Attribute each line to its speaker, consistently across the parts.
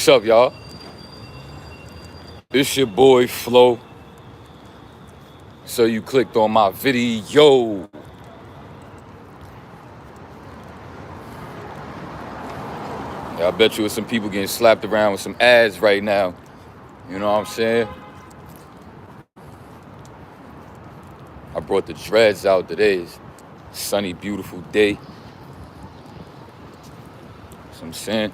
Speaker 1: What's up, y'all? It's your boy Flo. So you clicked on my video. Yeah, I bet you with some people getting slapped around with some ads right now. You know what I'm saying? I brought the dreads out today. It's a sunny, beautiful day. That's what I'm saying.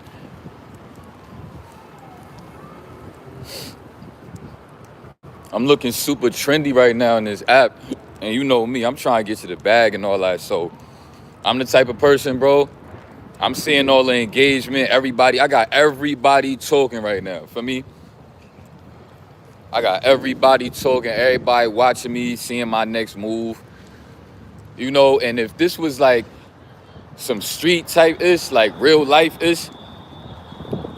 Speaker 1: I'm looking super trendy right now in this app. And you know me, I'm trying to get to the bag and all that. So I'm the type of person, bro. I'm seeing all the engagement, everybody. I got everybody talking right now. For me, I got everybody talking, everybody watching me, seeing my next move. You know, and if this was like some street type-ish, like real life-ish,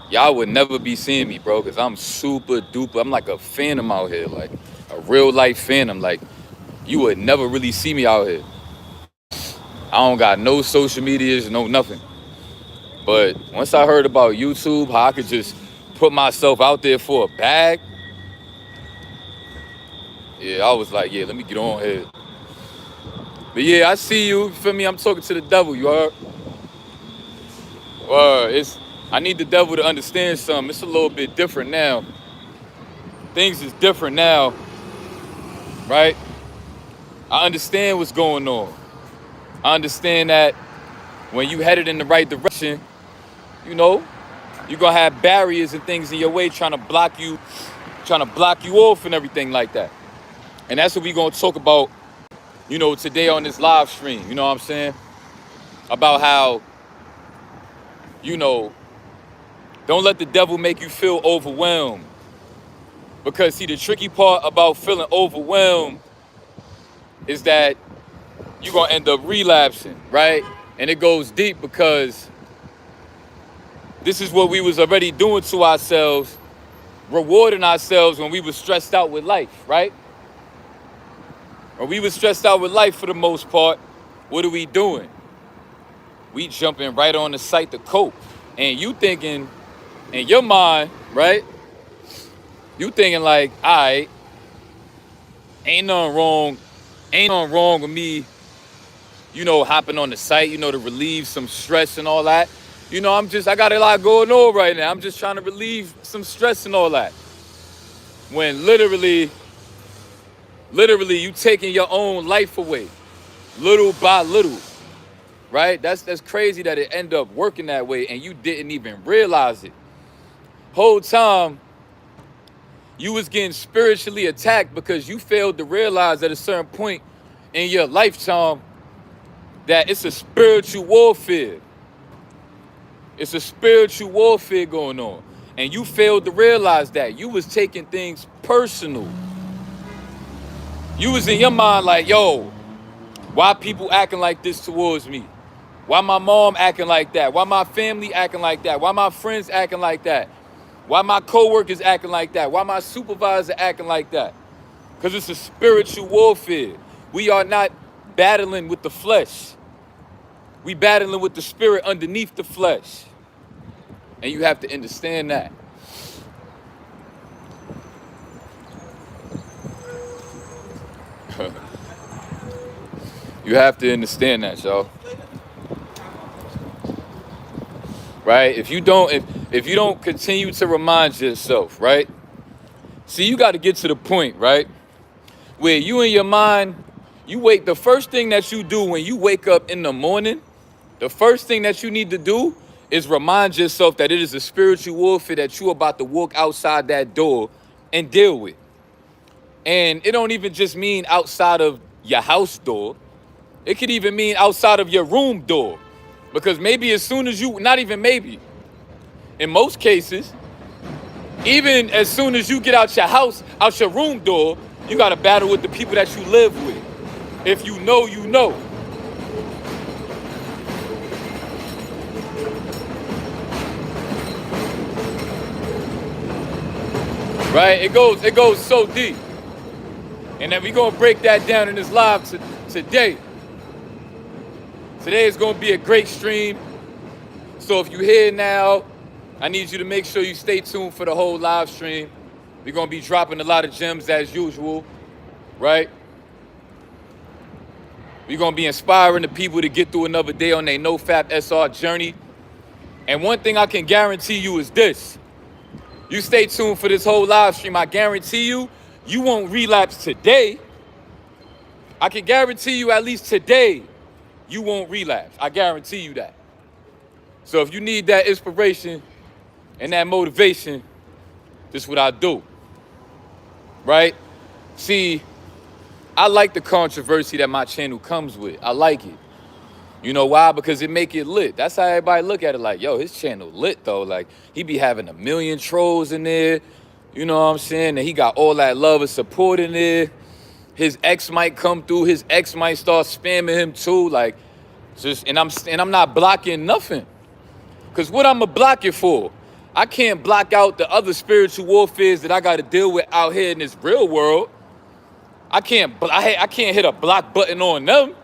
Speaker 1: y'all would never be seeing me, bro, because I'm super duper. I'm like a phantom out here, like a real life phantom. Like, you would never really see me out here. I don't got no social medias, no nothing. But once I heard about YouTube, how I could just put myself out there for a bag, yeah, I was like, yeah, let me get on here. But yeah, I see you. Feel me? I'm talking to the devil. You heard? I need the devil to understand something. It's a little bit different now. Things is different now, right? I understand what's going on. I understand that when you headed in the right direction, you know, you're gonna have barriers and things in your way trying to block you off and everything like that. And that's what we're gonna talk about, you know, today on this live stream. You know what I'm saying? About how, you know, don't let the devil make you feel overwhelmed. Because see, the tricky part about feeling overwhelmed is that you're gonna end up relapsing, right? And it goes deep because this is what we was already doing to ourselves, rewarding ourselves when we were stressed out with life, right? When we were stressed out with life for the most part, what are we doing? We jumping right on the site to cope. And you thinking, in your mind, right? You thinking like, all right, ain't nothing wrong with me, you know, hopping on the site, you know, to relieve some stress and all that. You know, I got a lot going on right now. I'm just trying to relieve some stress and all that. When literally you taking your own life away, little by little, right? That's crazy that it ended up working that way and you didn't even realize it. Whole time, you was getting spiritually attacked because you failed to realize at a certain point in your lifetime that it's a spiritual warfare. It's a spiritual warfare going on. And you failed to realize that. You was taking things personal. You was in your mind like, yo, why people acting like this towards me? Why my mom acting like that? Why my family acting like that? Why my friends acting like that? Why my coworkers acting like that? Why my supervisor acting like that? Because it's a spiritual warfare. We are not battling with the flesh. We battling with the spirit underneath the flesh. And you have to understand that. You have to understand that, y'all. Right? If you don't continue to remind yourself, right? See, you got to get to the point, right? Where you in your mind, the first thing that you do when you wake up in the morning, the first thing that you need to do is remind yourself that it is a spiritual warfare that you're about to walk outside that door and deal with. And it don't even just mean outside of your house door. It could even mean outside of your room door. Because maybe as soon as not even maybe, in most cases, even as soon as you get out your house, out your room door, you got to battle with the people that you live with. If you know, you know. Right? It goes so deep. And then we're going to break that down in this live today. Today is going to be a great stream. So if you're here now I need you to make sure you stay tuned for the whole live stream. We're going to be dropping a lot of gems as usual, right? We're going to be inspiring the people to get through another day on their Nofap SR journey. And one thing I can guarantee you is this. You stay tuned for this whole live stream. I guarantee you, you won't relapse today. I can guarantee you at least today, you won't relapse. I guarantee you that. So if you need that inspiration and that motivation, this is what I do, right? See, I like the controversy that my channel comes with. I like it. You know why? Because it make it lit. That's how everybody look at it, like, yo, his channel lit though. Like, he be having a million trolls in there. You know what I'm saying? And he got all that love and support in there. His ex might come through. His ex might start spamming him too. Like, just and I'm not blocking nothing. Cause what I'ma block it for? I can't block out the other spiritual warfares that I got to deal with out here in this real world. I can't hit a block button on them.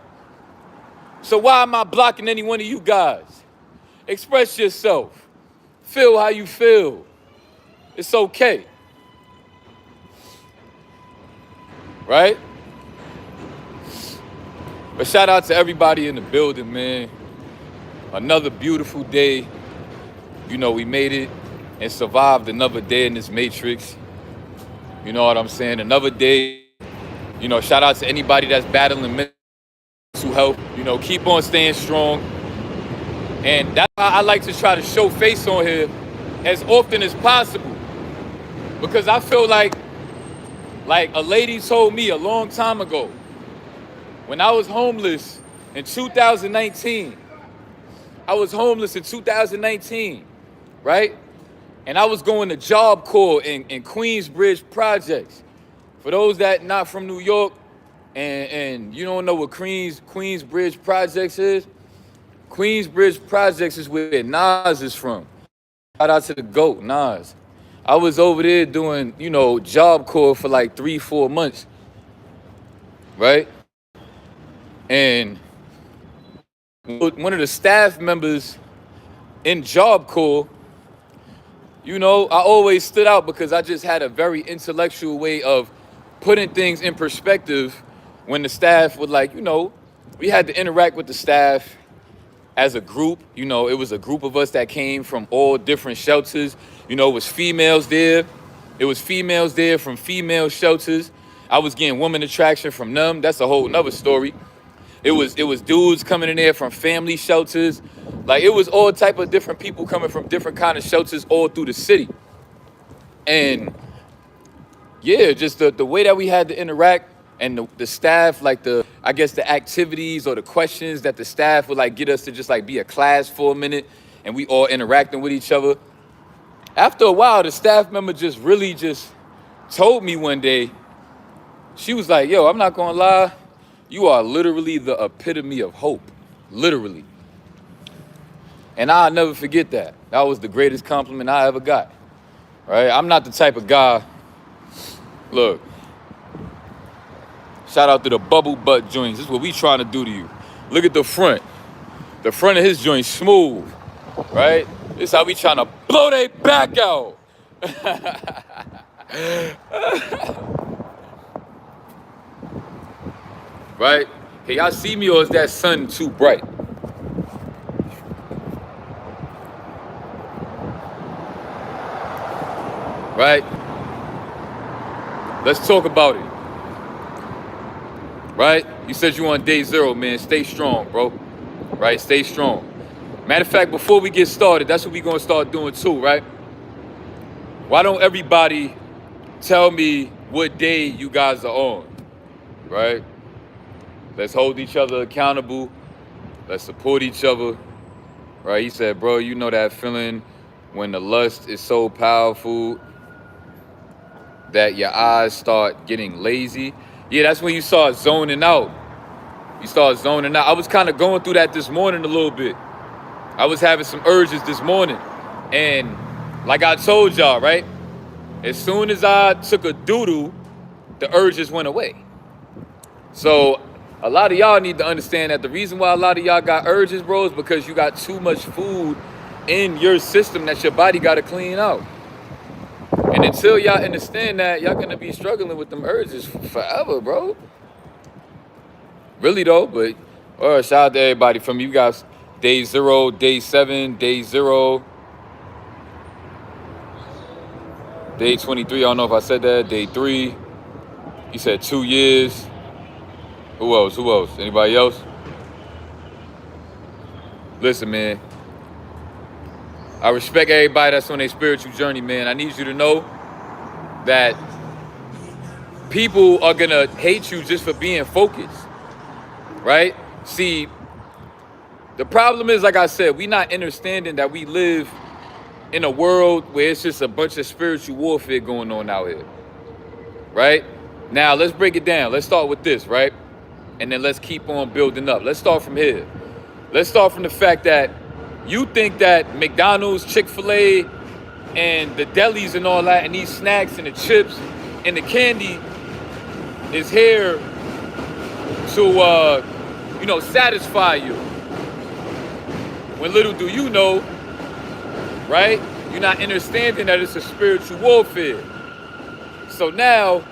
Speaker 1: So why am I blocking any one of you guys? Express yourself. Feel how you feel. It's okay. Right? But shout out to everybody in the building, man. Another beautiful day. You know, we made it and survived another day in this matrix. You know what I'm saying? Another day. You know, shout out to anybody that's battling mental health. You know, keep on staying strong. And that's why I like to try to show face on here as often as possible. Because I feel like a lady told me a long time ago, when I was homeless in 2019, I was homeless in 2019, right? And I was going to Job Corps in Queensbridge Projects. For those that not from New York and you don't know what Queensbridge Projects is, Queensbridge Projects is where Nas is from. Shout out to the GOAT, Nas. I was over there doing, you know, Job Corps for like 3-4 months, right? And one of the staff members in Job Corps, you know, I always stood out because I just had a very intellectual way of putting things in perspective when the staff would, like, you know, we had to interact with the staff as a group. You know, it was a group of us that came from all different shelters. You know, it was females there. It was females there from female shelters. I was getting woman attraction from them. That's a whole nother story. It was dudes coming in there from family shelters. Like, it was all type of different people coming from different kind of shelters all through the city. And yeah, just the way that we had to interact and the staff, like I guess the activities or the questions that the staff would like get us to just like be a class for a minute and we all interacting with each other. After a while, the staff member just really just told me one day, she was like, yo, I'm not gonna lie, you are literally the epitome of hope, literally. And I'll never forget that. That was the greatest compliment I ever got, right? I'm not the type of guy, look, shout out to the bubble butt joints. This is what we trying to do to you. Look at the front. The front of his joint smooth, right? This is how we trying to blow they back out. Right? Can y'all see me or is that sun too bright? Right? Let's talk about it. Right? You said you on day 0, man. Stay strong, bro. Right? Stay strong. Matter of fact, before we get started, that's what we're going to start doing too, right? Why don't everybody tell me what day you guys are on, right? Let's hold each other accountable. Let's support each other, right? He said, bro, you know that feeling when the lust is so powerful that your eyes start getting lazy? Yeah, that's when you start zoning out. You start zoning out. I was kind of going through that this morning a little bit. I was having some urges this morning. And like I told y'all, right? As soon as I took a doo-doo, the urges went away. So a lot of y'all need to understand that the reason why a lot of y'all got urges, bro, is because you got too much food in your system that your body got to clean out. And until y'all understand that, y'all gonna be struggling with them urges forever, bro. Really though, but shout out to everybody from you guys. Day 0, day 7, day 0, day 23. I don't know if I said that. Day 3. He said 2 years. Who else? Who else? Anybody else? Listen, man. I respect everybody that's on their spiritual journey, man. I need you to know that people are gonna hate you just for being focused, right? See, the problem is, like I said, we not understanding that we live in a world where it's just a bunch of spiritual warfare going on out here, right? Now, let's break it down. Let's start with this, right? And then let's keep on building up. Let's start from here. Let's start from the fact that you think that McDonald's, Chick-fil-A, and the delis and all that, and these snacks and the chips and the candy is here to, satisfy you. When little do you know, right? You're not understanding that it's a spiritual warfare. So now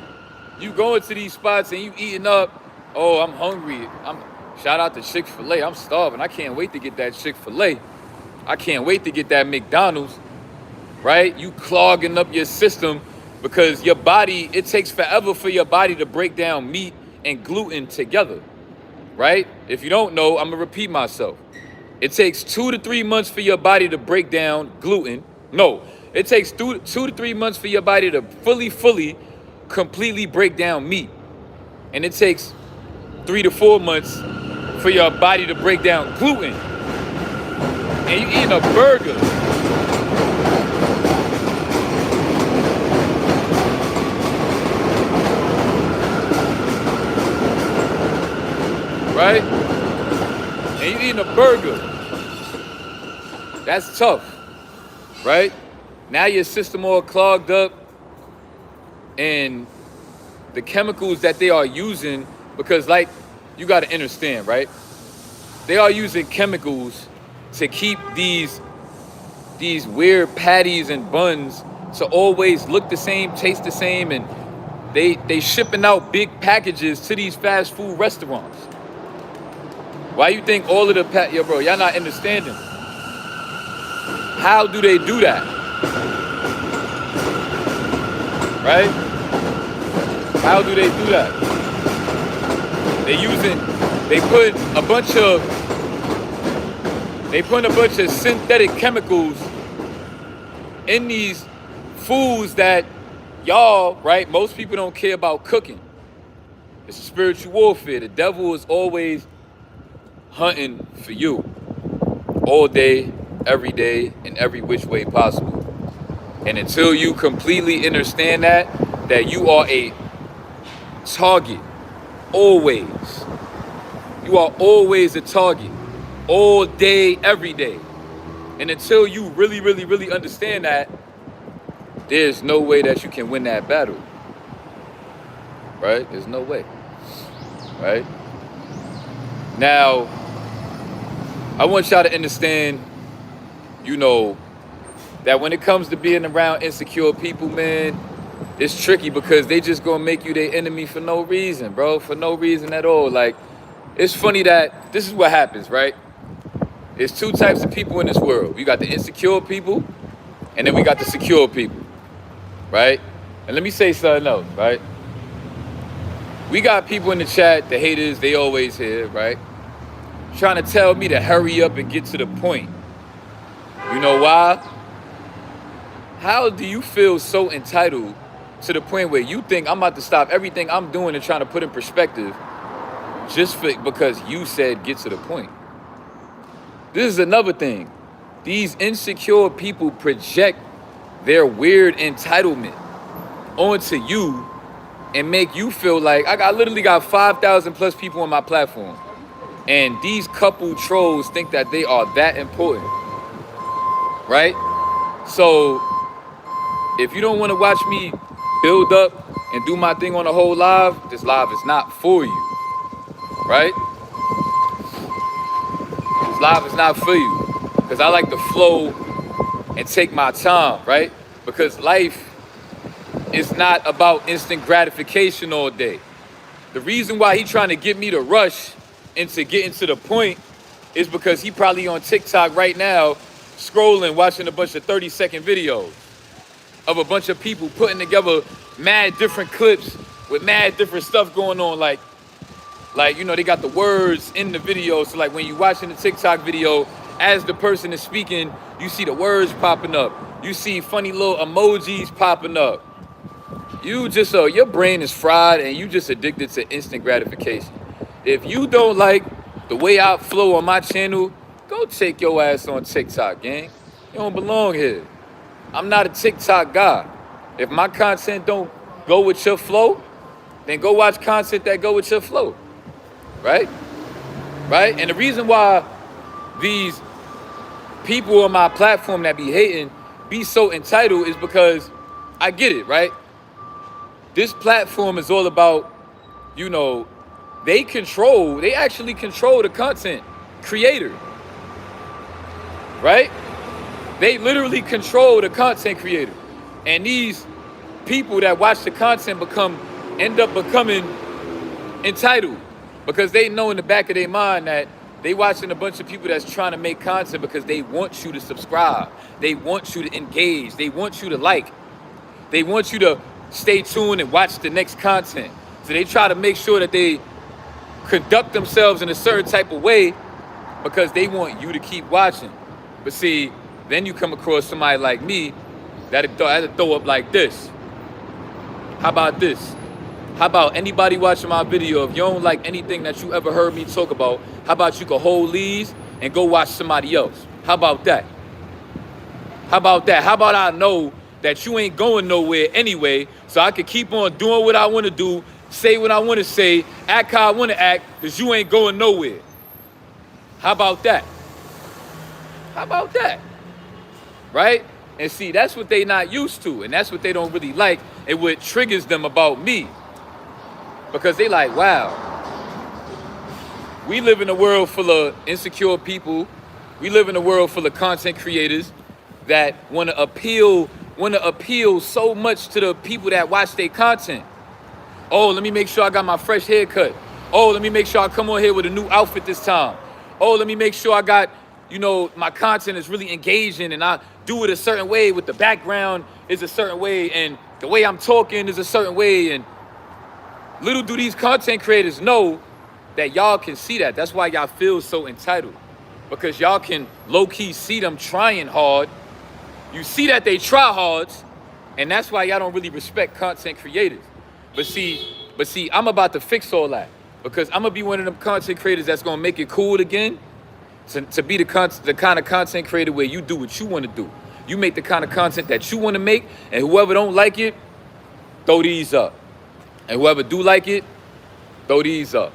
Speaker 1: you go into these spots and you eating up. Oh, I'm hungry. Shout out to Chick-fil-A. I'm starving. I can't wait to get that Chick-fil-A. I can't wait to get that McDonald's, right? You clogging up your system because your body, it takes forever for your body to break down meat and gluten together, right? If you don't know, I'm gonna repeat myself. It takes 2 to 3 months for your body to break down gluten. No, it takes 2 to 3 months for your body to fully, completely break down meat. And it takes 3 to 4 months for your body to break down gluten. And you eating a burger. Right? And you eating a burger. That's tough, right? Now your system all clogged up, and the chemicals that they are using, because like, you got to understand, right? They are using chemicals to keep these weird patties and buns to always look the same, taste the same, and they shipping out big packages to these fast food restaurants. Why you think all of the yo, bro, y'all not understanding. How do they do that? Right? How do they do that? They put a bunch of synthetic chemicals in these foods that y'all, right? Most people don't care about cooking. It's a spiritual warfare. The devil is always hunting for you all day, every day, in every which way possible. And until you completely understand that you are a target, always. You are always a target, all day, every day. And until you really understand that, there's no way that you can win that battle. Right? There's no way. Right? Now, I want y'all to understand, that when it comes to being around insecure people, man, it's tricky because they just gonna make you their enemy for no reason, bro. For no reason at all. Like, it's funny that this is what happens, right? There's 2 types of people in this world. We got the insecure people, and then we got the secure people, right? And let me say something else, right? We got people in the chat, the haters, they always here, right? Trying to tell me to hurry up and get to the point. You know why? How do you feel so entitled to the point where you think I'm about to stop everything I'm doing and trying to put in perspective just because you said get to the point? This is another thing. These insecure people project their weird entitlement onto you and make you feel like, I literally got 5,000 plus people on my platform. And these couple trolls think that they are that important, right? So if you don't want to watch me build up and do my thing on a whole live, this live is not for you, right? This live is not for you, because I like to flow and take my time, right? Because life is not about instant gratification all day. The reason why he trying to get me to rush into getting to the point is because he probably on TikTok right now, scrolling, watching a bunch of 30-second videos of a bunch of people putting together mad different clips with mad different stuff going on. Like, you know, they got the words in the video. So like when you watching the TikTok video, as the person is speaking, you see the words popping up. You see funny little emojis popping up. You just, your brain is fried and you just addicted to instant gratification. If you don't like the way I flow on my channel, go take your ass on TikTok, gang. You don't belong here. I'm not a TikTok guy. If my content don't go with your flow, then go watch content that go with your flow, right? Right? And the reason why these people on my platform that be hating be so entitled is because I get it, right? This platform is all about, you know, they actually control the content creator, right? They literally control the content creator. And these people that watch the content end up becoming entitled because they know in the back of their mind that they watching a bunch of people that's trying to make content because they want you to subscribe. They want you to engage. They want you to like. They want you to stay tuned and watch the next content. So they try to make sure that they conduct themselves in a certain type of way because they want you to keep watching. But see, then you come across somebody like me that'll throw up like this. How about this? How about anybody watching my video, if you don't like anything that you ever heard me talk about, how about you can hold these and go watch somebody else? How about that? How about that? How about I know that you ain't going nowhere anyway, so I can keep on doing what I want to do, say what I want to say, act how I want to act, because you ain't going nowhere. How about that? How about that? Right? And see, that's what they not used to, and that's what they don't really like, and what triggers them about me. Because they like, wow, we live in a world full of insecure people. We live in a world full of content creators that want to appeal so much to the people that watch their content. Oh, let me make sure I got my fresh haircut. Oh, let me make sure I come on here with a new outfit this time. Oh, let me make sure I got, you know, my content is really engaging and I do it a certain way with the background is a certain way and the way I'm talking is a certain way. And little do these content creators know that y'all can see that. That's why y'all feel so entitled, because y'all can low-key see them trying hard. You see that they try hard, and that's why y'all don't really respect content creators. But see, I'm about to fix all that, because I'm gonna be one of them content creators that's gonna make it cool again, to be the kind of content creator where you do what you want to do. You make the kind of content that you want to make, and whoever don't like it, throw these up. And whoever do like it, throw these up,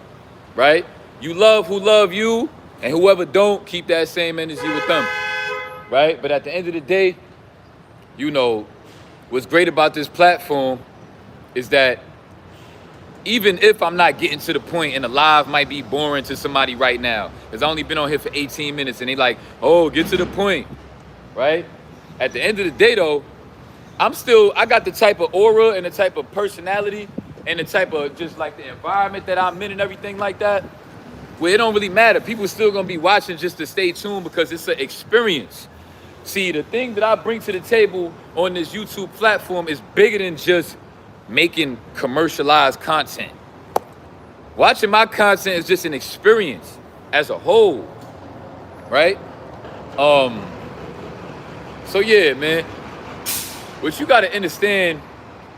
Speaker 1: right? You love who love you, and whoever don't, keep that same energy with them, right? But at the end of the day, you know, what's great about this platform is that even if I'm not getting to the point and the live might be boring to somebody right now, because I only been on here for 18 minutes and they like, oh, get to the point, right? At the end of the day though, I got the type of aura and the type of personality and the type of just like the environment that I'm in and everything like that, where it don't really matter. People still gonna be watching just to stay tuned because it's an experience. See, the thing that I bring to the table on this YouTube platform is bigger than just making commercialized content. Watching my content is just an experience as a whole, right? So yeah, man, what you gotta understand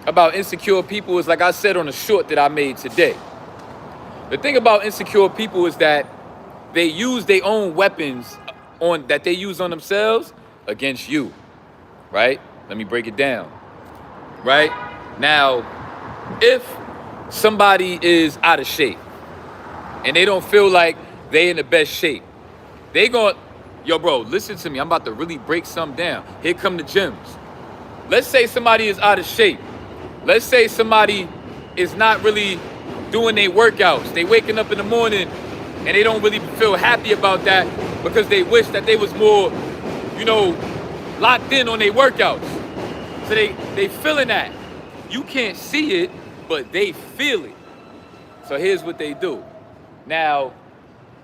Speaker 1: about insecure people is, like I said on the short that I made today. The thing about insecure people is that they use their own weapons that they use on themselves against you, right? Let me break it down, right? Now, if somebody is out of shape and they don't feel like they in the best shape, they going, yo, bro, listen to me. I'm about to really break something down. Here come the gyms. Let's say somebody is out of shape. Let's say somebody is not really doing their workouts. They waking up in the morning and they don't really feel happy about that because they wish that they was more, you know, locked in on their workouts. So they feeling that. You can't see it, but they feel it. So here's what they do. Now,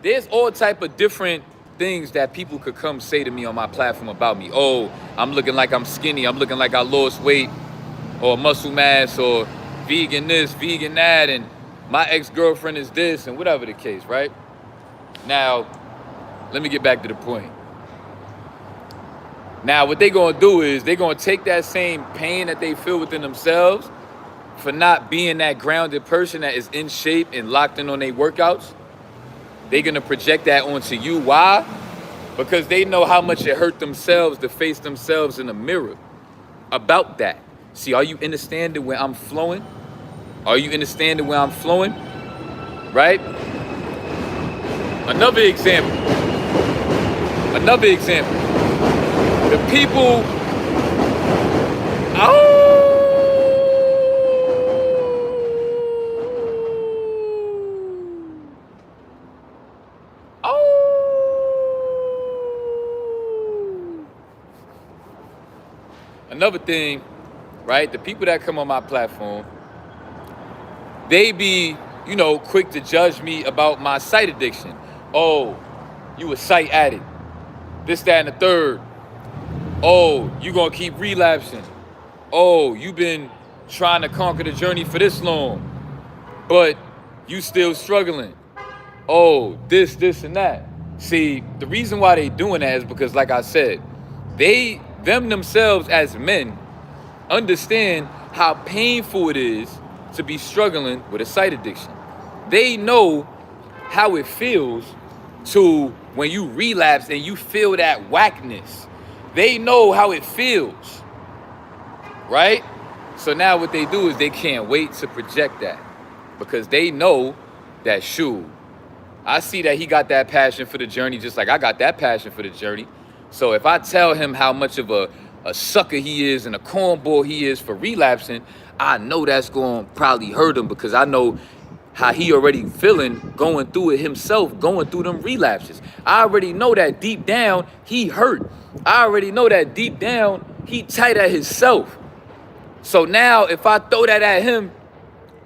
Speaker 1: there's all type of different things that people could come say to me on my platform about me. Oh, I'm looking like I'm skinny. I'm looking like I lost weight, or muscle mass, or vegan this, vegan that, and my ex-girlfriend is this, and whatever the case, right? Now, let me get back to the point. Now, what they gonna do is they gonna take that same pain that they feel within themselves for not being that grounded person that is in shape and locked in on their workouts. They're gonna project that onto you. Why? Because they know how much it hurt themselves to face themselves in the mirror about that. See, are you understanding where I'm flowing? Are you understanding where I'm flowing? Right? Another example. The people, another thing, right? The people that come on my platform, they be, quick to judge me about my sight addiction. Oh, you a sight addict. This, that, and the third. Oh, you gonna keep relapsing. Oh, you been trying to conquer the journey for this long, but you still struggling. Oh, this, and that. See, the reason why they doing that is because, like I said, them themselves as men understand how painful it is to be struggling with a sight addiction. They know how it feels to when you relapse and you feel that whackness. They know how it feels, right? So now what they do is they can't wait to project that because they know that, shoot, I see that he got that passion for the journey just like I got that passion for the journey. So if I tell him how much of a sucker he is and a cornball he is for relapsing, I know that's going to probably hurt him because I know how he already feeling going through it himself, going through them relapses. I already know that deep down he hurt. I already know that deep down he tight at himself. So now if I throw that at him,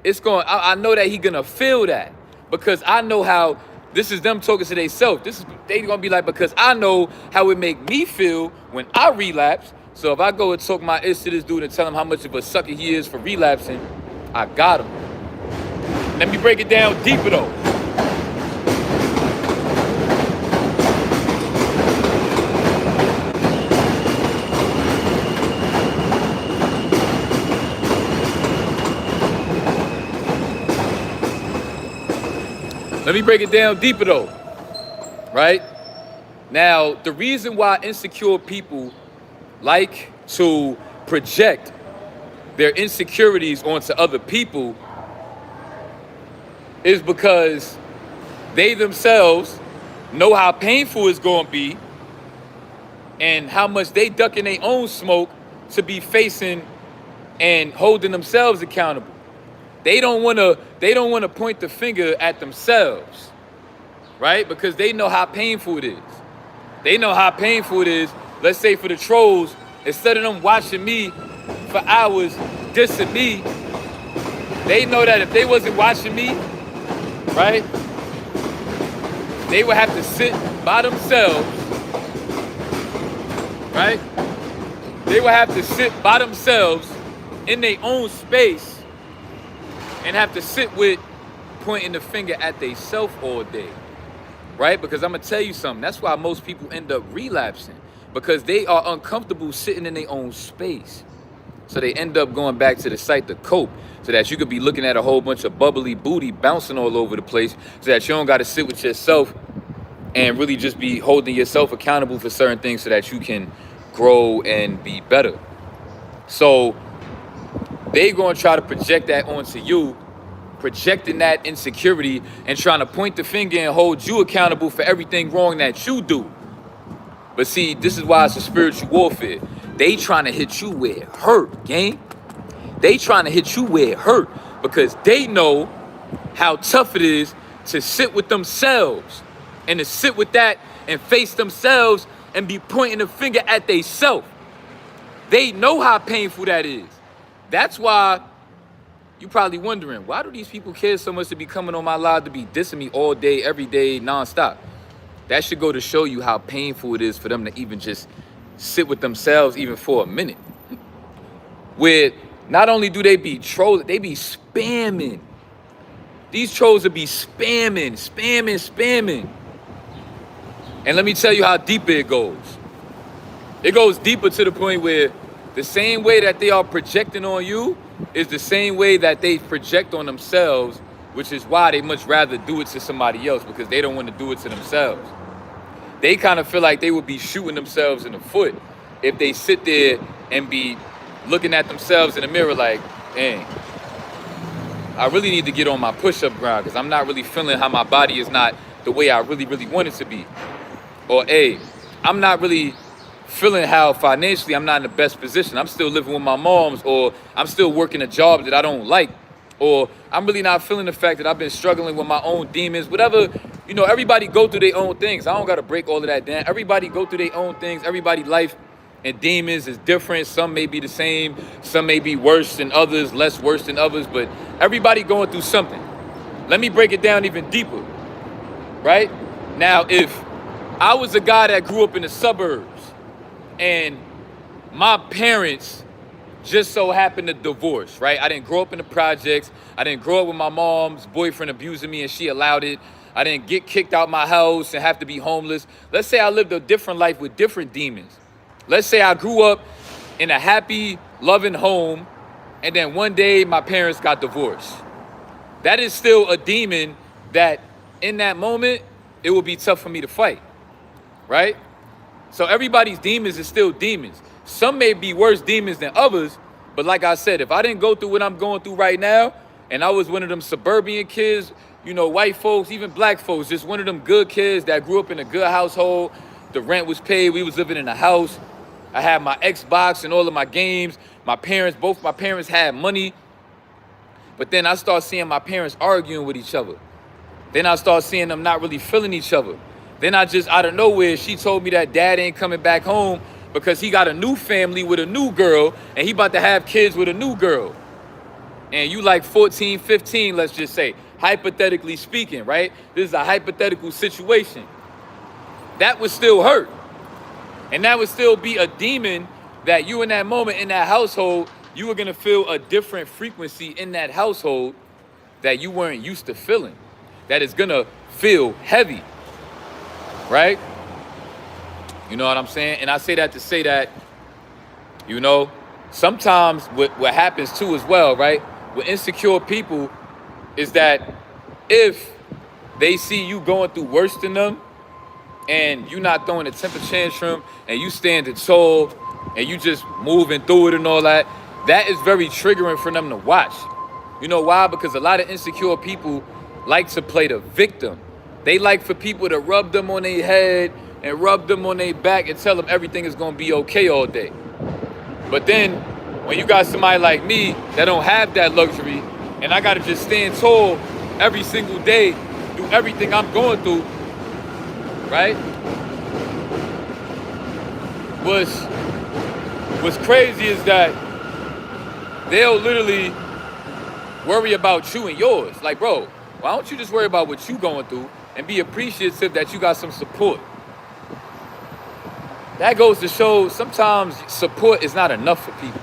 Speaker 1: I know that he gonna feel that because I know how this is them talking to themselves. They gonna be like, because I know how it make me feel when I relapse. So if I go and talk my ish to this dude and tell him how much of a sucker he is for relapsing, I got him. Let me break it down deeper though. Right? Now, the reason why insecure people like to project their insecurities onto other people is because they themselves know how painful it's going to be and how much they duck in their own smoke to be facing and holding themselves accountable. They don't want to point the finger at themselves, right? Because they know how painful it is. They know how painful it is. Let's say for the trolls, instead of them watching me for hours dissing me, they know that if they wasn't watching me, right, they would have to sit by themselves, right? They would have to sit by themselves in their own space and have to sit with pointing the finger at themselves all day, right? Because I'm going to tell you something. That's why most people end up relapsing, because they are uncomfortable sitting in their own space. So they end up going back to the site to cope, so that you could be looking at a whole bunch of bubbly booty bouncing all over the place, so that you don't got to sit with yourself and really just be holding yourself accountable for certain things so that you can grow and be better. So they going to try to project that onto you, projecting that insecurity and trying to point the finger and hold you accountable for everything wrong that you do. But see, this is why it's a spiritual warfare. They trying to hit you where it hurt, gang. They trying to hit you where it hurt because they know how tough it is to sit with themselves and to sit with that and face themselves and be pointing the finger at themselves. They know how painful that is. That's why you probably wondering, why do these people care so much to be coming on my live to be dissing me all day, every day, nonstop? That should go to show you how painful it is for them to even just sit with themselves even for a minute. Where not only do they be trolling, they be spamming. These trolls will be spamming. And let me tell you how deep it goes. It goes deeper to the point where the same way that they are projecting on you is the same way that they project on themselves, which is why they much rather do it to somebody else, because they don't want to do it to themselves. They kind of feel like they would be shooting themselves in the foot if they sit there and be looking at themselves in the mirror like, dang, I really need to get on my push-up grind because I'm not really feeling how my body is not the way I really want it to be. Or, hey, I'm not really feeling how financially I'm not in the best position. I'm still living with my moms, or I'm still working a job that I don't like, or I'm really not feeling the fact that I've been struggling with my own demons, whatever. You know, everybody go through their own things. I don't got to break all of that down. Everybody go through their own things. Everybody's life and demons is different. Some may be the same. Some may be worse than others, less worse than others, but everybody going through something. Let me break it down even deeper, right? Now, if I was a guy that grew up in the suburbs and my parents just so happened to divorce, right? I didn't grow up in the projects. I didn't grow up with my mom's boyfriend abusing me and she allowed it. I didn't get kicked out my house and have to be homeless. Let's say I lived a different life with different demons. Let's say I grew up in a happy, loving home, and then one day my parents got divorced. That is still a demon that in that moment, it will be tough for me to fight, right? So everybody's demons is still demons. Some may be worse demons than others, but like I said, if I didn't go through what I'm going through right now, and I was one of them suburban kids, you know, white folks, even black folks, just one of them good kids that grew up in a good household, the rent was paid, we was living in a house, I had my Xbox and all of my games, both my parents had money, but then I started seeing my parents arguing with each other. Then I started seeing them not really feeling each other. Then I just, out of nowhere, she told me that dad ain't coming back home because he got a new family with a new girl and he about to have kids with a new girl. And you like 14, 15, let's just say, hypothetically speaking, right? This is a hypothetical situation. That would still hurt. And that would still be a demon that you in that moment, in that household, you were gonna feel a different frequency in that household that you weren't used to feeling. That is gonna feel heavy, right? You know what I'm saying? And I say that to say that, you know, sometimes what happens too as well, right? With insecure people is that if they see you going through worse than them and you not throwing a temper tantrum and you standing tall and you just moving through it and all that, that is very triggering for them to watch. You know why? Because a lot of insecure people like to play the victim. They like for people to rub them on their head and rub them on their back and tell them everything is gonna be okay all day. But then when you got somebody like me that don't have that luxury and I gotta just stand tall every single day, do everything I'm going through, right? What's crazy is that they'll literally worry about you and yours. Like, bro, why don't you just worry about what you going through and be appreciative that you got some support? That goes to show sometimes support is not enough for people,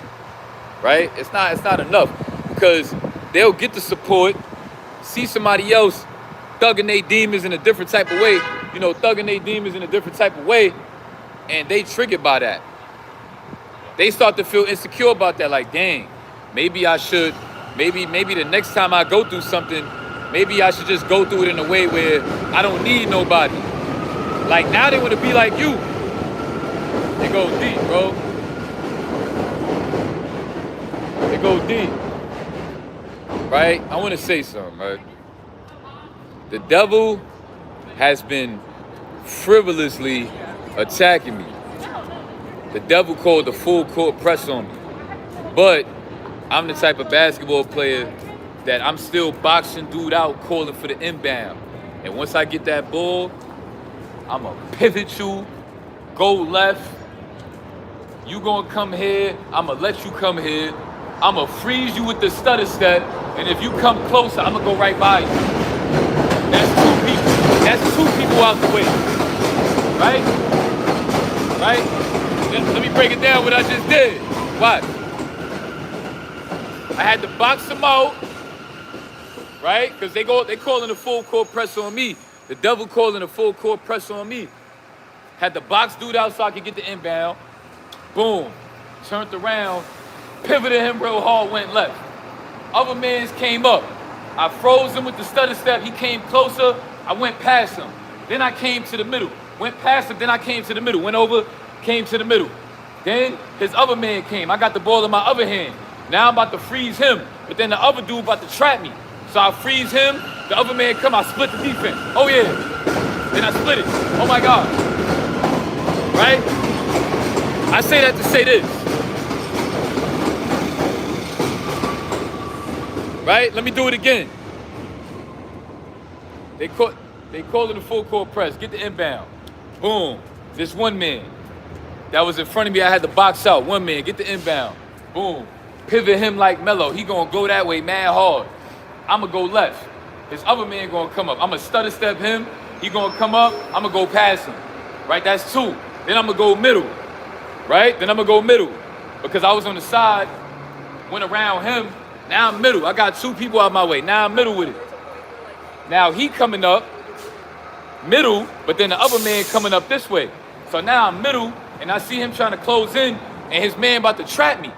Speaker 1: right? It's not enough because they'll get the support, see somebody else thugging their demons in a different type of way, and they triggered by that. They start to feel insecure about that, like, dang, maybe I should, maybe the next time I go through something, maybe I should just go through it in a way where I don't need nobody. Like, now they want to be like you. They go deep, bro. They go deep. Right? I want to say something, right? The devil has been frivolously attacking me. The devil called the full court press on me. But I'm the type of basketball player that I'm still boxing dude out, calling for the inbound. And once I get that ball, I'm going to pivot you, go left, You gonna come here, I'ma let you come here. I'ma freeze you with the stutter step, and if you come closer, I'ma go right by you. That's two people. That's two people out the way. Right? Right? Let me break it down what I just did. Watch. I had to box them out, right? Because they calling a full court press on me. The devil calling a full court press on me. Had the box dude out so I could get the inbound. Boom. Turned around, pivoted him real hard, went left. Other mans came up. I froze him with the stutter step. He came closer. I went past him. Then I came to the middle. Went past him. Then I came to the middle. Went over, came to the middle. Then his other man came. I got the ball in my other hand. Now I'm about to freeze him. But then the other dude about to trap me. So I freeze him. The other man come. I split the defense. Oh, yeah. Then I split it. Oh, my God. Right? I say that to say this. Right? Let me do it again. They call it a full court press. Get the inbound. Boom. This one man that was in front of me, I had to box out. One man, get the inbound. Boom. Pivot him like Melo. He gonna go that way mad hard. I'ma go left. His other man gonna come up. I'ma stutter step him. He gonna come up. I'ma go past him. Right? That's two. Then I'ma go middle. Right? Then I'ma go middle. Because I was on the side, went around him. Now I'm middle. I got two people out my way. Now I'm middle with it. Now he coming up, middle, but then the other man coming up this way. So now I'm middle, and I see him trying to close in, and his man about to trap me.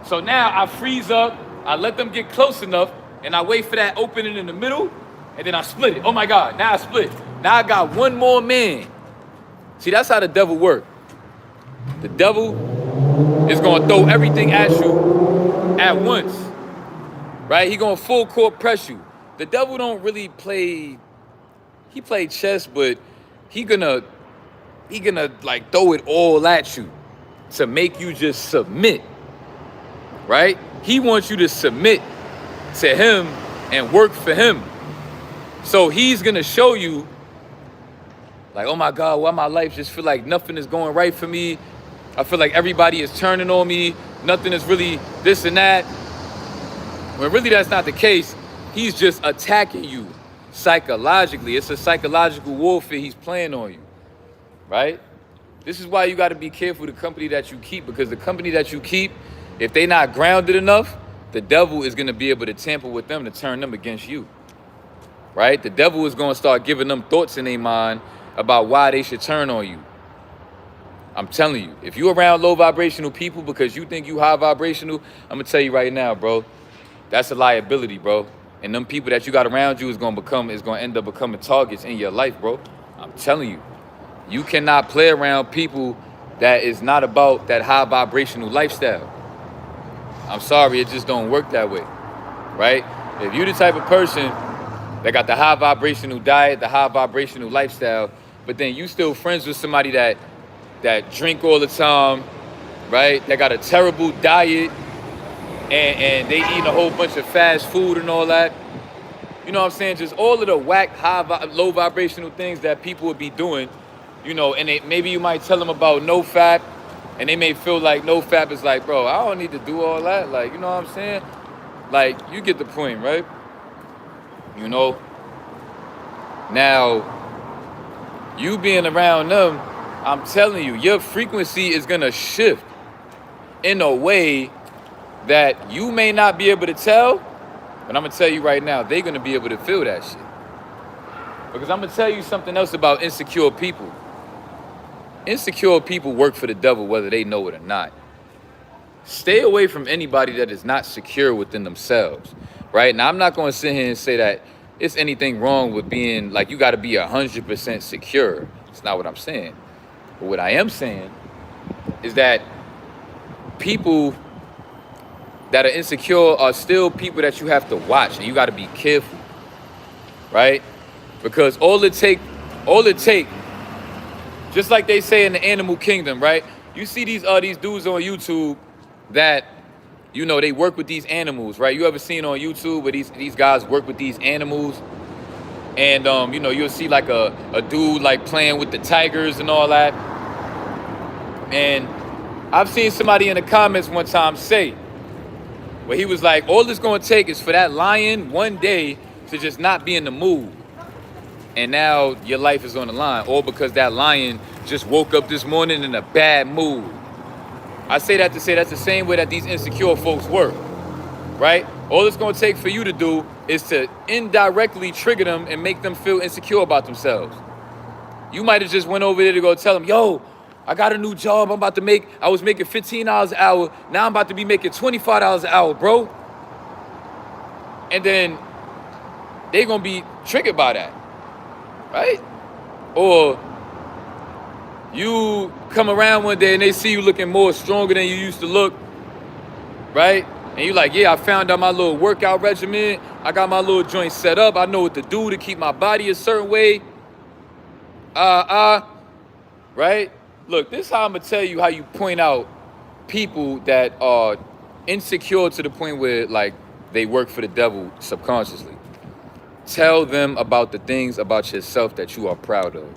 Speaker 1: So now I freeze up, I let them get close enough, and I wait for that opening in the middle, and then I split it. Oh my God, now I split. Now I got one more man. See, that's how the devil works. The devil is gonna throw everything at you at once, right? He gonna full court press you. The devil don't really play, he play chess, but he gonna like throw it all at you to make you just submit, right? He wants you to submit to him and work for him. So he's gonna show you like, oh my God, why my life just feel like nothing is going right for me. I feel like everybody is turning on me. Nothing is really this and that. When really that's not the case. He's just attacking you psychologically. It's a psychological warfare he's playing on you, right? This is why you got to be careful the company that you keep, because the company that you keep, if they're not grounded enough, the devil is going to be able to tamper with them to turn them against you, right? The devil is going to start giving them thoughts in their mind about why they should turn on you. I'm telling you, if you're around low vibrational people because you think you high vibrational, I'm going to tell you right now, bro, that's a liability, bro. And them people that you got around you is gonna end up becoming targets in your life, bro. I'm telling you. You cannot play around people that is not about that high vibrational lifestyle. I'm sorry, it just don't work that way, right? If you the type of person that got the high vibrational diet, the high vibrational lifestyle, but then you still friends with somebody that drink all the time, right? That got a terrible diet, and they eating a whole bunch of fast food and all that. You know what I'm saying? Just all of the whack, low vibrational things that people would be doing, you know, and maybe you might tell them about Nofap, and they may feel like Nofap is like, bro, I don't need to do all that. Like, you know what I'm saying? Like, you get the point, right? You know? Now, you being around them, I'm telling you, your frequency is going to shift in a way that you may not be able to tell, but I'm going to tell you right now, they're going to be able to feel that shit. Because I'm going to tell you something else about insecure people. Insecure people work for the devil whether they know it or not. Stay away from anybody that is not secure within themselves, right? Now, I'm not going to sit here and say that it's anything wrong with being, like, you got to be 100% secure. It's not what I'm saying. But what I am saying is that people that are insecure are still people that you have to watch, and you got to be careful, right? Because all it take, just like they say in the animal kingdom, right? You see these dudes on YouTube that, you know, they work with these animals, right? You ever seen on YouTube where these guys work with these animals, and you know, you'll see like a dude like playing with the tigers and all that, and I've seen somebody in the comments one time say, where he was like, all it's gonna take is for that lion one day to just not be in the mood. And now your life is on the line. Or because that lion just woke up this morning in a bad mood. I say that to say that's the same way that these insecure folks work, right? All it's gonna take for you to do is to indirectly trigger them and make them feel insecure about themselves. You might have just went over there to go tell them, yo, I got a new job. I was making $15 an hour. Now I'm about to be making $25 an hour, bro. And then they're gonna be triggered by that, right? Or you come around one day and they see you looking more stronger than you used to look, right? And you're like, yeah, I found out my little workout regimen. I got my little joint set up. I know what to do to keep my body a certain way. Right? Look, this is how I'm gonna tell you how you point out people that are insecure to the point where like they work for the devil subconsciously. Tell them about the things about yourself that you are proud of,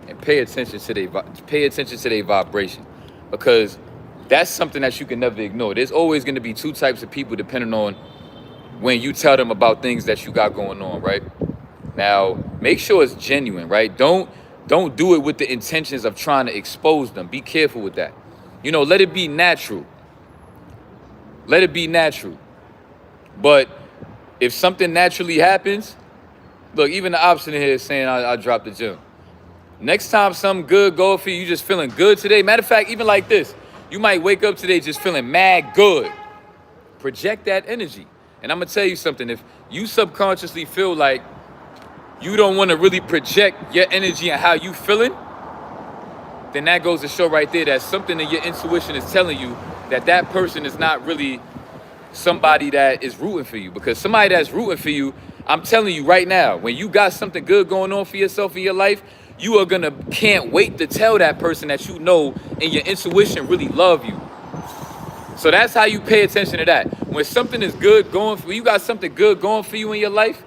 Speaker 1: and pay attention to their vibration, because that's something that you can never ignore. There's always going to be two types of people depending on when you tell them about things that you got going on, right? Now, make sure it's genuine, right? Don't do it with the intentions of trying to expose them. Be careful with that. You know, let it be natural. Let it be natural. But if something naturally happens, look, even the opposite in here is saying I dropped the gym. Next time something good goes for you, you just feeling good today. Matter of fact, even like this, you might wake up today just feeling mad good. Project that energy. And I'm gonna tell you something, if you subconsciously feel like you don't want to really project your energy and how you feeling, then that goes to show right there that something in your intuition is telling you that that person is not really somebody that is rooting for you. Because somebody that's rooting for you, I'm telling you right now, when you got something good going on for yourself in your life, you are can't wait to tell that person that you know and your intuition really love you. So that's how you pay attention to that. When something is good going for you, got something good going for you in your life,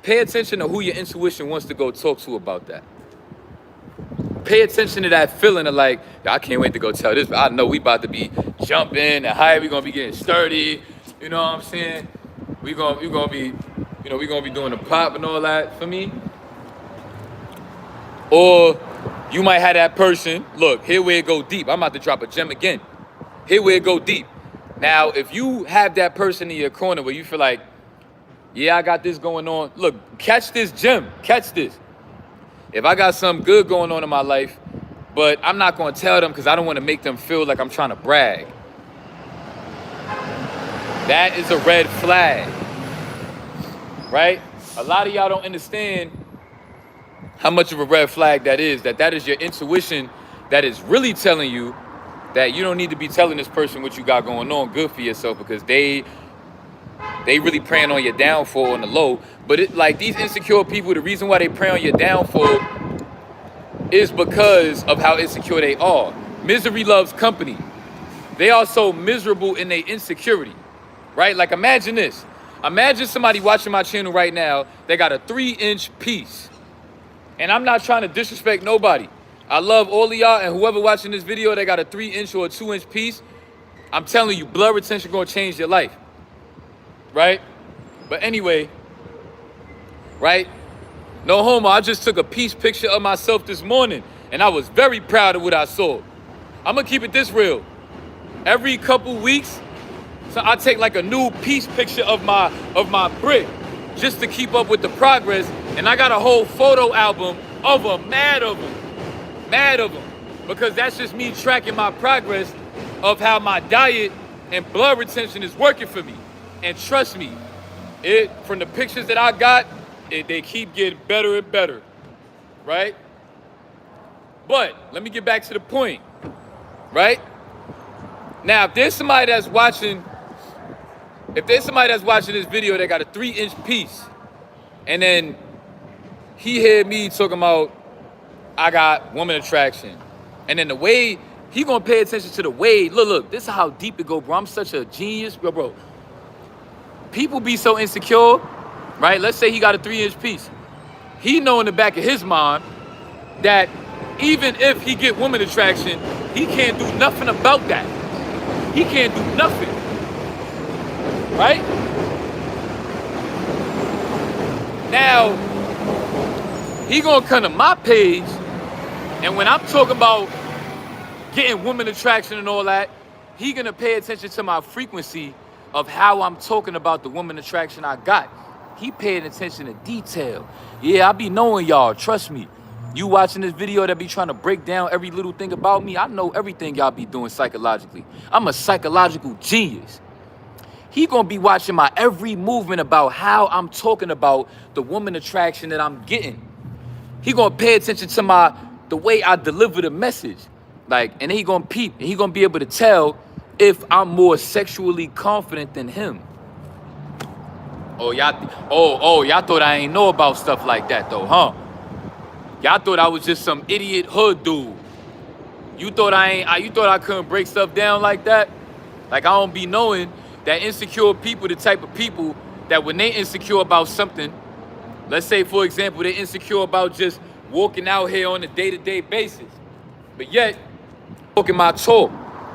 Speaker 1: pay attention to who your intuition wants to go talk to about that. Pay attention to that feeling of like, I can't wait to go tell this. I know we about to be jumping and high. We gonna be getting sturdy. You know what I'm saying? We gonna be doing the pop and all that for me. Or you might have that person, look, here where it go deep. I'm about to drop a gem again. Here where it go deep. Now, if you have that person in your corner where you feel like, yeah, I got this going on. Look, catch this gem. Catch this. If I got something good going on in my life, but I'm not going to tell them because I don't want to make them feel like I'm trying to brag. That is a red flag, right? A lot of y'all don't understand how much of a red flag that is. That is your intuition that is really telling you that you don't need to be telling this person what you got going on good for yourself, because they really preying on your downfall on the low. But it, like these insecure people, the reason why they prey on your downfall is because of how insecure they are. Misery loves company. They are so miserable in their insecurity, right? Like imagine this. Imagine somebody watching my channel right now, they got a 3-inch piece. And I'm not trying to disrespect nobody. I love all of y'all, and whoever watching this video, they got a 3-inch or a 2-inch piece. I'm telling you, blood retention gonna change your life, right? But anyway, right? No homo, I just took a piece picture of myself this morning, and I was very proud of what I saw. I'm gonna keep it this real. Every couple weeks, so I take like a new piece picture of my brick just to keep up with the progress. And I got a whole photo album of them, mad of them, because that's just me tracking my progress of how my diet and blood retention is working for me. And trust me, from the pictures that I got, they keep getting better and better, right? But let me get back to the point, right? Now, if there's somebody that's watching this video that got a 3-inch piece, and then he heard me talking about I got woman attraction, and then the way he gonna pay attention to the way, look, this is how deep it go, bro. I'm such a genius, bro. People be so insecure, right? Let's say he got a 3-inch piece. He know in the back of his mind that even if he get woman attraction, He can't do nothing about that. He can't do nothing. Right? Now, he gonna come to my page, and when I'm talking about getting woman attraction and all that, he gonna pay attention to my frequency of how I'm talking about the woman attraction I got. He paying attention to detail. Yeah, I be knowing y'all, trust me. You watching this video that be trying to break down every little thing about me, I know everything y'all be doing psychologically. I'm a psychological genius. He gonna be watching my every movement about how I'm talking about the woman attraction that I'm getting. He gonna pay attention to the way I deliver the message. Like, and he gonna peep, and he gonna be able to tell if I'm more sexually confident than him. Oh, y'all thought I ain't know about stuff like that though, huh? Y'all thought I was just some idiot hood dude. You thought I couldn't break stuff down like that? Like, I don't be knowing that insecure people, the type of people that when they insecure about something, let's say, for example, they insecure about just walking out here on a day-to-day basis, but yet, talking my talk,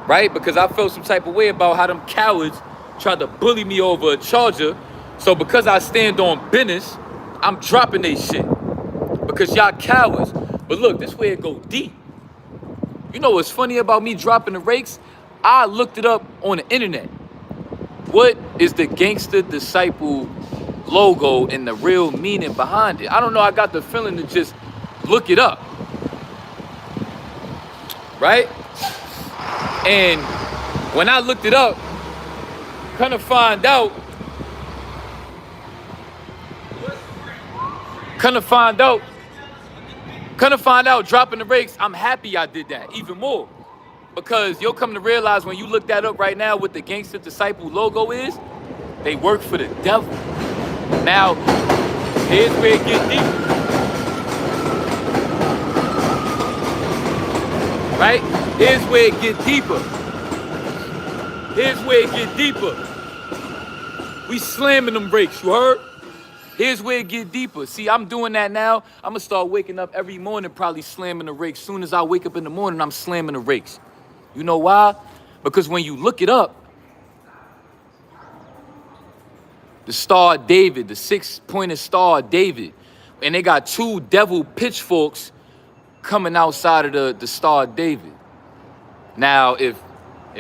Speaker 1: right? Because I felt some type of way about how them cowards tried to bully me over a charger. So because I stand on business, I'm dropping they shit. Because y'all cowards. But look, this way it go deep. You know what's funny about me dropping the rakes? I looked it up on the internet. What is the Gangster Disciple logo and the real meaning behind it? I don't know, I got the feeling to just look it up. Right? And when I looked it up, kind of find out, dropping the rakes, I'm happy I did that even more. Because you'll come to realize when you look that up right now, what the Gangster Disciple logo is, they work for the devil. Now, here's where it gets deep. Right? Here's where it get deeper. Here's where it get deeper. We slamming them brakes, you heard? Here's where it get deeper. See, I'm doing that now. I'm gonna start waking up every morning, probably slamming the rakes. Soon as I wake up in the morning, I'm slamming the rakes. You know why? Because when you look it up, the Star of David, the 6-pointed Star of David, and they got 2 devil pitchforks coming outside of the Star of David. Now, if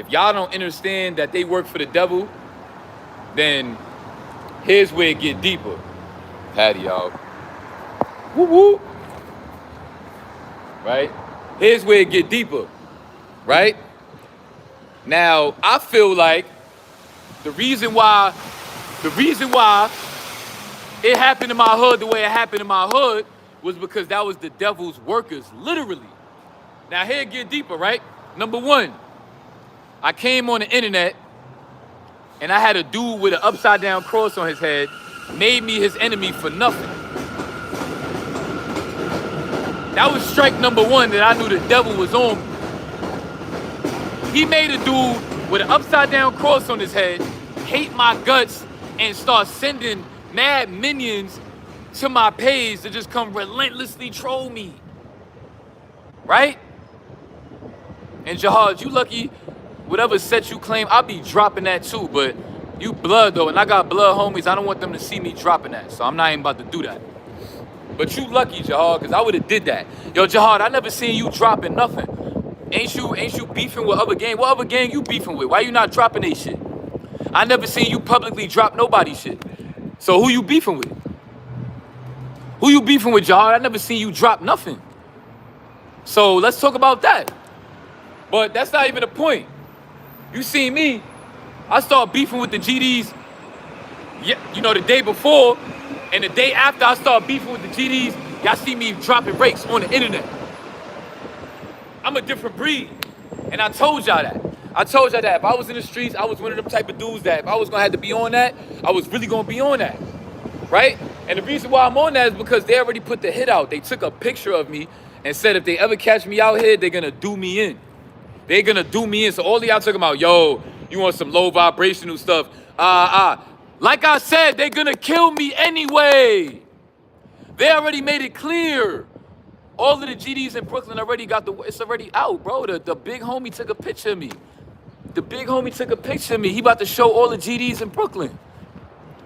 Speaker 1: y'all don't understand that they work for the devil, then here's where it get deeper. Patty, y'all. Woo woo. Right? Here's where it get deeper. Right? Now, I feel like the reason why it happened in my hood the way it happened in my hood was because that was the devil's workers, literally. Now, here it get deeper, right? Number 1, I came on the internet and I had a dude with an upside down cross on his head, made me his enemy for nothing. That was strike number 1 that I knew the devil was on me. He made a dude with an upside down cross on his head hate my guts and start sending mad minions to my page to just come relentlessly troll me. Right? And Jahad, you lucky, whatever set you claim, I'll be dropping that too, but you blood though, and I got blood homies, I don't want them to see me dropping that, so I'm not even about to do that. But you lucky, Jahad, because I would have did that. Yo, Jahad, I never seen you dropping nothing. Ain't you beefing with other gang? What other gang you beefing with? Why you not dropping they shit? I never seen you publicly drop nobody's shit. So who you beefing with? Who you beefing with, Jahad? I never seen you drop nothing. So let's talk about that. But that's not even the point. You see me, I start beefing with the GDs, you know, the day before, and the day after I start beefing with the GDs, y'all see me dropping rakes on the internet. I'm a different breed, and I told y'all that. I told y'all that if I was in the streets, I was one of them type of dudes that if I was gonna have to be on that, I was really gonna be on that, right? And the reason why I'm on that is because they already put the hit out. They took a picture of me and said if they ever catch me out here, they're gonna do me in. They're gonna do me in. So all of y'all talking about, yo, you want some low vibrational stuff. Like I said, they're gonna kill me anyway. They already made it clear. All of the GDs in Brooklyn already got it's already out, bro. The big homie took a picture of me. The big homie took a picture of me. He about to show all the GDs in Brooklyn.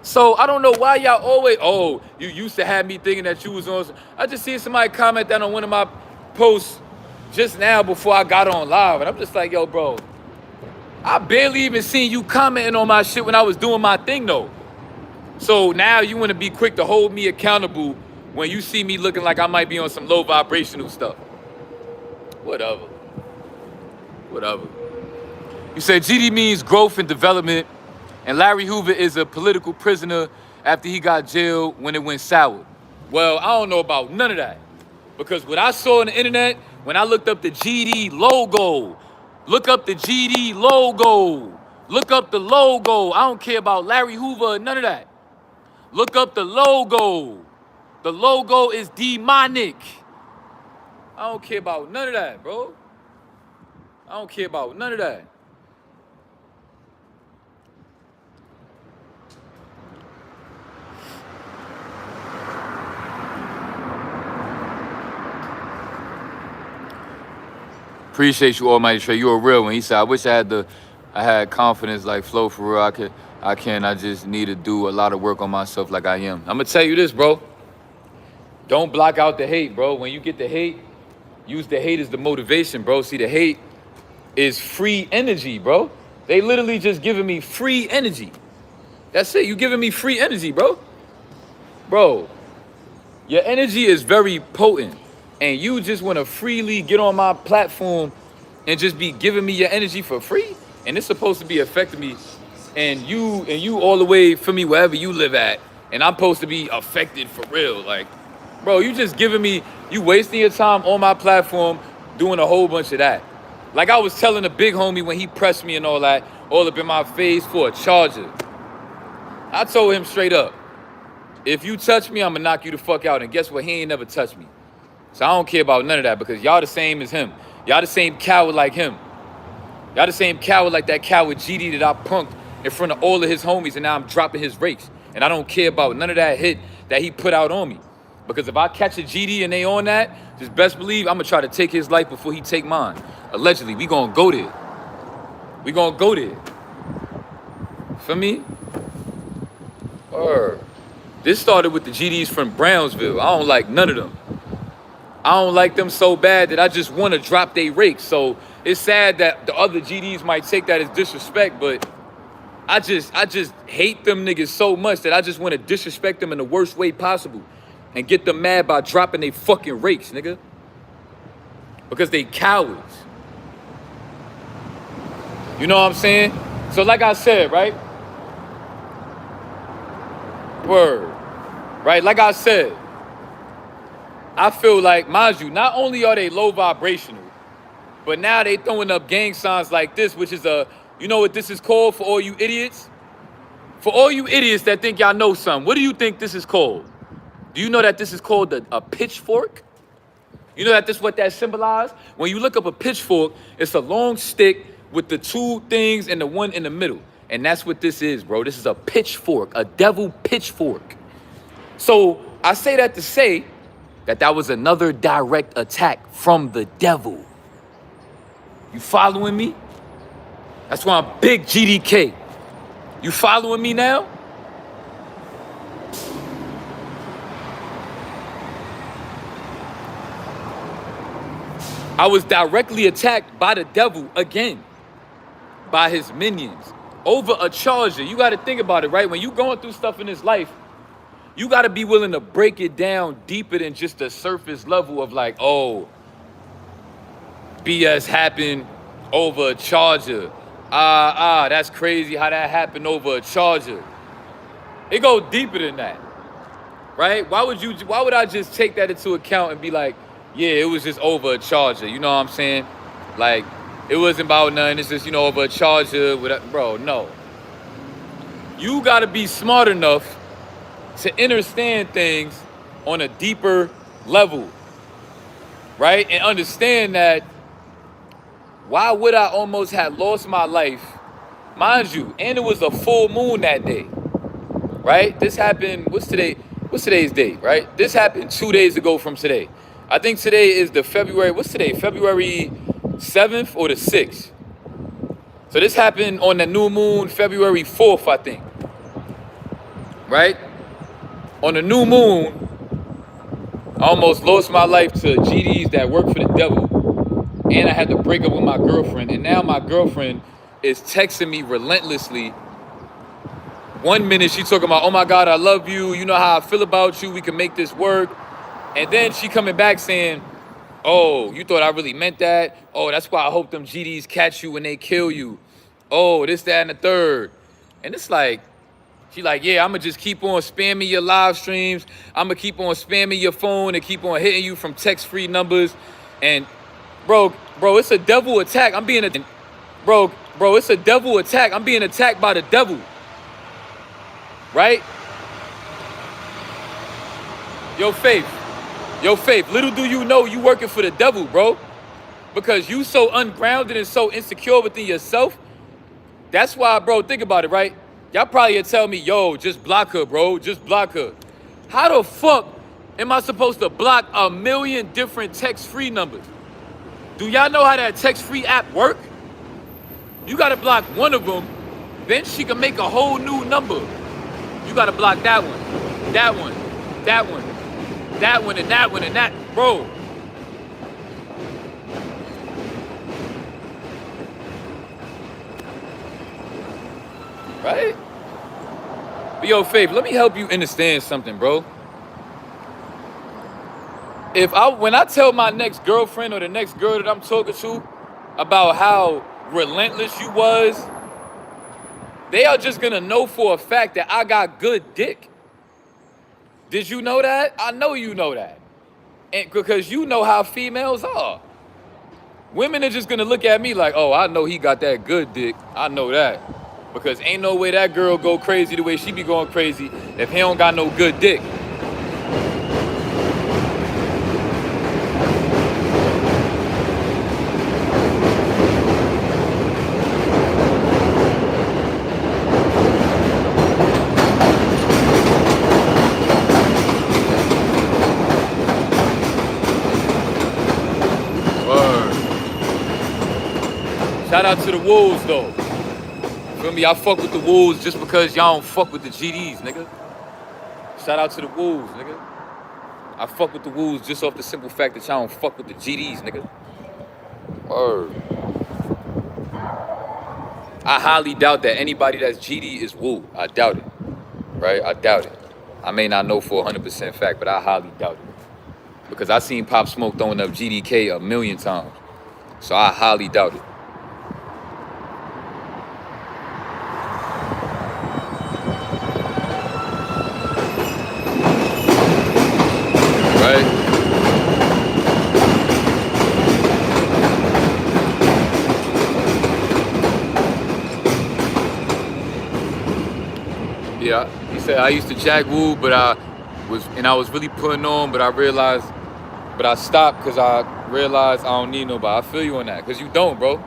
Speaker 1: So I don't know why y'all always, oh, you used to have me thinking that you was on. I just seen somebody comment that on one of my posts just now before I got on live. And I'm just like, yo, bro, I barely even seen you commenting on my shit when I was doing my thing though. So now you want to be quick to hold me accountable when you see me looking like I might be on some low vibrational stuff. Whatever. Whatever. You said GD means growth and development, and Larry Hoover is a political prisoner after he got jailed when it went sour. Well, I don't know about none of that. Because what I saw on the internet, when I looked up the GD logo, look up the GD logo, look up the logo. I don't care about Larry Hoover, none of that. Look up the logo. The logo is demonic. I don't care about none of that, bro. I don't care about none of that. Appreciate you, Almighty Trey. You a real one. He said, I wish I had confidence like Flo for real. I just need to do a lot of work on myself like I am. I'm gonna tell you this, bro. Don't block out the hate, bro. When you get the hate, use the hate as the motivation, bro. See, the hate is free energy, bro. They literally just giving me free energy. That's it. You giving me free energy, bro. Bro, your energy is very potent. And you just want to freely get on my platform and just be giving me your energy for free? And it's supposed to be affecting me. And you all the way for me wherever you live at. And I'm supposed to be affected for real. Like, bro, you just giving me, you wasting your time on my platform doing a whole bunch of that. Like I was telling the big homie when he pressed me and all that, all up in my face for a charger. I told him straight up, if you touch me, I'm gonna knock you the fuck out. And guess what? He ain't never touched me. So I don't care about none of that because y'all the same as him. Y'all the same coward like him. Y'all the same coward like that coward GD that I punked in front of all of his homies, and now I'm dropping his rakes. And I don't care about none of that hit that he put out on me. Because if I catch a GD and they on that, just best believe I'm gonna try to take his life before he take mine. Allegedly, we gonna go there. We gonna go there. For me? Or this started with the GDs from Brownsville. I don't like none of them. I don't like them so bad that I just want to drop they rakes. So it's sad that the other GDs might take that as disrespect, but I just hate them niggas so much that I just want to disrespect them in the worst way possible and get them mad by dropping they fucking rakes, nigga. Because they cowards. You know what I'm saying? So like I said, right? Word. Right? Like I said, I feel like, mind you, not only are they low vibrational, but now they throwing up gang signs like this, which is you know what this is called for all you idiots? For all you idiots that think y'all know something, what do you think this is called? Do you know that this is called a pitchfork? You know that this is what that symbolizes? When you look up a pitchfork, it's a long stick with the two things and the one in the middle. And that's what this is, bro. This is a pitchfork, a devil pitchfork. So I say that to say that was another direct attack from the devil. You following me? That's why I'm big GDK. You following me now? I was directly attacked by the devil again, by his minions, over a charger. You got to think about it, right? When you going through stuff in this life, you got to be willing to break it down deeper than just the surface level of like, oh, BS happened over a charger. That's crazy how that happened over a charger. It go deeper than that, right? Why would I just take that into account and be like, yeah, it was just over a charger. You know what I'm saying? Like, it wasn't about nothing. It's just, over a charger. Bro, no. You got to be smart enough to understand things on a deeper level, right? And understand that why would I almost have lost my life, mind you, and it was a full moon that day, right? This happened, what's today's date, right? This happened 2 days ago from today. I think today is the February, what's today? February 7th or the 6th. So this happened on the new moon, February 4th, I think. Right? On the new moon, I almost lost my life to GDs that work for the devil. And I had to break up with my girlfriend. And now my girlfriend is texting me relentlessly. 1 minute she talking about, oh my God, I love you. You know how I feel about you. We can make this work. And then she coming back saying, oh, you thought I really meant that? Oh, that's why I hope them GDs catch you when they kill you. Oh, this, that, and the third. And it's like, she like, yeah, I'm going to just keep on spamming your live streams. I'm going to keep on spamming your phone and keep on hitting you from text-free numbers. And bro, it's a devil attack. I'm being it's a devil attack. I'm being attacked by the devil. Right? Yo, Faith, little do you know you working for the devil, bro. Because you so ungrounded and so insecure within yourself. That's why, bro, think about it, right? Y'all probably would tell me, yo, just block her, bro. Just block her. How the fuck am I supposed to block 1 million different text-free numbers? Do y'all know how that text-free app work? You gotta block one of them, then she can make a whole new number. You gotta block that one, that one, that one, that one, and that one, and that, bro. Right? But yo, Faith, let me help you understand something, bro. When I tell my next girlfriend or the next girl that I'm talking to about how relentless you was, they are just gonna know for a fact that I got good dick. Did you know that? I know you know that. And because you know how females are. Women are just gonna look at me like, oh, I know he got that good dick. I know that. Because ain't no way that girl go crazy the way she be going crazy if he don't got no good dick. Shout out to the Wolves, though. Feel me? I fuck with the Wolves just because y'all don't fuck with the GDs, nigga. Shout out to the Wolves, nigga. I fuck with the Wolves just off the simple fact that y'all don't fuck with the GDs, nigga. Word. I highly doubt that anybody that's GD is Woo. I doubt it. Right? I doubt it. I may not know for 100% fact, but I highly doubt it. Because I seen Pop Smoke throwing up GDK 1,000,000 times. So I highly doubt it. Right? Yeah, he said I used to jack Woo, but I was really putting on, but I stopped because I realized I don't need nobody. I feel you on that, because you don't, bro.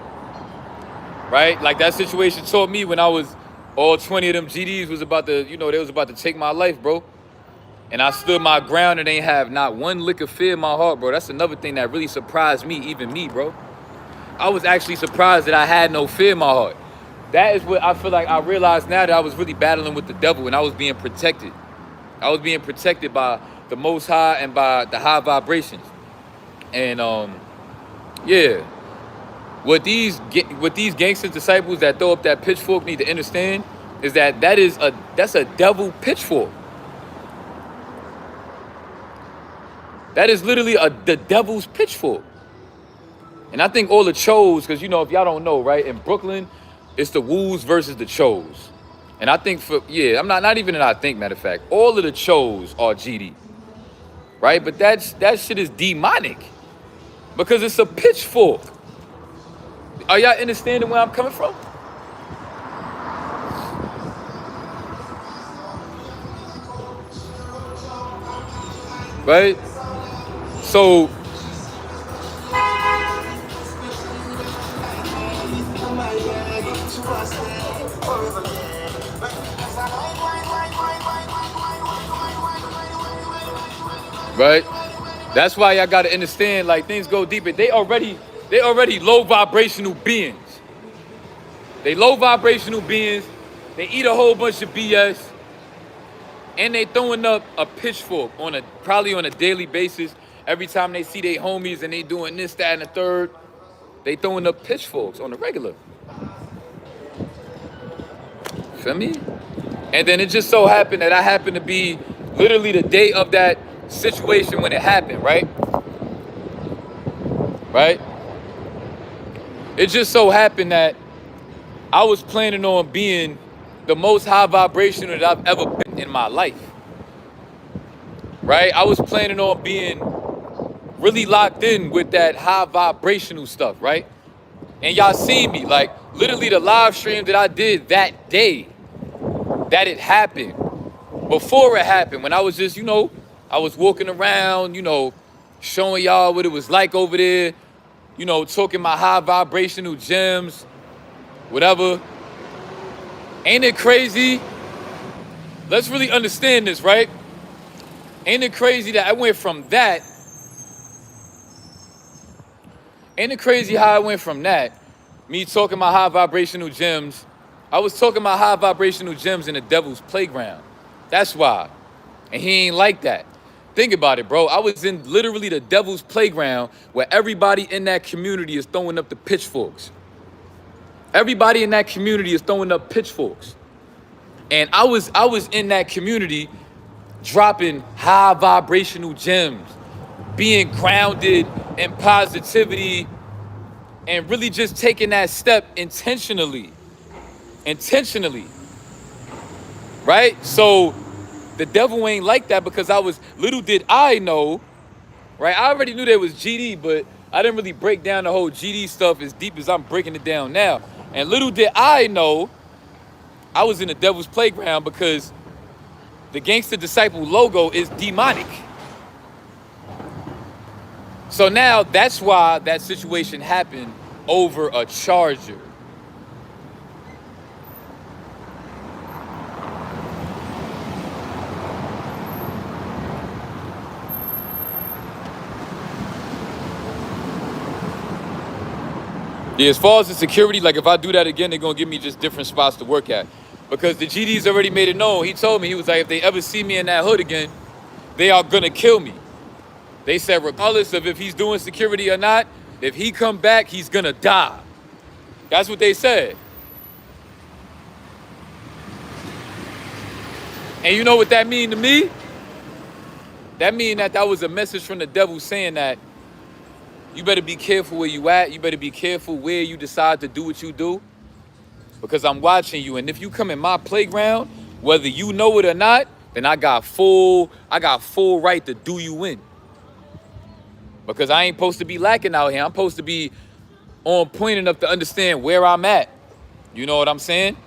Speaker 1: Right? Like that situation taught me when I was, all 20 of them GDs was about to, they was about to take my life, bro. And I stood my ground and ain't have not one lick of fear in my heart, bro. That's another thing that really surprised me, even me, bro. I was actually surprised that I had no fear in my heart. That is what I feel like I realized now, that I was really battling with the devil and I was being protected. I was being protected by the Most High and by the high vibrations. And yeah, what these gangster disciples that throw up that pitchfork need to understand is that that's a devil pitchfork. That is literally the devil's pitchfork. And I think all the Chos, because if y'all don't know, right, in Brooklyn, it's the Woos versus the Chos. And I think I'm not even I think, matter of fact, all of the Chos are GD. Right? But that shit is demonic. Because it's a pitchfork. Are y'all understanding where I'm coming from? Right? So right? That's why y'all gotta understand, like, things go deeper. They already low vibrational beings. They low vibrational beings. They eat a whole bunch of BS, and they throwing up a pitchfork probably on a daily basis. Every time they see their homies and they doing this, that, and the third, they throwing up pitchforks on the regular. Feel me? And then it just so happened that I happened to be literally the day of that situation when it happened, right? Right? It just so happened that I was planning on being the most high vibrational that I've ever been in my life. Right? I was planning on being really locked in with that high vibrational stuff, right? And y'all seen me, like, literally the live stream that I did that day that it happened. Before it happened, when I was just, I was walking around, showing y'all what it was like over there, talking my high vibrational gems, whatever. Ain't it crazy? Let's really understand this, right? Ain't it crazy that I went from that? Ain't it crazy how I went from that, me talking my high vibrational gems? I was talking my high vibrational gems in the devil's playground. That's why. And he ain't like that. Think about it, bro. I was in literally the devil's playground where everybody in that community is throwing up the pitchforks. Everybody in that community is throwing up pitchforks. And I was in that community dropping high vibrational gems, being grounded in positivity, and really just taking that step intentionally. Right? So the devil ain't like that, because little did I know, right? I already knew there was GD, but I didn't really break down the whole GD stuff as deep as I'm breaking it down now. And little did I know I was in the devil's playground, because the Gangster Disciple logo is demonic. So now that's why that situation happened over a charger. Yeah, as far as the security, like, if I do that again, they're gonna give me just different spots to work at. Because the GD's already made it known. He told me, he was like, if they ever see me in that hood again, they are gonna kill me. They said, regardless of if he's doing security or not, if he come back, he's gonna die. That's what they said. And you know what that mean to me? That mean that was a message from the devil saying that you better be careful where you at. You better be careful where you decide to do what you do, because I'm watching you. And if you come in my playground, whether you know it or not, then I got full right to do you in. Because I ain't supposed to be lacking out here. I'm supposed to be on point enough to understand where I'm at. You know what I'm saying?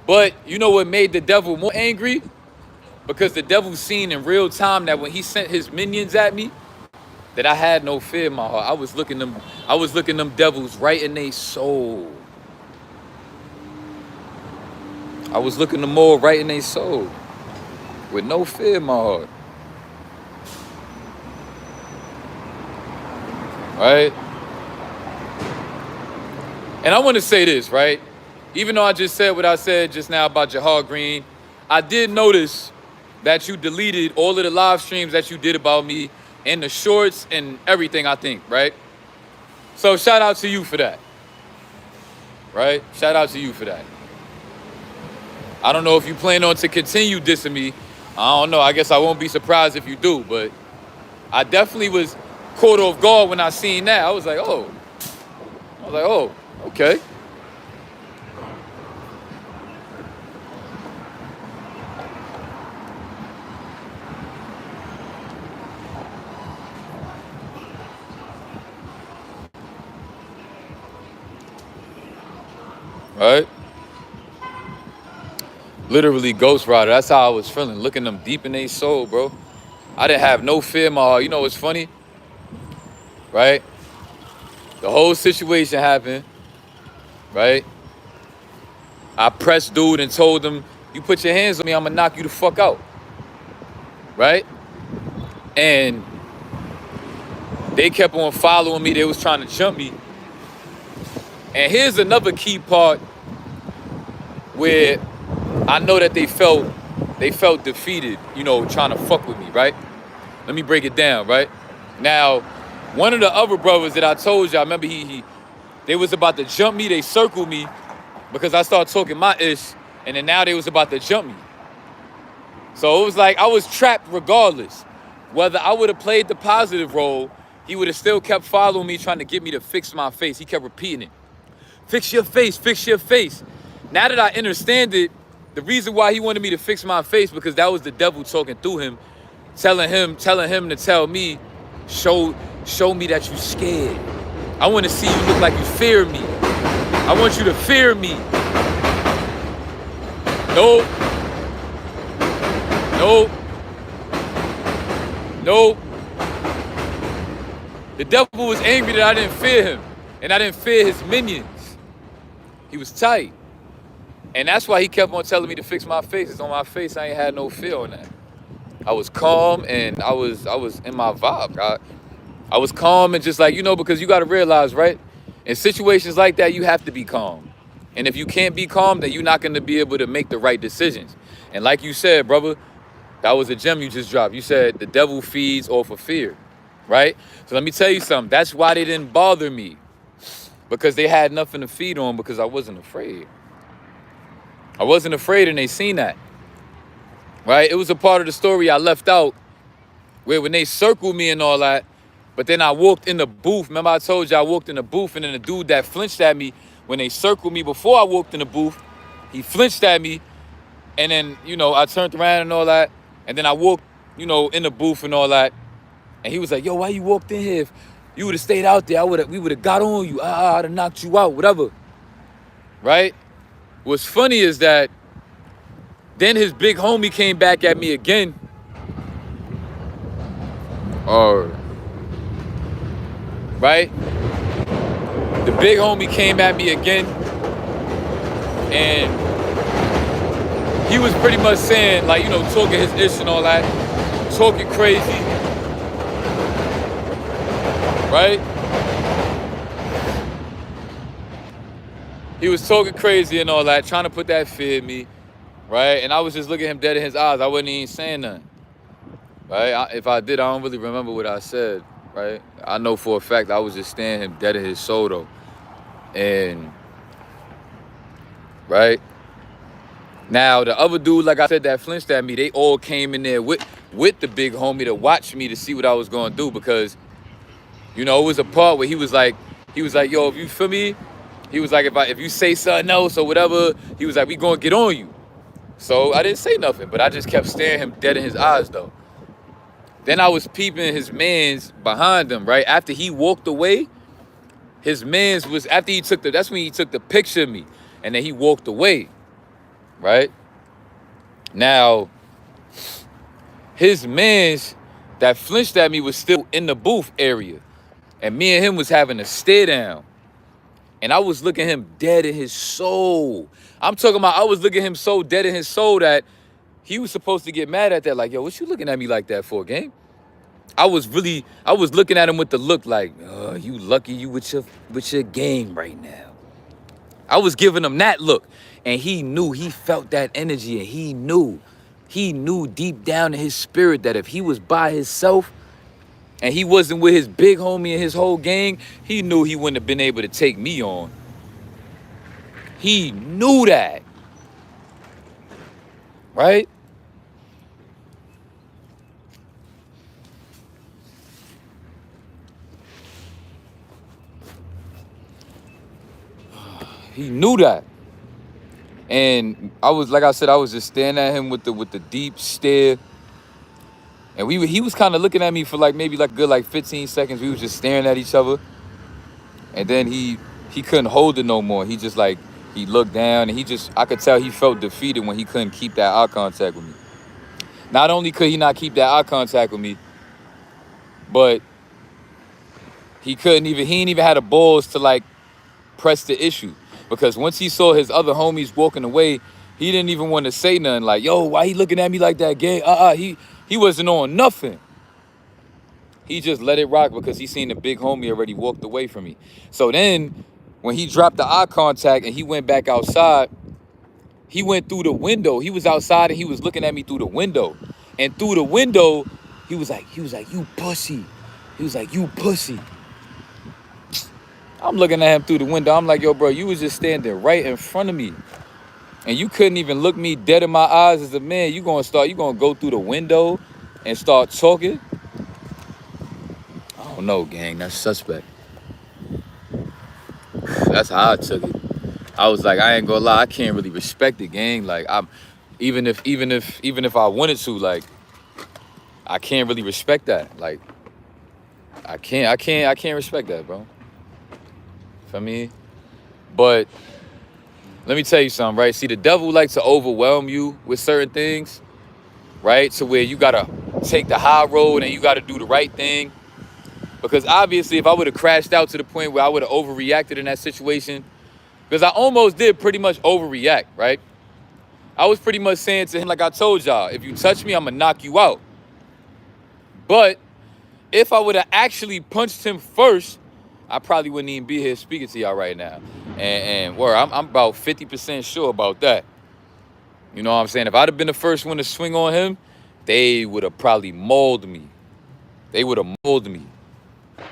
Speaker 1: But you know what made the devil more angry? Because the devil seen in real time that when he sent his minions at me, that I had no fear in my heart. I was looking them devils right in their soul. I was looking them all right in their soul, with no fear in my heart. Right? And I want to say this, right? Even though I just said what I said just now about Jahar Green, I did notice that you deleted all of the live streams that you did about me, and the shorts and everything, I think, right? So shout out to you for that, right? Shout out to you for that. I don't know if you plan on to continue dissing me. I don't know. I guess I won't be surprised if you do, but I definitely was caught off guard when I seen that. I was like, oh, okay. Right? Literally Ghost Rider. That's how I was feeling, looking them deep in their soul, bro. I didn't have no fear in my heart. You know what's funny? Right? The whole situation happened, right? I pressed dude and told him, you put your hands on me, I'm gonna knock you the fuck out. Right? And They kept on following me. They was trying to jump me. And here's another key part where I know that they felt defeated, you know, trying to fuck with me, right? Let me break it down, right? Now, one of the other brothers that I told you, I remember they was about to jump me. They circled me because I started talking my ish, and then now they was about to jump me. So it was like I was trapped regardless. Whether I would have played the positive role, he would have still kept following me, trying to get me to fix my face. He kept repeating it. Fix your face, fix your face. Now that I understand it, the reason why he wanted me to fix my face, because that was the devil talking through him, telling him to tell me, show me that you scared. I want to see you look like you fear me. I want you to fear me. Nope. Nope. Nope. The devil was angry that I didn't fear him, and I didn't fear his minions. He was tight. And that's why he kept on telling me to fix my face. It's on my face. I ain't had no fear on that. I was calm, and I was in my vibe. I was calm and just like, you know, because you got to realize, right? In situations like that, you have to be calm. And if you can't be calm, then you're not going to be able to make the right decisions. And like you said, brother, that was a gem you just dropped. You said the devil feeds off of fear, right? So let me tell you something. That's why they didn't bother me, because they had nothing to feed on, because I wasn't afraid. I wasn't afraid, and they seen that, right? It was a part of the story I left out where when they circled me and all that, but then I walked in the booth. Remember I told you I walked in the booth, and then the dude that flinched at me when they circled me before I walked in the booth, he flinched at me, and then, you know, I turned around and all that, and then I walked, you know, in the booth and all that, and he was like, yo, why you walked in here? If you would have stayed out there, we would have got on you. I'd have knocked you out, whatever, right? What's funny is that then his big homie came back at me again. Right? The big homie came at me again, and he was pretty much saying, like, you know, talking his ish and all that, talking crazy, right? He was talking crazy and all that, trying to put that fear in me, right? And I was just looking him dead in his eyes. I wasn't even saying nothing, right? If I did, I don't really remember what I said, right? I know for a fact I was just staring him dead in his soul, though. And, right? Now, the other dude, like I said, that flinched at me, they all came in there with the big homie to watch me to see what I was going to do, because, you know, it was a part where he was like, yo, if you feel me, he was like, if you say something else or whatever, he was like, we gonna get on you. So I didn't say nothing, but I just kept staring him dead in his eyes, though. Then I was peeping his mans behind him, right? After he walked away, his mans was, after he took that's when he took the picture of me, and then he walked away, right? Now, his mans that flinched at me was still in the booth area, and me and him was having a stare down. And I was looking him dead in his soul. I'm talking about, I was looking him so dead in his soul that he was supposed to get mad at that. Like, yo, what you looking at me like that for, gang? I was looking at him with the look like, you lucky you with your game right now. I was giving him that look. And he knew, he felt that energy, and he knew deep down in his spirit that if he was by himself, and he wasn't with his big homie and his whole gang, he knew he wouldn't have been able to take me on. He knew that. Right? He knew that. And I was, like I said, I was just staring at him with the deep stare. And he was kind of looking at me for maybe a good 15 seconds. We was just staring at each other. And then he couldn't hold it no more. He just he looked down, and I could tell he felt defeated when he couldn't keep that eye contact with me. Not only could he not keep that eye contact with me, but he ain't even had the balls to press the issue. Because once he saw his other homies walking away, he didn't even want to say nothing like, yo, why he looking at me like that, gang? He wasn't on nothing. He just let it rock because he seen the big homie already walked away from me. So then when he dropped the eye contact and he went back outside, he went through the window. He was outside and he was looking at me through the window. And through the window, he was like, you pussy. He was like, you pussy. I'm looking at him through the window. I'm like, yo, bro, you was just standing right in front of me. And you couldn't even look me dead in my eyes as a man. You gonna go through the window and start talking? I don't know, gang. That's suspect. That's how I took it. I was like, I ain't gonna lie, I can't really respect it, gang. Like, I'm even if I wanted to, like, I can't really respect that. Like, I can't respect that, bro. Feel me? But let me tell you something, right? See, the devil likes to overwhelm you with certain things, right? To where you gotta take the high road and you gotta do the right thing. Because obviously, if I would have crashed out to the point where I would have overreacted in that situation, because I almost did pretty much overreact, right? I was pretty much saying to him, like I told y'all, if you touch me, I'm gonna knock you out. But if I would have actually punched him first, I probably wouldn't even be here speaking to y'all right now. And I'm about 50% sure about that. You know what I'm saying? If I'd have been the first one to swing on him, they would have probably mauled me. They would have mauled me.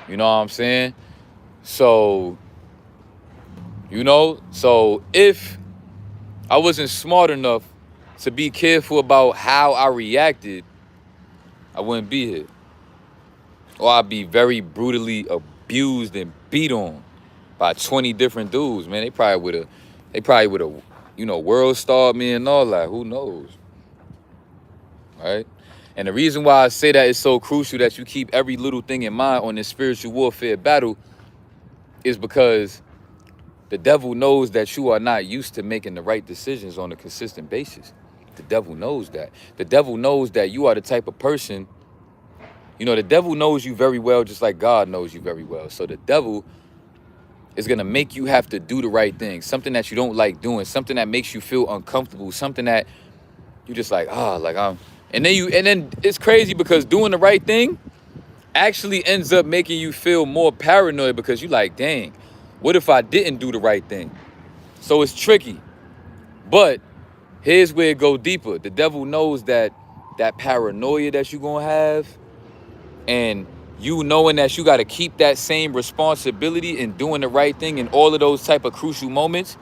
Speaker 1: You know what I'm saying? So, so if I wasn't smart enough to be careful about how I reacted, I wouldn't be here. Or I'd be very brutally abused and beat on by 20 different dudes, man. They probably would have, world starred me and all that. Who knows? Right? And the reason why I say that is so crucial that you keep every little thing in mind on this spiritual warfare battle is because the devil knows that you are not used to making the right decisions on a consistent basis. The devil knows that. The devil knows that you are the type of person, the devil knows you very well, just like God knows you very well. So the devil is going to make you have to do the right thing, something that you don't like doing, something that makes you feel uncomfortable, something that you just like, and then it's crazy because doing the right thing actually ends up making you feel more paranoid because you like, dang, what if I didn't do the right thing? So it's tricky. But here's where it go deeper. The devil knows that paranoia that you're going to have and you knowing that you got to keep that same responsibility in doing the right thing in all of those type of crucial moments,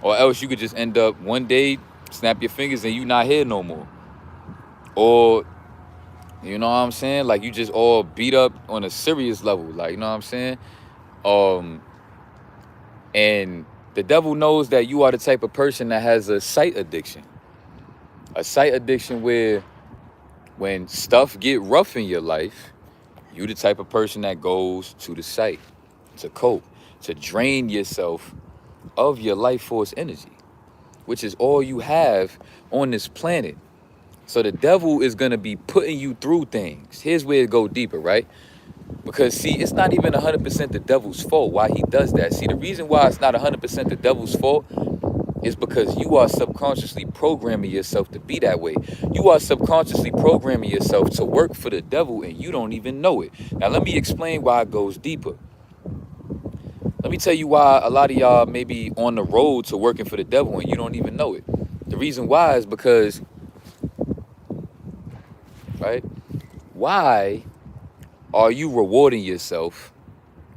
Speaker 1: or else you could just end up one day, snap your fingers and you not here no more. Or, you know what I'm saying? Like you just all beat up on a serious level. Like, you know what I'm saying? And the devil knows that you are the type of person that has a sight addiction. A sight addiction where when stuff get rough in your life, you the type of person that goes to the sight to cope, to drain yourself of your life force energy, which is all you have on this planet. So the devil is going to be putting you through things. Here's where it go deeper, right? Because, see, it's not even 100% the devil's fault why he does that. See, the reason why it's not 100% the devil's fault is because you are subconsciously programming yourself to be that way. You are subconsciously programming yourself to work for the devil and you don't even know it. Now, let me explain why it goes deeper. Let me tell you why a lot of y'all may be on the road to working for the devil and you don't even know it. The reason why is because, right? Why are you rewarding yourself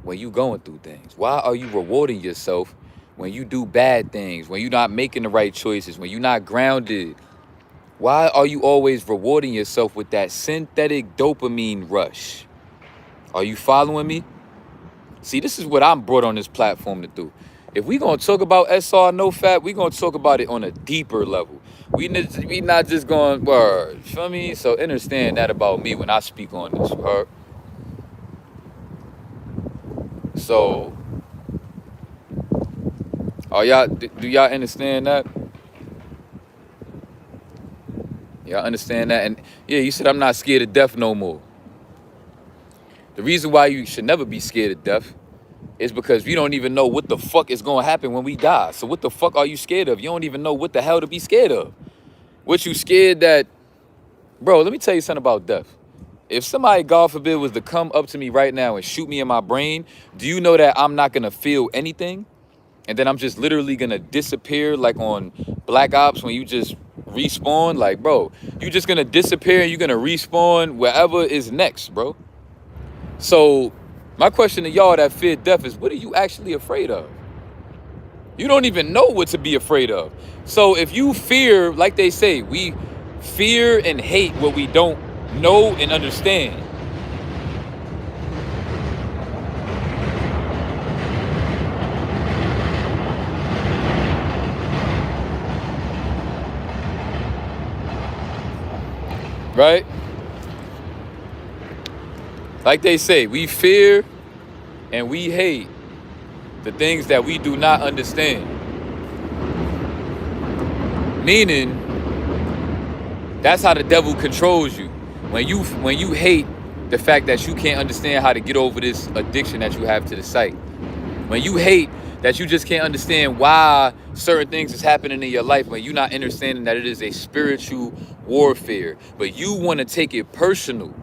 Speaker 1: when you going through things? Why are you rewarding yourself when you do bad things, when you're not making the right choices, when you're not grounded? Why are you always rewarding yourself with that synthetic dopamine rush? Are you following me? See, this is what I'm brought on this platform to do. If we going to talk about SR Nofap, we going to talk about it on a deeper level. We not just going, word, you feel me? So understand that about me when I speak on this, word. So, do y'all understand that? Y'all understand that? And yeah, you said I'm not scared of death no more. The reason why you should never be scared of death is because you don't even know what the fuck is going to happen when we die. So what the fuck are you scared of? You don't even know what the hell to be scared of. What you scared that, bro, let me tell you something about death. if somebody, God forbid, was to come up to me right now and shoot me in my brain, do you know that I'm not gonna feel anything? And then I'm just literally gonna disappear like on Black Ops when you just respawn? Like, bro, you just gonna disappear and you're gonna respawn wherever is next, bro. So my question to y'all that fear death is, what are you actually afraid of? You don't even know what to be afraid of. So if you fear, like they say, we fear and hate what we don't know and understand. Right? Like they say, we fear and we hate the things that we do not understand. Meaning, that's how the devil controls you. When you hate the fact that you can't understand how to get over this addiction that you have to the sight. When you hate that you just can't understand why certain things is happening in your life, when you're not understanding that it is a spiritual warfare, but you want to take it personal.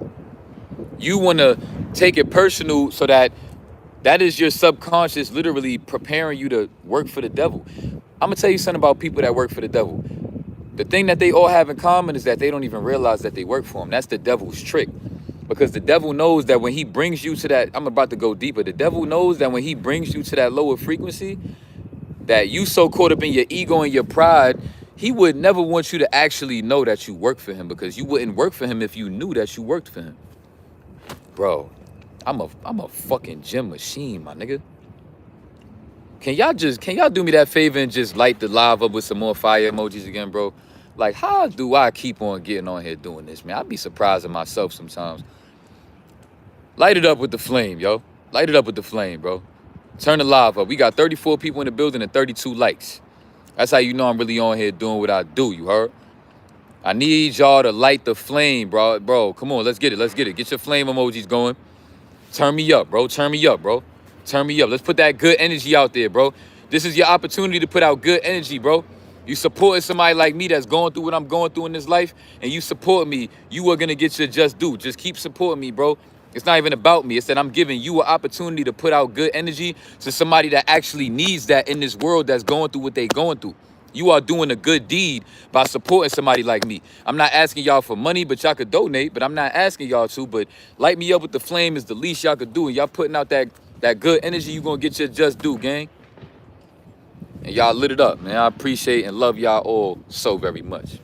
Speaker 1: You want to take it personal so that is your subconscious literally preparing you to work for the devil. I'm going to tell you something about people that work for the devil. The thing that they all have in common is that they don't even realize that they work for him. That's the devil's trick. Because the devil knows that when he brings you to that, I'm about to go deeper. The devil knows that when he brings you to that lower frequency, that you so caught up in your ego and your pride, he would never want you to actually know that you work for him, because you wouldn't work for him if you knew that you worked for him. Bro, I'm a fucking gym machine, my nigga. Can y'all do me that favor and just light the live up with some more fire emojis again, bro? Like, how do I keep on getting on here doing this, man? I'd be surprised at myself sometimes. Light it up with the flame, yo. Light it up with the flame, bro. Turn the live up. We got 34 people in the building and 32 likes. That's how you know I'm really on here doing what I do, you heard? I need y'all to light the flame, bro. Bro, come on, let's get it. Let's get it. Get your flame emojis going. Turn me up, bro. Turn me up, bro. Turn me up. Let's put that good energy out there, bro. This is your opportunity to put out good energy, bro. You supporting somebody like me that's going through what I'm going through in this life, and you support me, you are going to get your just due. Just keep supporting me, bro. It's not even about me. It's that I'm giving you an opportunity to put out good energy to somebody that actually needs that in this world that's going through what they going through. You are doing a good deed by supporting somebody like me. I'm not asking y'all for money, but y'all could donate, but I'm not asking y'all to. But light me up with the flame is the least y'all could do. And y'all putting out that good energy, you going to get your just due, gang. And y'all lit it up, man. I appreciate and love y'all all so very much.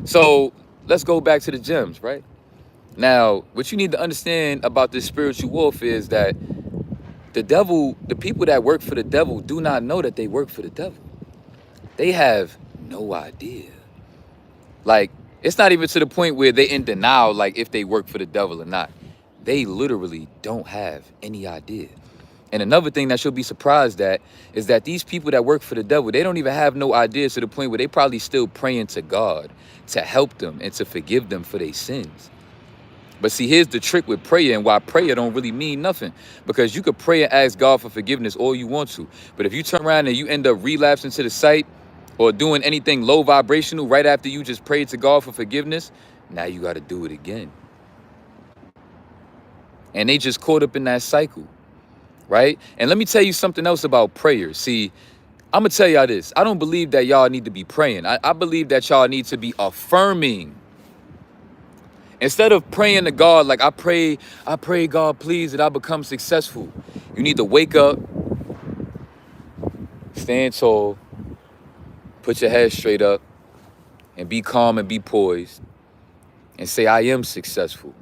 Speaker 1: So let's go back to the gems, right? Now, what you need to understand about this spiritual warfare is that the devil, the people that work for the devil do not know that they work for the devil. They have no idea. Like, it's not even to the point where they in denial, like if they work for the devil or not. They literally don't have any idea. And another thing that you'll be surprised at is that these people that work for the devil, they don't even have no idea, to the point where they probably still praying to God to help them and to forgive them for their sins. But see, here's the trick with prayer and why prayer don't really mean nothing. Because you could pray and ask God for forgiveness all you want to. But if you turn around and you end up relapsing to the sight or doing anything low vibrational right after you just prayed to God for forgiveness, now you got to do it again. And they just caught up in that cycle, right? And let me tell you something else about prayer. See, I'm going to tell y'all this. I don't believe that y'all need to be praying. I believe that y'all need to be affirming. Instead of praying to God, like I pray, God, please, that I become successful. You need to wake up, stand tall, put your head straight up, and be calm and be poised, and say, I am successful.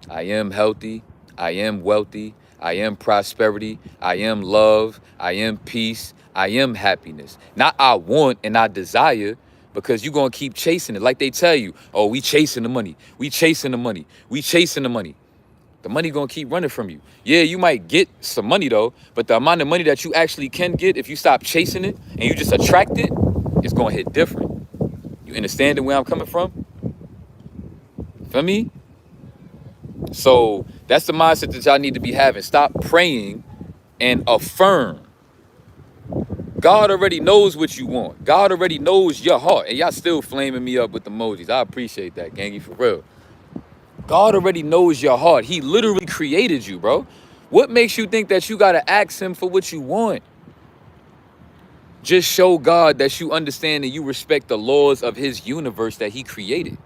Speaker 1: I am healthy. I am wealthy. I am prosperity. I am love. I am peace. I am happiness. Not I want and I desire, because you're going to keep chasing it. Like they tell you, oh, we chasing the money. We chasing the money. We chasing the money. The money going to keep running from you. Yeah, you might get some money though, but the amount of money that you actually can get if you stop chasing it and you just attract it, it's going to hit different. You understand where I'm coming from? Feel me? So that's the mindset that y'all need to be having. Stop praying and affirm. God already knows what you want. God already knows your heart. And y'all still flaming me up with emojis. I appreciate that, gangy, for real. God already knows your heart. He literally created you, bro. What makes you think that you got to ask him for what you want? Just show God that you understand and you respect the laws of his universe that he created.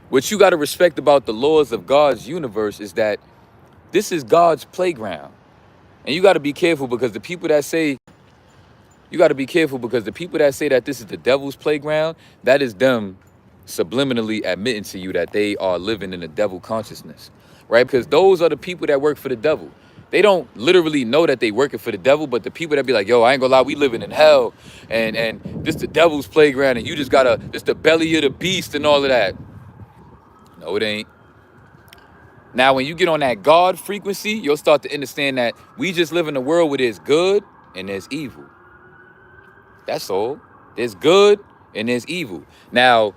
Speaker 1: What you got to respect about the laws of God's universe is that this is God's playground. And you got to be careful because the people that say, that this is the devil's playground, that is them subliminally admitting to you that they are living in a devil consciousness, right? Because those are the people that work for the devil. They don't literally know that they working for the devil, but the people that be like, yo, I ain't gonna lie, we living in hell, and this the devil's playground, and you just gotta, this the belly of the beast and all of that. No, it ain't. Now, when you get on that God frequency, you'll start to understand that we just live in a world where there's good and there's evil. That's all. There's good and there's evil. Now,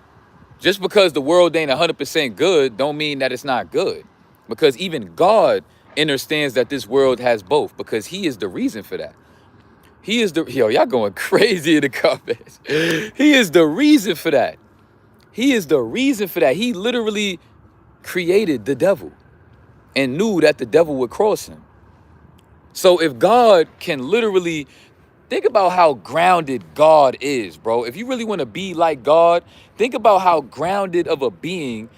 Speaker 1: just because the world ain't 100% good don't mean that it's not good. Because even God understands that this world has both, because he is the reason for that. He is the, yo, y'all going crazy in the comments. He is the reason for that. He is the reason for that. He literally created the devil and knew that the devil would cross him. So if God can literally, think about how grounded God is, bro. If you really want to be like God, think about how grounded of a being,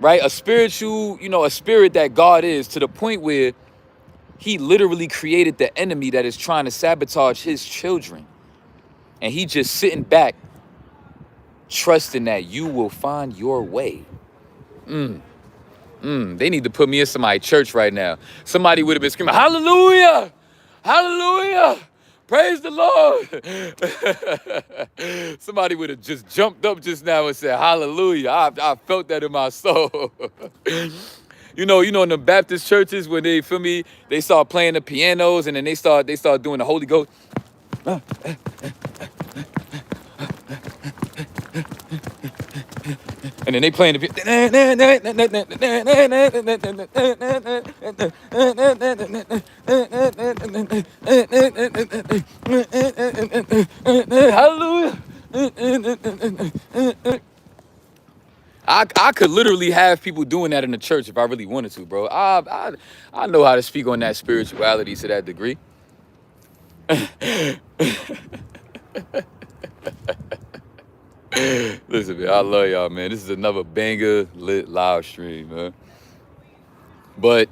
Speaker 1: right? A spiritual, a spirit that God is, to the point where he literally created the enemy that is trying to sabotage his children. And he just sitting back, trusting that you will find your way. They need to put me in somebody's church right now. Somebody would have been screaming, hallelujah, hallelujah, praise the Lord. Somebody would have just jumped up just now and said, hallelujah. I felt that in my soul. You know, in the Baptist churches, when they, feel me, they start playing the pianos and then they start doing the Holy Ghost. And then they playing the hallelujah. I could literally have people doing that in the church if I really wanted to, bro. I know how to speak on that spirituality to that degree. Listen, man, I love y'all, man. This is another banger lit live stream, man. But,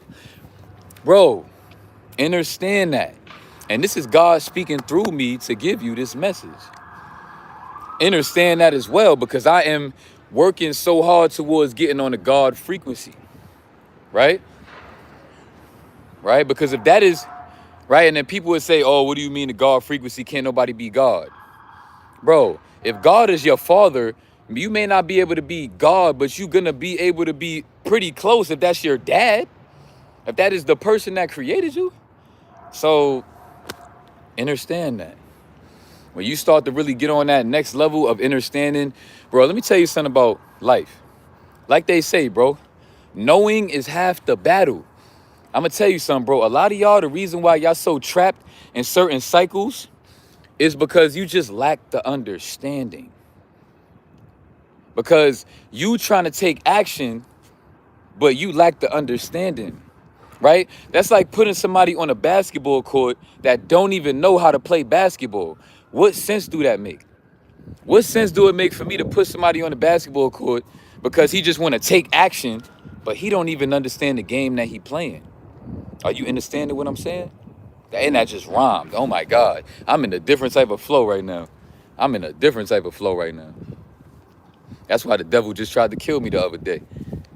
Speaker 1: bro, understand that. And this is God speaking through me to give you this message. Understand that as well, because I am working so hard towards getting on the God frequency, right? Right? Because if that is, right, and then people would say, oh, what do you mean the God frequency? Can't nobody be God? Bro, if God is your father, you may not be able to be God, but you're going to be able to be pretty close if that's your dad, if that is the person that created you. So understand that. When you start to really get on that next level of understanding, bro, let me tell you something about life. Like they say, bro, knowing is half the battle. I'm going to tell you something, bro. A lot of y'all, the reason why y'all so trapped in certain cycles is because you just lack the understanding. Because you trying to take action, but you lack the understanding, right? That's like putting somebody on a basketball court that don't even know how to play basketball. What sense do that make? What sense do it make for me to put somebody on the basketball court because he just want to take action, but he don't even understand the game that he playing? Are you understanding what I'm saying? And that just rhymed. Oh my God. I'm in a different type of flow right now. That's why the devil just tried to kill me the other day.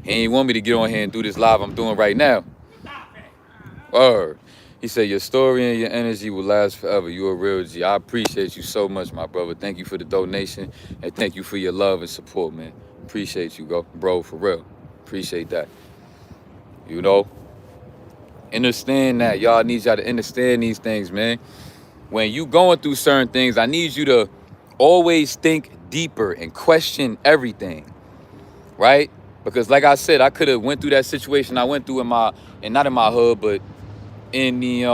Speaker 1: He ain't want me to get on here and do this live I'm doing right now. Word. He said, your story and your energy will last forever. You a real G. I appreciate you so much, my brother. Thank you for the donation. And thank you for your love and support, man. Appreciate you, bro, for real. Appreciate that. You know? Understand that. Y'all need y'all to understand these things, man. When you going through certain things, I need you to always think deeper and question everything, right? Because like I said, I could have went through that situation I went through not in my hood, but in the,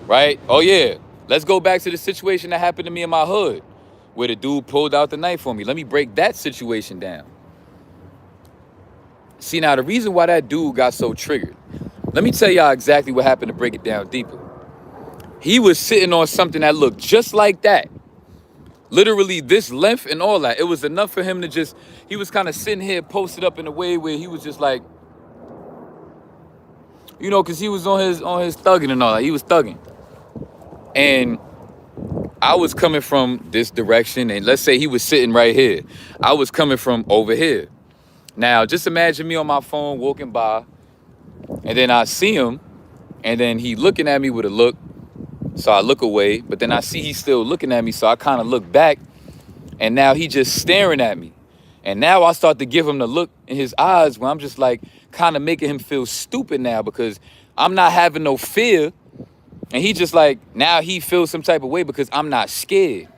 Speaker 1: right? Oh yeah, let's go back to the situation that happened to me in my hood, where the dude pulled out the knife on me. Let me break that situation down. See, now the reason why that dude got so triggered, let me tell y'all exactly what happened to break it down deeper. He was sitting on something that looked just like that. Literally this length and all that. It was enough for him to just, he was kind of sitting here posted up in a way where he was just like, you know, because he was on his thugging and all that. He was thugging. And I was coming from this direction, and let's say he was sitting right here. I was coming from over here. Now, just imagine me on my phone walking by, and then I see him, and then he looking at me with a look, so I look away, but then I see he's still looking at me, so I kind of look back, and now he just staring at me. And now I start to give him the look in his eyes where I'm just like kind of making him feel stupid now because I'm not having no fear. And he just like, now he feels some type of way because I'm not scared.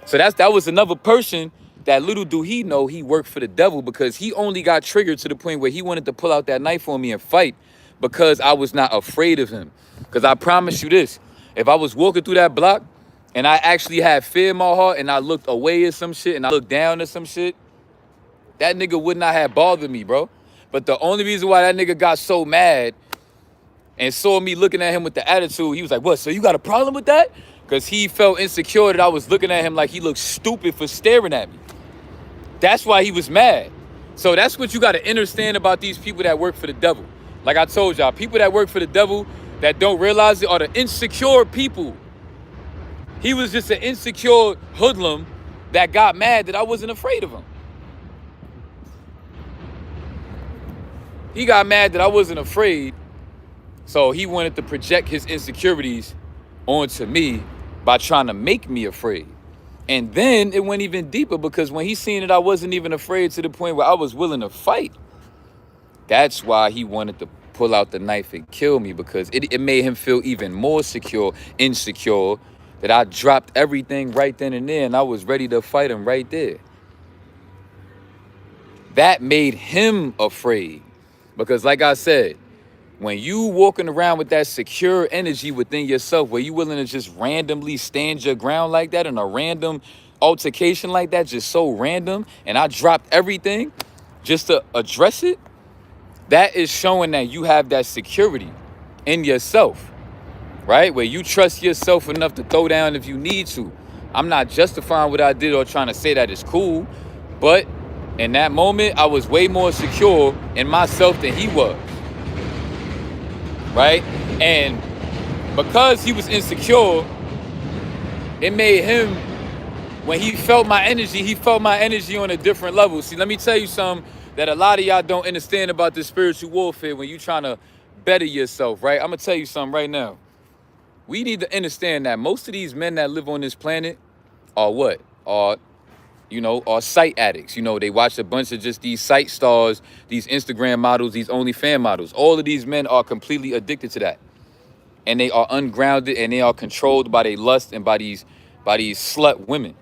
Speaker 1: So that was another person that little do he know he worked for the devil, because he only got triggered to the point where he wanted to pull out that knife on me and fight because I was not afraid of him. Because I promise you this, if I was walking through that block and I actually had fear in my heart and I looked away at some shit and I looked down at some shit, that nigga would not have bothered me, bro. But the only reason why that nigga got so mad and saw me looking at him with the attitude, he was like, what, so you got a problem with that? Because he felt insecure that I was looking at him like he looked stupid for staring at me. That's why he was mad. So that's what you got to understand about these people that work for the devil. Like I told y'all, people that work for the devil that don't realize it are the insecure people. He was just an insecure hoodlum that got mad that I wasn't afraid of him. He got mad that I wasn't afraid, so he wanted to project his insecurities onto me by trying to make me afraid. And then it went even deeper, because when he seen that I wasn't even afraid to the point where I was willing to fight, that's why he wanted to pull out the knife and kill me, because it made him feel even more insecure, that I dropped everything right then and there and I was ready to fight him right there. That made him afraid, because like I said, when you walking around with that secure energy within yourself, where you willing to just randomly stand your ground like that in a random altercation like that, just so random, and I dropped everything just to address it, that is showing that you have that security in yourself, right? Where you trust yourself enough to throw down if you need to. I'm not justifying what I did or trying to say that it's cool, but in that moment, I was way more secure in myself than he was. Right? And because he was insecure, it made him, when he felt my energy on a different level. See, let me tell you something that a lot of y'all don't understand about this spiritual warfare when you're trying to better yourself, right? I'm going to tell you something right now. We need to understand that most of these men that live on this planet are what? Are sight addicts. You know, they watch a bunch of just these sight stars, these Instagram models, these OnlyFans models. All of these men are completely addicted to that. And they are ungrounded, and they are controlled by their lust and by these slut women.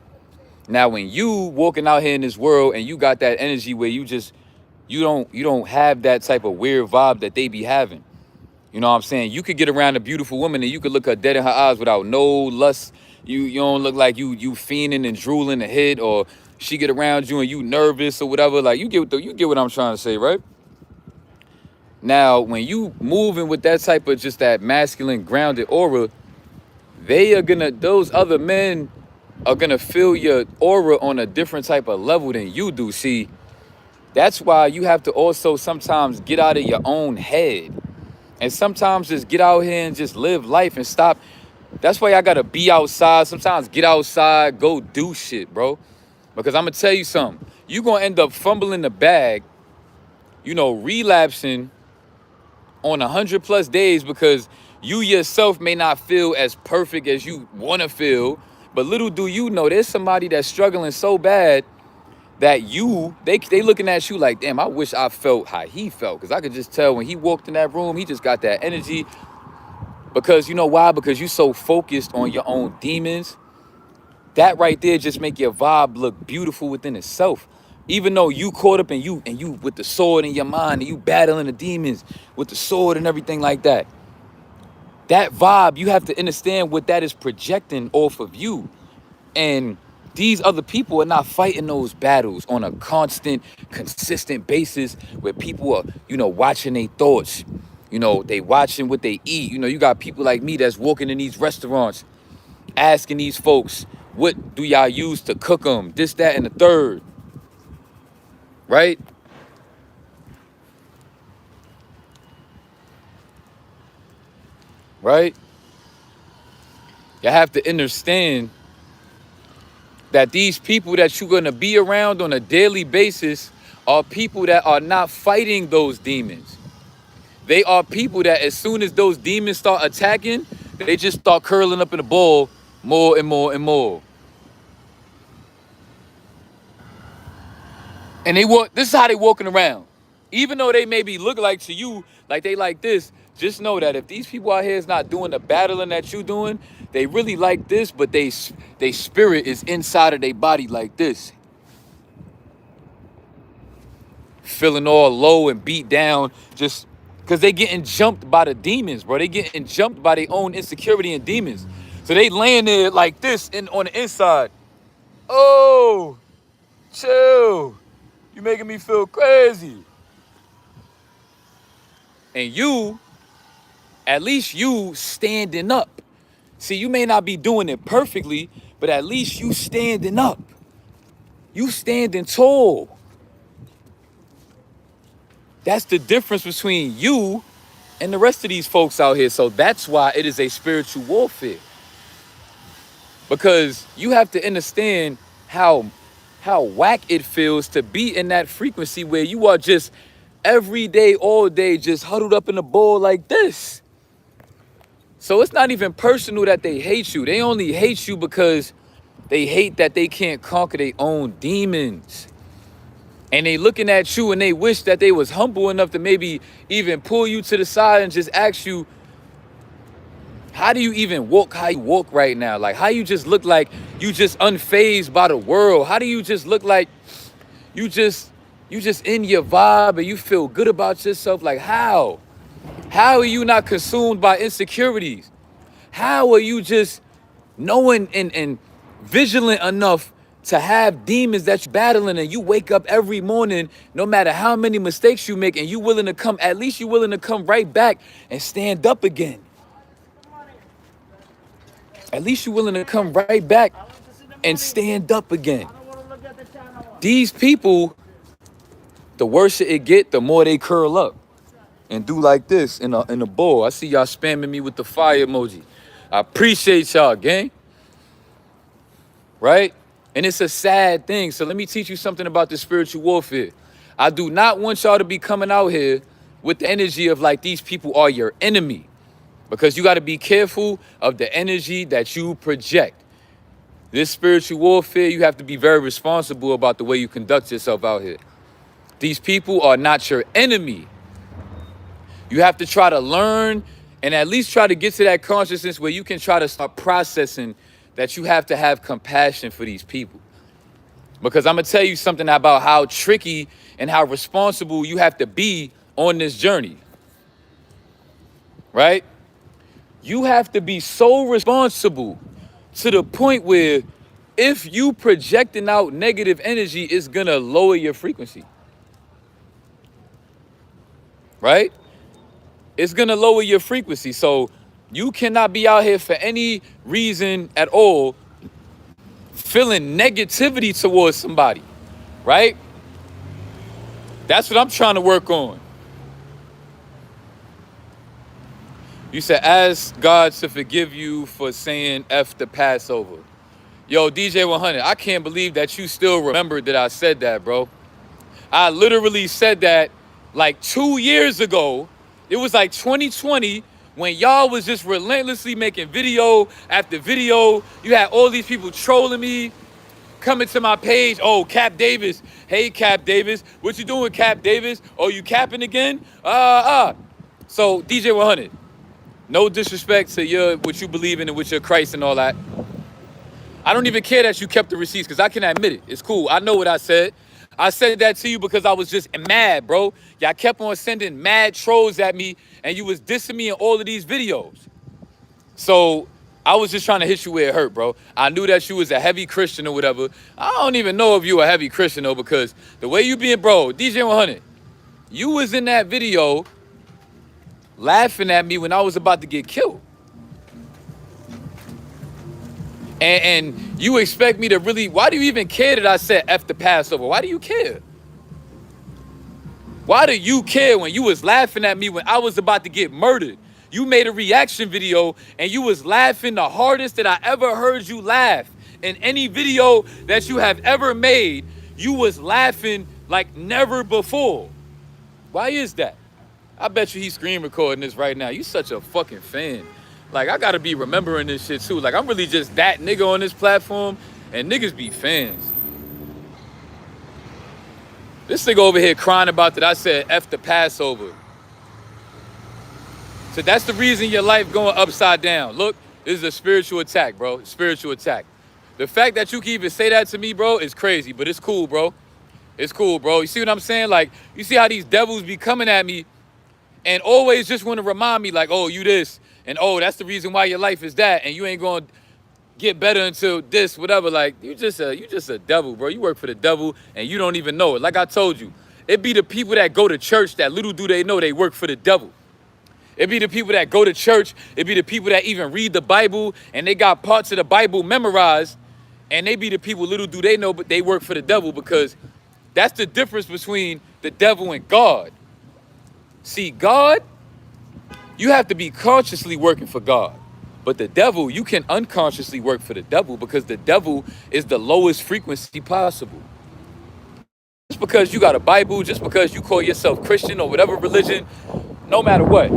Speaker 1: Now, when you walking out here in this world and you got that energy where you don't have that type of weird vibe that they be having. You know what I'm saying? You could get around a beautiful woman and you could look her dead in her eyes without no lust. You don't look like you fiending and drooling ahead, or she get around you and you nervous or whatever. Like, you get what I'm trying to say, right? Now, when you moving with that type of just that masculine grounded aura, those other men are gonna feel your aura on a different type of level than you do. See, that's why you have to also sometimes get out of your own head. And sometimes just get out here and just live life and stop. That's why I gotta be outside. Sometimes get outside, go do shit, bro. Because I'm gonna tell you something. You're gonna end up fumbling the bag, relapsing on 100+ days, because you yourself may not feel as perfect as you wanna feel. But little do you know, there's somebody that's struggling so bad that they looking at you like, damn, I wish I felt how he felt. Because I could just tell when he walked in that room, he just got that energy. Because you know why? Because you so focused on your own demons. That right there just make your vibe look beautiful within itself. Even though you caught up in you with the sword in your mind and you battling the demons with the sword and everything like that. That vibe, you have to understand what that is projecting off of you. And these other people are not fighting those battles on a constant, consistent basis where people are, watching their thoughts. They watching what they eat. You got people like me that's walking in these restaurants, asking these folks, what do y'all use to cook them? This, that, and the third, right? Right? You have to understand that these people that you're gonna be around on a daily basis are people that are not fighting those demons. They are people that as soon as those demons start attacking, they just start curling up in a ball more and more and more. And this is how they walking around. Even though they maybe look like to you, like they like this, just know that if these people out here is not doing the battling that you doing, they really like this, but they spirit is inside of their body like this. Feeling all low and beat down just because they getting jumped by the demons, bro. They getting jumped by their own insecurity and demons. So they laying there like this on the inside. Oh, chill. You making me feel crazy. And you, at least you standing up. See, you may not be doing it perfectly, but at least you standing up. You standing tall. That's the difference between you and the rest of these folks out here. So that's why it is a spiritual warfare. Because you have to understand how whack it feels to be in that frequency where you are just every day, all day, just huddled up in a ball like this. So it's not even personal that they hate you. They only hate you because they hate that they can't conquer their own demons. And they looking at you and they wish that they was humble enough to maybe even pull you to the side and just ask you, how do you even walk how you walk right now? Like, how you just look like you just unfazed by the world? How do you just look like you just in your vibe and you feel good about yourself? Like, how? How are you not consumed by insecurities? How are you just knowing and vigilant enough to have demons that you're battling, and you wake up every morning, no matter how many mistakes you make, and you willing to come, at least you willing to come right back and stand up again. At least you willing to come right back and stand up again. These people, the worse it get, the more they curl up and do like this in a ball. I see y'all spamming me with the fire emoji. I appreciate y'all, gang. Right? And it's a sad thing. So let me teach you something about the spiritual warfare. I do not want y'all to be coming out here with the energy of like these people are your enemy. Because you got to be careful of the energy that you project. This spiritual warfare, you have to be very responsible about the way you conduct yourself out here. These people are not your enemy. You have to try to learn and at least try to get to that consciousness where you can try to start processing that you have to have compassion for these people. Because I'm going to tell you something about how tricky and how responsible you have to be on this journey. Right? You have to be so responsible to the point where if you projecting out negative energy, it's going to lower your frequency. Right? It's going to lower your frequency. So you cannot be out here for any reason at all feeling negativity towards somebody, right? That's what I'm trying to work on. You said, ask God to forgive you for saying F the Passover. Yo, DJ 100, I can't believe that you still remembered that I said that, bro. I literally said that like 2 years ago. It was like 2020 when y'all was just relentlessly making video after video. You had all these people trolling me, coming to my page. Oh, Cap Davis. Hey, Cap Davis. What you doing, Cap Davis? Oh, you capping again? So, DJ 100, no disrespect to what you believe in and with your Christ and all that. I don't even care that you kept the receipts because I can admit it. It's cool. I know what I said. I said that to you because I was just mad, bro. Y'all kept on sending mad trolls at me and you was dissing me in all of these videos. So I was just trying to hit you where it hurt, bro. I knew that you was a heavy Christian or whatever. I don't even know if you a heavy Christian though, because the way you being, bro, DJ 100, you was in that video laughing at me when I was about to get killed. And you expect me to really, why do you even care that I said F the Passover? Why do you care? Why do you care when you was laughing at me when I was about to get murdered? You made a reaction video and you was laughing the hardest that I ever heard you laugh. In any video that you have ever made, you was laughing like never before. Why is that? I bet you he's screen recording this right now. You such a fucking fan. Like, I gotta be remembering this shit too. Like, I'm really just that nigga on this platform, and niggas be fans. This nigga over here crying about that I said F the Passover. So that's the reason your life going upside down. Look, this is a spiritual attack, bro. Spiritual attack. The fact that you can even say that to me, bro, is crazy, but it's cool, bro. It's cool, bro. You see what I'm saying? Like, you see how these devils be coming at me and always just want to remind me, like, oh, you this, and oh, that's the reason why your life is that, and you ain't gonna get better until this, whatever. Like, you just a devil, bro. You work for the devil and you don't even know it. Like I told you, it be the people that go to church that little do they know they work for the devil. It be the people that go to church. It be the people that even read the Bible and they got parts of the Bible memorized, and they be the people little do they know but they work for the devil, because that's the difference between the devil and God. See, God, you have to be consciously working for God. But the devil, you can unconsciously work for the devil, because the devil is the lowest frequency possible. Just because you got a Bible, just because you call yourself Christian or whatever religion, no matter what,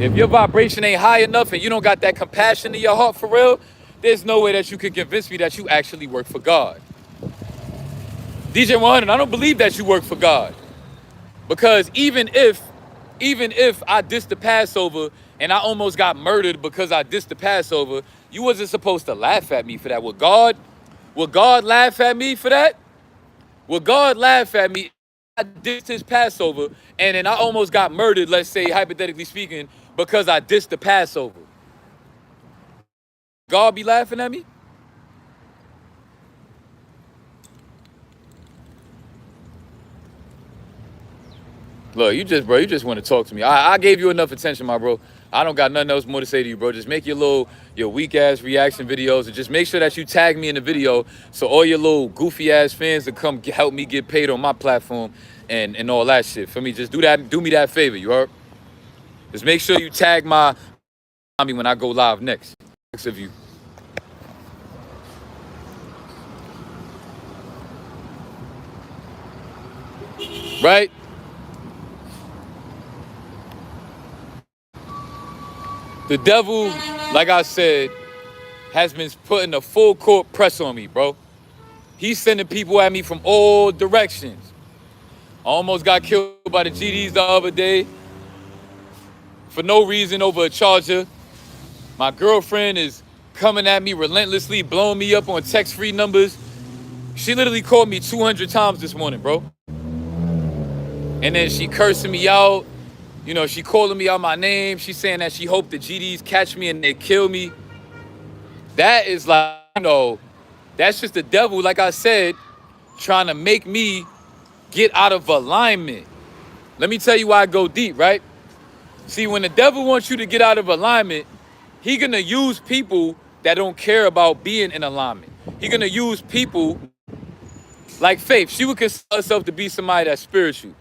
Speaker 1: if your vibration ain't high enough and you don't got that compassion in your heart for real, there's no way that you can convince me that you actually work for God. DJ 100, I don't believe that you work for God. Because even if I dissed the Passover and I almost got murdered because I dissed the Passover, you wasn't supposed to laugh at me for that. Would God laugh at me for that? Would God laugh at me if I dissed his Passover and then I almost got murdered, let's say, hypothetically speaking, because I dissed the Passover? God be laughing at me? Look, you just want to talk to me. I gave you enough attention, my bro. I don't got nothing else more to say to you, bro. Just make your weak ass reaction videos, and just make sure that you tag me in the video so all your little goofy ass fans to come help me get paid on my platform and all that shit. For me, just do me that favor, you heard? Just make sure you tag me when I go live next. Next of you. Right? The devil, like I said, has been putting a full court press on me, bro. He's sending people at me from all directions. I almost got killed by the GDs the other day for no reason over a charger. My girlfriend is coming at me relentlessly, blowing me up on text-free numbers. She literally called me 200 times this morning, bro. And then she cursing me out. You know, she calling me out my name. She's saying that she hoped the GDs catch me and they kill me. That is like, you know, that's just the devil, like I said, trying to make me get out of alignment. Let me tell you why I go deep, right? See, when the devil wants you to get out of alignment, he gonna use people that don't care about being in alignment. He gonna use people like Faith. She would consider herself to be somebody that's spiritual,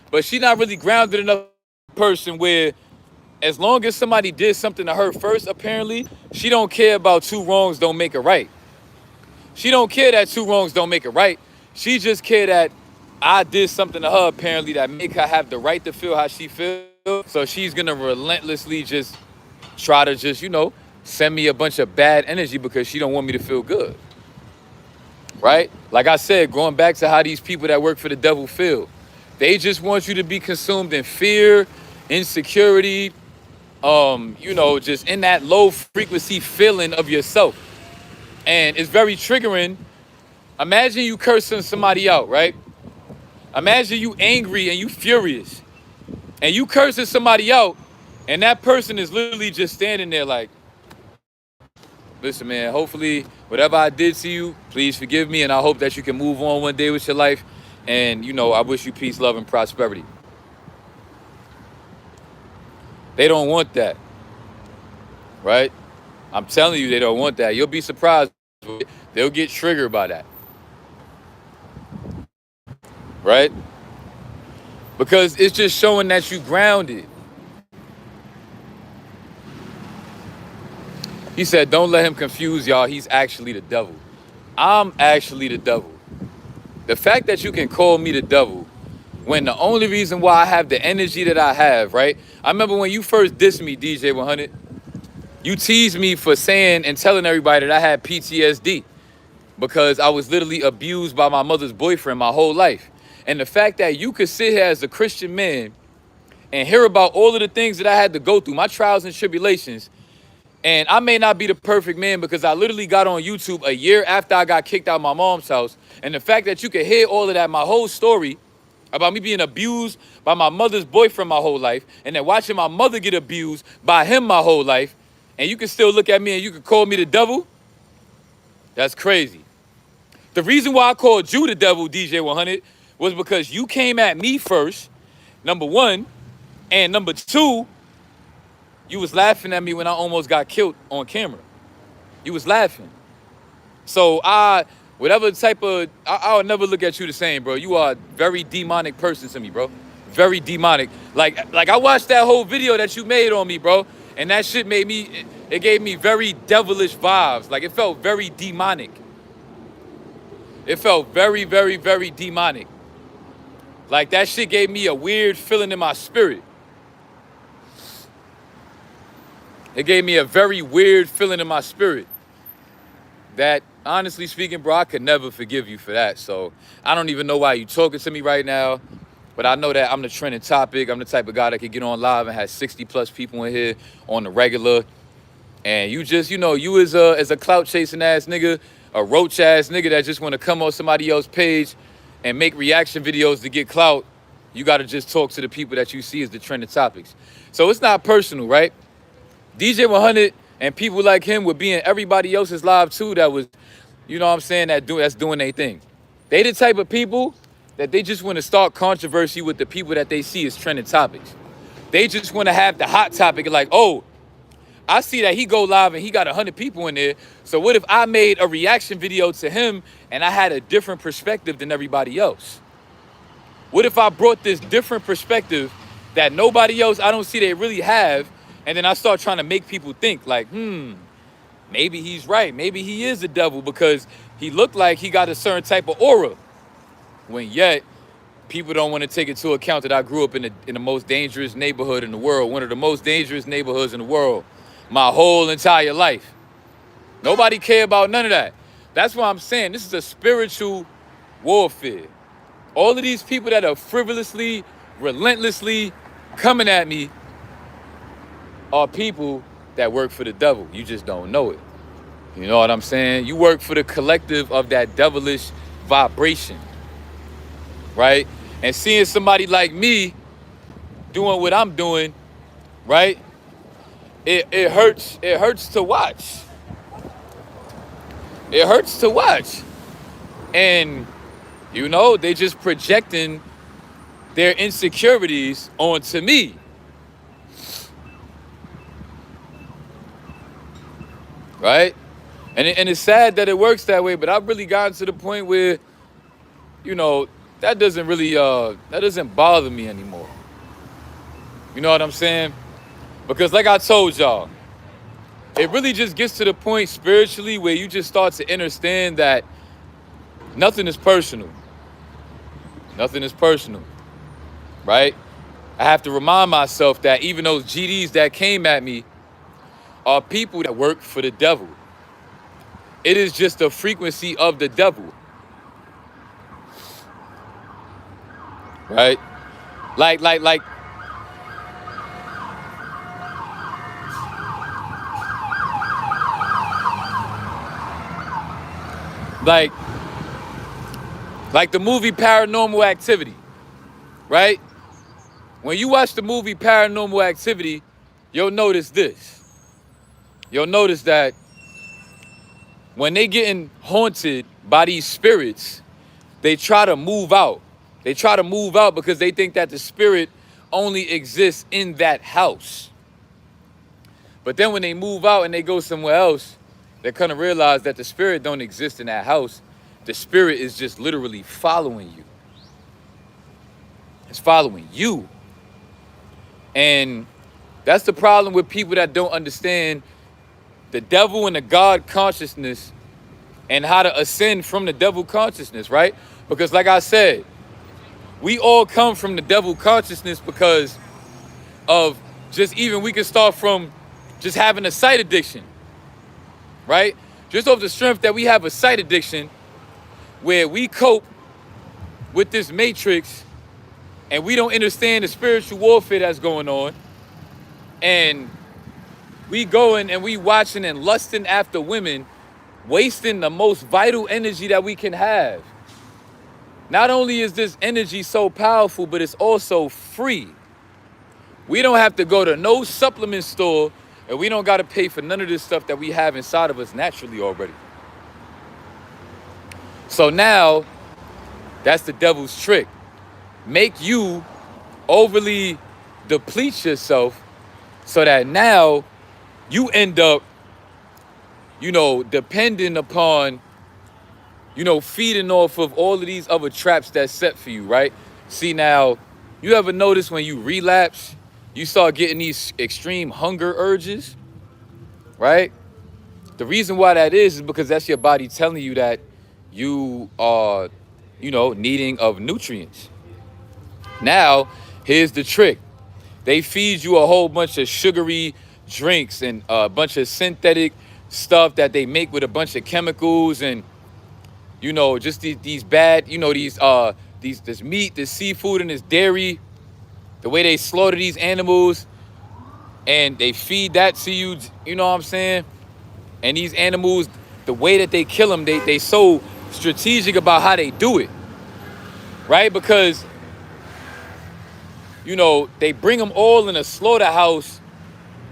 Speaker 1: but she not really grounded enough person where as long as somebody did something to her first, apparently, she don't care about two wrongs don't make it right. She don't care that two wrongs don't make it right. She just care that I did something to her, apparently, that make her have the right to feel how she feels. So she's gonna relentlessly just try to just, you know, send me a bunch of bad energy because she don't want me to feel good. Right? Like I said, going back to how these people that work for the devil feel. They just want you to be consumed in fear, insecurity, you know, just in that low frequency feeling of yourself. And it's very triggering. Imagine you cursing somebody out, right? Imagine you angry and you furious. And you cursing somebody out, and that person is literally just standing there like, Listen, man, hopefully whatever I did to you, please forgive me, and I hope that you can move on one day with your life. And, you know, I wish you peace, love, and prosperity. They don't want that, right? I'm telling you, they don't want that. You'll be surprised. They'll get triggered by that, right? Because it's just showing that you grounded. He said, don't let him confuse y'all. He's actually the devil. I'm actually the devil. The fact that you can call me the devil when the only reason why I have the energy that I have, right? I remember when you first dissed me, DJ 100, you teased me for saying and telling everybody that I had PTSD because I was literally abused by my mother's boyfriend my whole life. And the fact that you could sit here as a Christian man and hear about all of the things that I had to go through, my trials and tribulations, and I may not be the perfect man because I literally got on YouTube a year after I got kicked out of my mom's house. And the fact that you could hear all of that, my whole story about me being abused by my mother's boyfriend my whole life, and then watching my mother get abused by him my whole life, and you can still look at me and you can call me the devil, that's crazy. The reason why I called you the devil, DJ 100, was because you came at me first, number one, and number two, you was laughing at me when I almost got killed on camera. You was laughing. So whatever type of, I'll never look at you the same, bro. You are a very demonic person to me, bro. Very demonic. Like I watched that whole video that you made on me, bro. And that shit made me, it gave me very devilish vibes. Like it felt very demonic. It felt very, very, very demonic. Like that shit gave me a weird feeling in my spirit. It gave me a very weird feeling in my spirit that, honestly speaking, bro, I could never forgive you for that. So I don't even know why you talking to me right now, but I know that I'm the trending topic. I'm the type of guy that could get on live and have 60 plus people in here on the regular. And you just, you know, you as a clout chasing ass nigga, a roach ass nigga that just want to come on somebody else's page and make reaction videos to get clout, you got to just talk to the people that you see as the trending topics. So it's not personal, right? DJ 100 and people like him would be in everybody else's live too that was, you know what I'm saying, that's doing their thing. They the type of people that they just want to start controversy with the people that they see as trending topics. They just want to have the hot topic like, oh, I see that he go live and he got 100 people in there. So what if I made a reaction video to him and I had a different perspective than everybody else? What if I brought this different perspective that nobody else, I don't see they really have, and then I start trying to make people think like, maybe he's right. Maybe he is the devil because he looked like he got a certain type of aura. When yet, people don't want to take into account that I grew up in the most dangerous neighborhood in the world, one of the most dangerous neighborhoods in the world, my whole entire life. Nobody care about none of that. That's why I'm saying this is a spiritual warfare. All of these people that are frivolously, relentlessly coming at me are people that work for the devil. You just don't know it. You know what I'm saying? You work for the collective of that devilish vibration, right? And seeing somebody like me doing what I'm doing, right? It hurts to watch. It hurts to watch. And, you know, they just projecting their insecurities onto me. Right? And it's sad that it works that way, but I've really gotten to the point where, you know, that doesn't really, that doesn't bother me anymore. You know what I'm saying? Because like I told y'all, it really just gets to the point spiritually where you just start to understand that nothing is personal. Nothing is personal, right? I have to remind myself that even those GDs that came at me are people that work for the devil. It is just a frequency of the devil, right? Like the movie Paranormal Activity, right? When you watch the movie Paranormal Activity, you'll notice this. You'll notice that when they getting haunted by these spirits, they try to move out. They try to move out because they think that the spirit only exists in that house. But then when they move out and they go somewhere else, they're gonna realize that the spirit don't exist in that house. The spirit is just literally following you. It's following you. And that's the problem with people that don't understand the devil and the God consciousness and how to ascend from the devil consciousness, right? Because like I said, we all come from the devil consciousness because of just even we can start from just having a sight addiction, right? Just off the strength that we have a sight addiction where we cope with this matrix and we don't understand the spiritual warfare that's going on. And we going and we watching and lusting after women, wasting the most vital energy that we can have. Not only is this energy so powerful, but it's also free. We don't have to go to no supplement store, and we don't got to pay for none of this stuff that we have inside of us naturally already. So now, that's the devil's trick. Make you overly deplete yourself so that now you end up, depending upon, feeding off of all of these other traps that's set for you, right? See, now, you ever notice when you relapse, you start getting these extreme hunger urges, right? The reason why that is because that's your body telling you that you are, needing of nutrients. Now, here's the trick. They feed you a whole bunch of sugary drinks and a bunch of synthetic stuff that they make with a bunch of chemicals and, just these bad, this meat, this seafood and this dairy, the way they slaughter these animals and they feed that to you, you know what I'm saying? And these animals, the way that they kill them, they so strategic about how they do it, right? Because, they bring them all in a slaughterhouse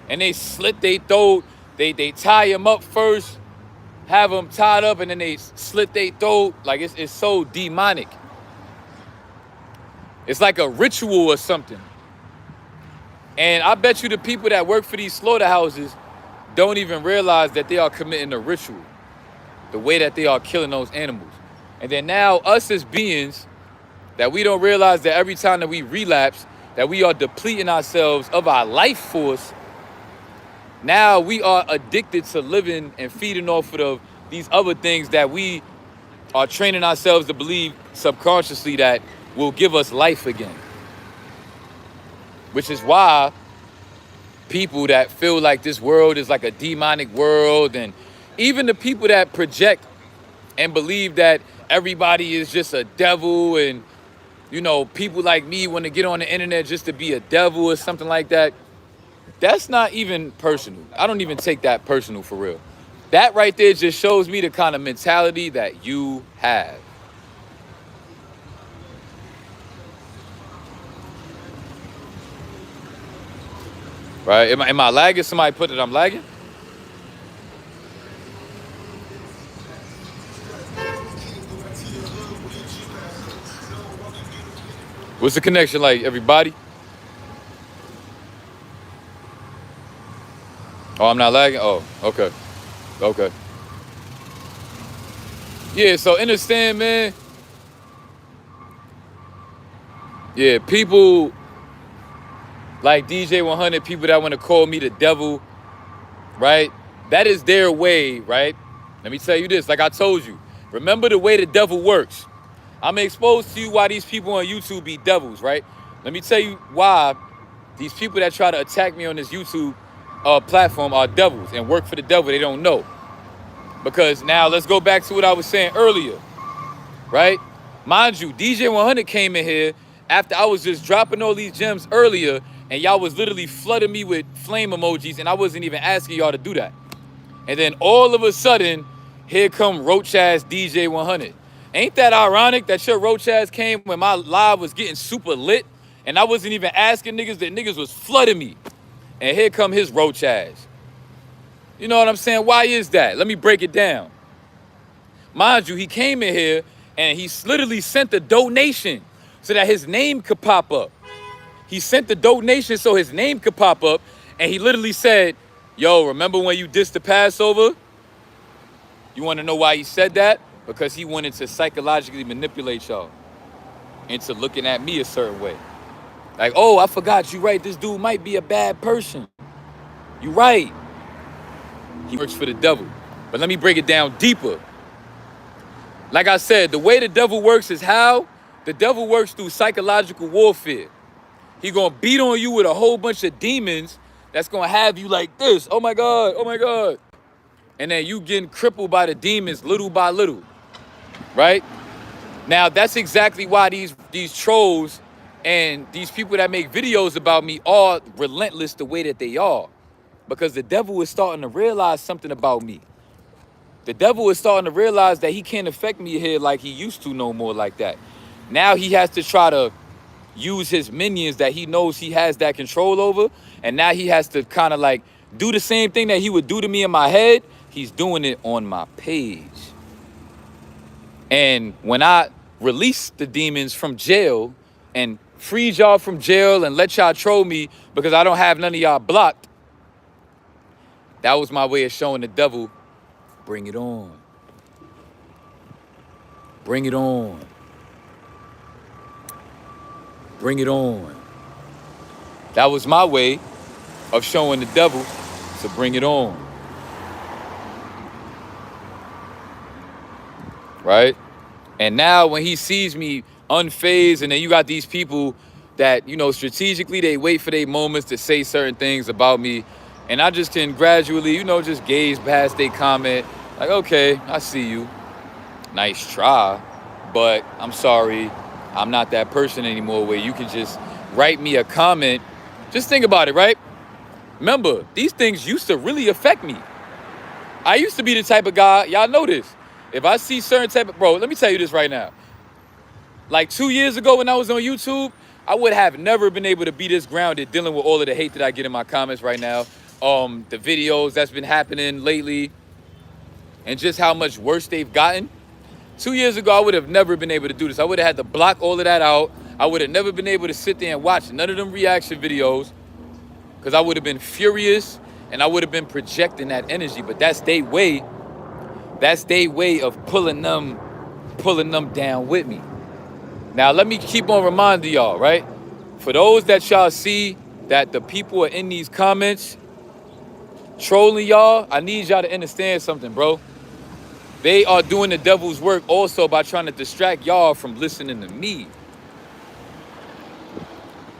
Speaker 1: and they slit their throat. They tie them up first, have them tied up, and then they slit their throat. Like it's so demonic. It's like a ritual or something. And I bet you the people that work for these slaughterhouses don't even realize that they are committing a ritual, the way that they are killing those animals. And then now us as beings, that we don't realize that every time that we relapse, that we are depleting ourselves of our life force. Now we are addicted to living and feeding off of these other things that we are training ourselves to believe subconsciously that will give us life again. Which is why people that feel like this world is like a demonic world, and even the people that project and believe that everybody is just a devil, and people like me want to get on the internet just to be a devil or something like that. That's not even personal. I don't even take that personal for real. That right there just shows me the kind of mentality that you have. Right? Am I lagging? Somebody put that I'm lagging? What's the connection like, everybody? Oh, I'm not lagging? Oh, okay. Okay. Yeah, so understand, man. Yeah, people like DJ 100, people that want to call me the devil, right? That is their way, right? Let me tell you this, like I told you, remember the way the devil works. I'm exposed to you why these people on YouTube be devils, right? Let me tell you why these people that try to attack me on this YouTube platform are devils and work for the devil. They don't know. Because now let's go back to what I was saying earlier, right? Mind you, DJ 100 came in here after I was just dropping all these gems earlier, and y'all was literally flooding me with flame emojis, and I wasn't even asking y'all to do that. And then all of a sudden, here come roach ass DJ 100. Ain't that ironic that your roach ass came when my live was getting super lit, and I wasn't even asking niggas, that niggas was flooding me. And here come his roach ass. You know what I'm saying? Why is that? Let me break it down. Mind you, he came in here and he literally sent a donation so that his name could pop up. He sent the donation so his name could pop up, and he literally said, yo, remember when you dissed the Passover? You want to know why he said that? Because he wanted to psychologically manipulate y'all into looking at me a certain way. Like, oh, I forgot, you right, this dude might be a bad person. You right. He works for the devil. But let me break it down deeper. Like I said, the way the devil works is how? The devil works through psychological warfare. He gonna beat on you with a whole bunch of demons that's gonna have you like this. Oh my God, oh my God. And then you getting crippled by the demons little by little, right? Now, that's exactly why these trolls and these people that make videos about me are relentless the way that they are. Because the devil is starting to realize something about me. The devil is starting to realize that he can't affect me here like he used to no more like that. Now he has to try to use his minions that he knows he has that control over. And now he has to kind of like do the same thing that he would do to me in my head. He's doing it on my page. And when I release the demons from jail and freed y'all from jail and let y'all troll me because I don't have none of y'all blocked, that was my way of showing the devil, bring it on. Bring it on. Bring it on. That was my way of showing the devil to bring it on. Right? And now when he sees me unfazed, and then you got these people that, you know, strategically, they wait for their moments to say certain things about me. And I just can gradually, you know, just gaze past their comment. Like, okay, I see you. Nice try. But I'm sorry, I'm not that person anymore where you can just write me a comment. Just think about it, right? Remember, these things used to really affect me. I used to be the type of guy, y'all know this. If I see certain type of, bro, let me tell you this right now. Like 2 years ago when I was on YouTube, I would have never been able to be this grounded dealing with all of the hate that I get in my comments right now. The videos that's been happening lately and just how much worse they've gotten. 2 years ago, I would have never been able to do this. I would have had to block all of that out. I would have never been able to sit there and watch none of them reaction videos because I would have been furious and I would have been projecting that energy. But that's their way. That's their way of pulling them down with me. Now, let me keep on reminding y'all, right? For those that y'all see that the people are in these comments trolling y'all, I need y'all to understand something, bro. They are doing the devil's work also by trying to distract y'all from listening to me.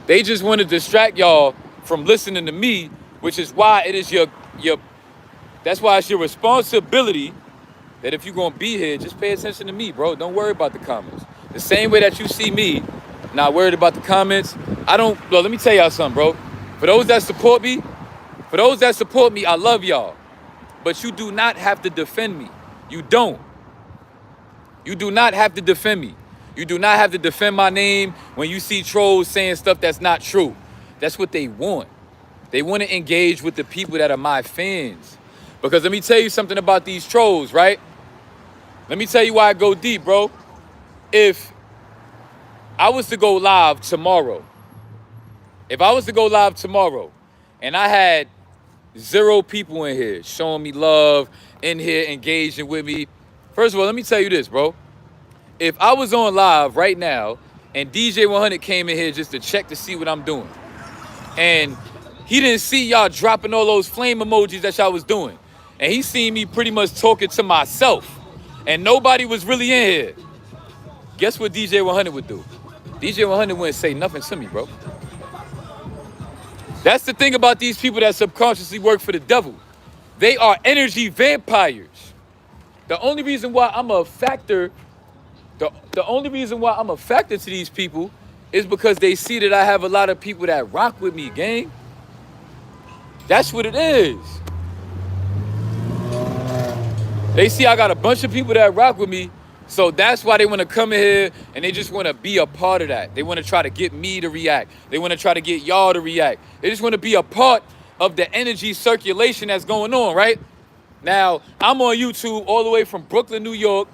Speaker 1: They just want to distract y'all from listening to me, which is why it is that's why it's your responsibility that if you're going to be here, just pay attention to me, bro. Don't worry about the comments. The same way that you see me, not worried about the comments. Let me tell y'all something, bro. For those that support me, I love y'all. But you do not have to defend me. You don't. You do not have to defend me. You do not have to defend my name when you see trolls saying stuff that's not true. That's what they want. They want to engage with the people that are my fans. Because let me tell you something about these trolls, right? Let me tell you why I go deep, bro. If I was to go live tomorrow, and I had 0 people in here showing me love, in here engaging with me. First of all, let me tell you this, bro. If I was on live right now and DJ 100 came in here just to check to see what I'm doing, and he didn't see y'all dropping all those flame emojis that y'all was doing, and he seen me pretty much talking to myself, and nobody was really in here, guess what DJ 100 would do? DJ 100 wouldn't say nothing to me, bro. That's the thing about these people that subconsciously work for the devil. They are energy vampires. The only reason why I'm a factor, the only reason why I'm a factor to these people is because they see that I have a lot of people that rock with me, gang. That's what it is. They see I got a bunch of people that rock with me, so that's why they want to come in here and they just want to be a part of that. They want to try to get me to react. They want to try to get y'all to react. They just want to be a part of the energy circulation that's going on, right? Now, I'm on YouTube all the way from Brooklyn, New York,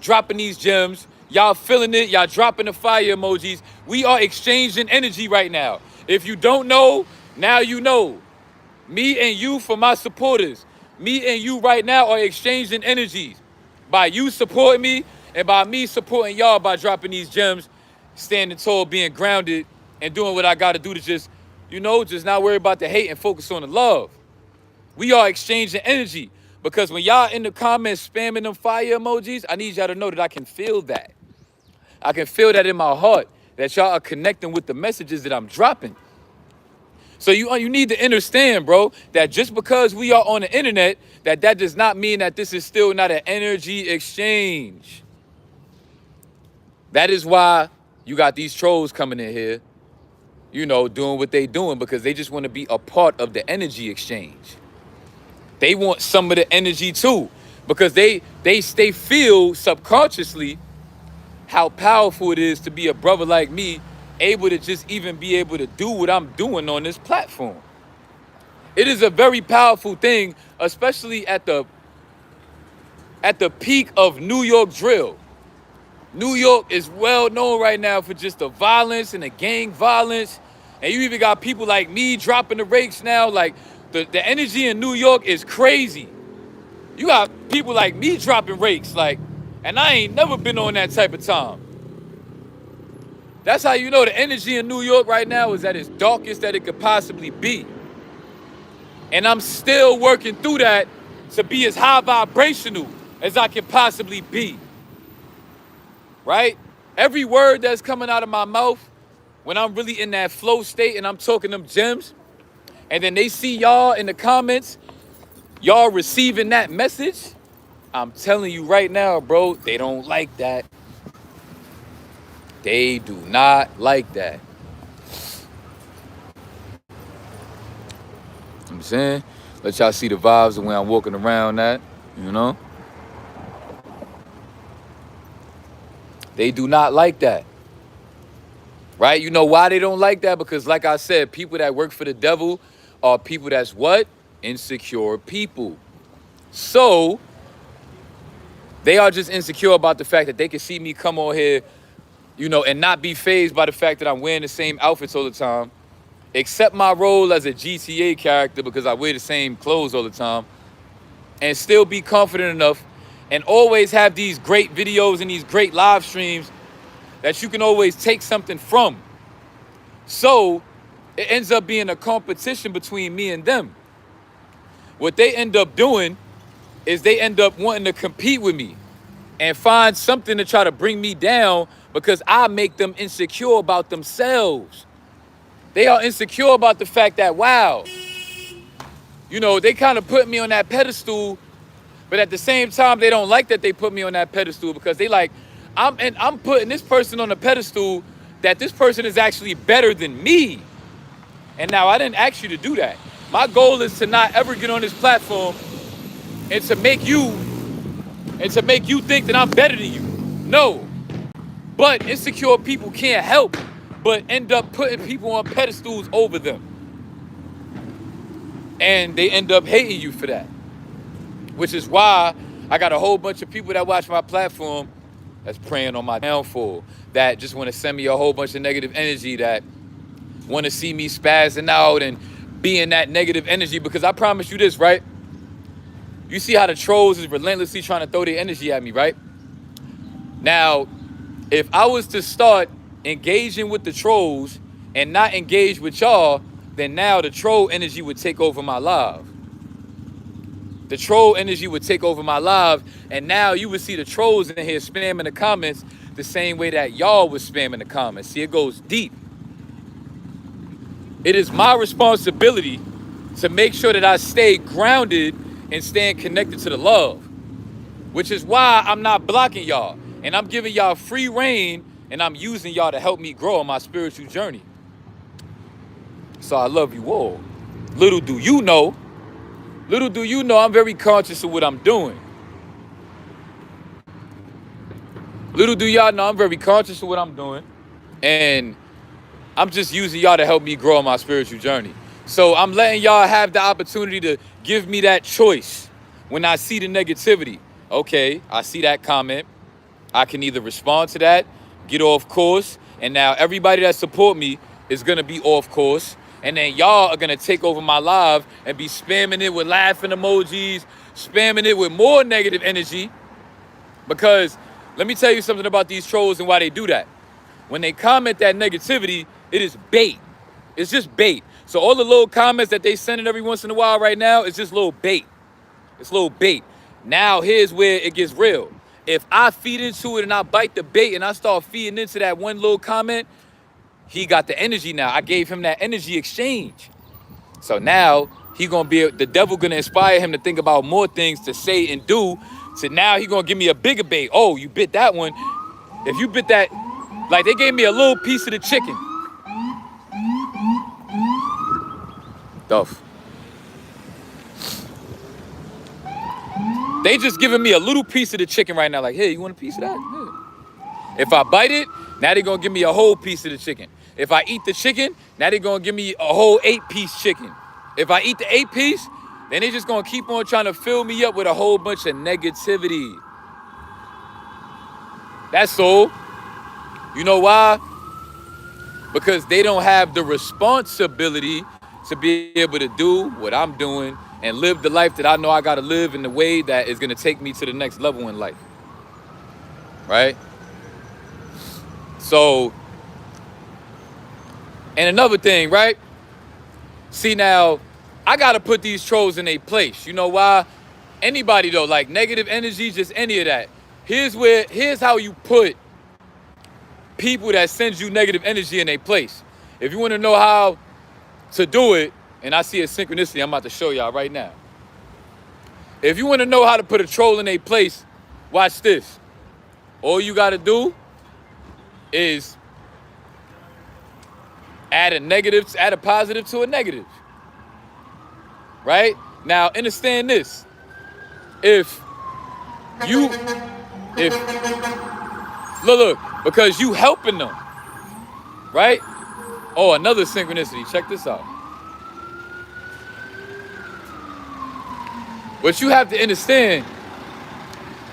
Speaker 1: dropping these gems. Y'all feeling it. Y'all dropping the fire emojis. We are exchanging energy right now. If you don't know, now you know. Me and you for my supporters. Me and you right now are exchanging energies. By you supporting me and by me supporting y'all by dropping these gems, standing tall, being grounded, and doing what I got to do to just, just not worry about the hate and focus on the love. We are exchanging energy because when y'all in the comments spamming them fire emojis, I need y'all to know that I can feel that. I can feel that in my heart, that y'all are connecting with the messages that I'm dropping. So you need to understand, bro, that just because we are on the internet, that does not mean that this is still not an energy exchange. That is why you got these trolls coming in here, doing what they doing, because they just want to be a part of the energy exchange. They want some of the energy too, because they feel subconsciously how powerful it is to be a brother like me, able to just even be able to do what I'm doing on this platform. It is a very powerful thing, especially at the peak of New York drill. New York is well known right now for just the violence and the gang violence. And you even got people like me dropping the rakes now. Like the energy in New York is crazy. You got people like me dropping rakes, and I ain't never been on that type of time. That's how you know the energy in New York right now is at its darkest that it could possibly be. And I'm still working through that to be as high vibrational as I can possibly be. Right? Every word that's coming out of my mouth, when I'm really in that flow state and I'm talking them gems, and then they see y'all in the comments, y'all receiving that message, I'm telling you right now, bro, they don't like that. They do not like that. You know what I'm saying? Let y'all see the vibes of when I'm walking around that, They do not like that. Right? You know why they don't like that? Because like I said, people that work for the devil are people that's what? Insecure people. So they are just insecure about the fact that they can see me come on here, and not be fazed by the fact that I'm wearing the same outfits all the time, accept my role as a GTA character because I wear the same clothes all the time, and still be confident enough and always have these great videos and these great live streams that you can always take something from. So it ends up being a competition between me and them. What they end up doing is they end up wanting to compete with me and find something to try to bring me down because I make them insecure about themselves. They are insecure about the fact that, wow, they kind of put me on that pedestal, but at the same time, they don't like that they put me on that pedestal because they like, I'm putting this person on a pedestal that this person is actually better than me. And now I didn't ask you to do that. My goal is to not ever get on this platform and to make you think that I'm better than you. No. But insecure people can't help but end up putting people on pedestals over them. And they end up hating you for that. Which is why I got a whole bunch of people that watch my platform that's praying on my downfall, that just want to send me a whole bunch of negative energy, that want to see me spazzing out and be in that negative energy. Because I promise you this, right? You see how the trolls is relentlessly trying to throw their energy at me, right? Now, if I was to start engaging with the trolls and not engage with y'all, then now the troll energy would take over my live. The troll energy would take over my live, and now you would see the trolls in here spamming the comments the same way that y'all was spamming the comments. See, it goes deep. It is my responsibility to make sure that I stay grounded and staying connected to the love, which is why I'm not blocking y'all, and I'm giving y'all free reign, and I'm using y'all to help me grow on my spiritual journey. So I love you all. Little do you know, I'm very conscious of what I'm doing. Little do y'all know I'm very conscious of what I'm doing. And I'm just using y'all to help me grow on my spiritual journey. So I'm letting y'all have the opportunity to give me that choice. when I see the negativity, okay, I see that comment. I can either respond to that, get off course, and now everybody that support me is gonna be off course, and then y'all are gonna take over my live and be spamming it with laughing emojis, spamming it with more negative energy. Because let me tell you something about these trolls and why they do that. When they comment that negativity, it is bait. It's just bait. So all the little comments that they send in every once in a while right now, it's just little bait. It's little bait. Now here's where it gets real. If I feed into it and I bite the bait and I start feeding into that one little comment, he got the energy now. I gave him that energy exchange. So now the devil gonna inspire him to think about more things to say and do. So now he gonna give me a bigger bait. Oh, you bit that one. If you bit that, like they gave me a little piece of the chicken. Duff. They just giving me a little piece of the chicken right now. Like, hey, you want a piece of that? Yeah. If I bite it, now they're gonna give me a whole piece of the chicken. If I eat the chicken, now they're gonna give me a whole 8-piece chicken. If I eat the 8-piece, then they just gonna keep on trying to fill me up with a whole bunch of negativity. That's all. You know why? Because they don't have the responsibility to be able to do what I'm doing and live the life that I know I gotta live in the way that is gonna take me to the next level in life, right? So, and another thing, right? See now, I gotta put these trolls in a place. You know why? Anybody though, like negative energy, just any of that. Here's how you put people that send you negative energy in a place. If you wanna know how to do it, and I see a synchronicity I'm about to show y'all right now. If you want to know how to put a troll in a place, watch this. All you got to do is add a positive to a negative. Right? Now, understand this. Look, because you helping them, right? Oh, another synchronicity. Check this out. What you have to understand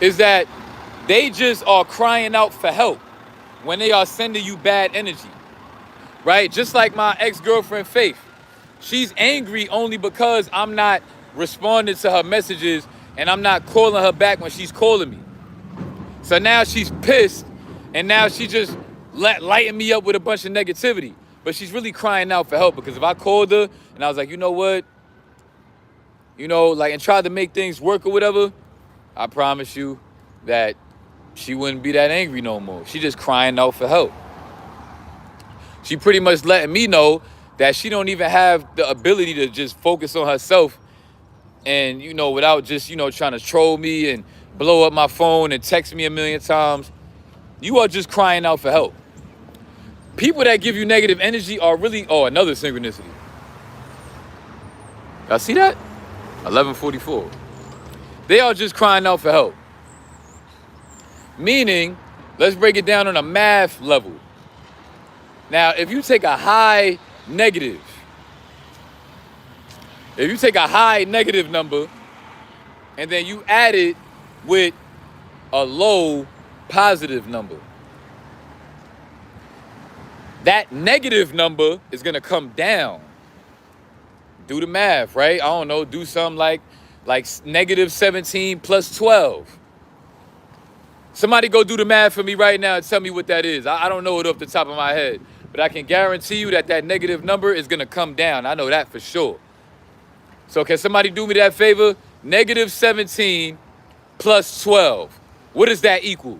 Speaker 1: is that they just are crying out for help when they are sending you bad energy, right? Just like my ex-girlfriend, Faith. She's angry only because I'm not responding to her messages and I'm not calling her back when she's calling me. So now she's pissed and now she just lighting me up with a bunch of negativity. But she's really crying out for help because if I called her and I was like, you know what? You know, like, and tried to make things work or whatever, I promise you that she wouldn't be that angry no more. She just crying out for help. She pretty much letting me know that she don't even have the ability to just focus on herself and, you know, without just, you know, trying to troll me and blow up my phone and text me a million times. You are just crying out for help. People that give you negative energy are really, oh, another synchronicity. Y'all see that? 11:44. They are just crying out for help. Meaning, let's break it down on a math level. Now, if you take a high negative number and then you add it with a low positive number, that negative number is gonna come down. Do the math, right? I don't know, do something like negative 17 plus 12. Somebody go do the math for me right now and tell me what that is. I don't know it off the top of my head, but I can guarantee you that negative number is gonna come down. I know that for sure. So can somebody do me that favor? Negative 17 plus 12. What does that equal?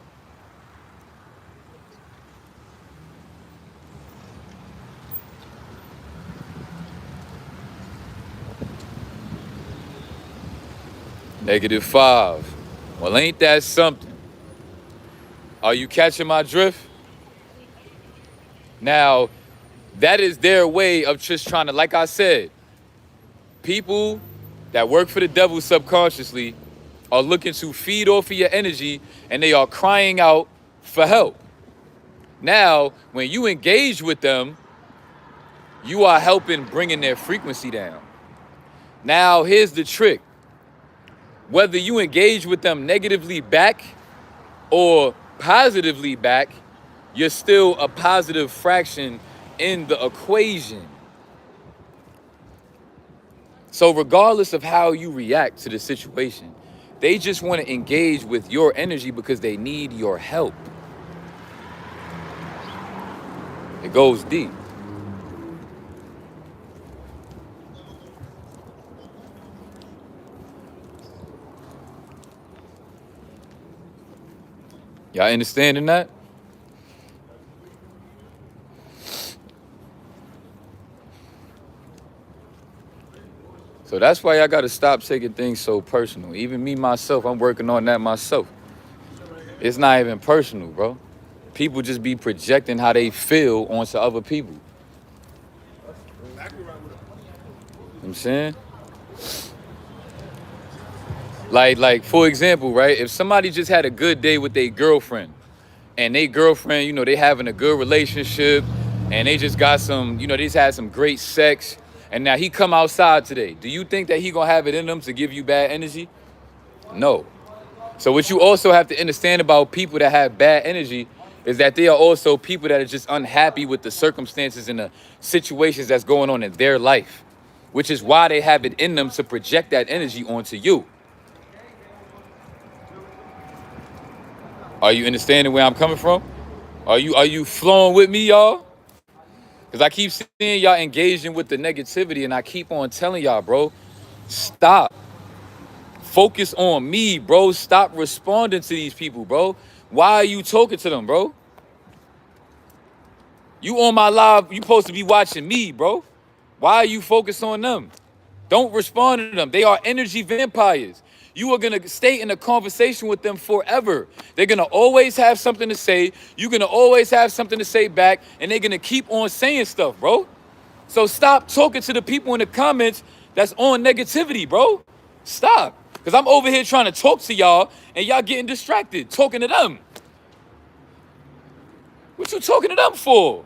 Speaker 1: -5. Well, ain't that something? Are you catching my drift? Now, that is their way of just trying to, like I said, people that work for the devil subconsciously are looking to feed off of your energy and they are crying out for help. Now, when you engage with them, you are helping bringing their frequency down. Now, here's the trick. Whether you engage with them negatively back or positively back, you're still a positive fraction in the equation. So regardless of how you react to the situation, they just want to engage with your energy because they need your help. It goes deep. Y'all understanding that? So that's why y'all gotta stop taking things so personal. Even me, myself, I'm working on that myself. It's not even personal, bro. People just be projecting how they feel onto other people. You know what I'm saying? Like for example, right? If somebody just had a good day with their girlfriend, and they girlfriend, you know, they having a good relationship, and they just got some, you know, they just had some great sex, and now he come outside today. Do you think that he gonna have it in them to give you bad energy? No. So what you also have to understand about people that have bad energy is that they are also people that are just unhappy with the circumstances and the situations that's going on in their life, which is why they have it in them to project that energy onto you. Are you understanding where I'm coming from? Are you flowing with me, y'all? Because I keep seeing y'all engaging with the negativity, and I keep on telling y'all, bro, stop. Focus on me, bro. Stop responding to these people, bro. Why are you talking to them, bro? You on my live, you supposed to be watching me, bro. Why are you focused on them? Don't respond to them. They are energy vampires. You are gonna stay in a conversation with them forever. They're gonna always have something to say. You're gonna always have something to say back, and they're gonna keep on saying stuff, bro. So stop talking to the people in the comments that's on negativity, bro. Stop. Because I'm over here trying to talk to y'all, and y'all getting distracted, talking to them. What you talking to them for?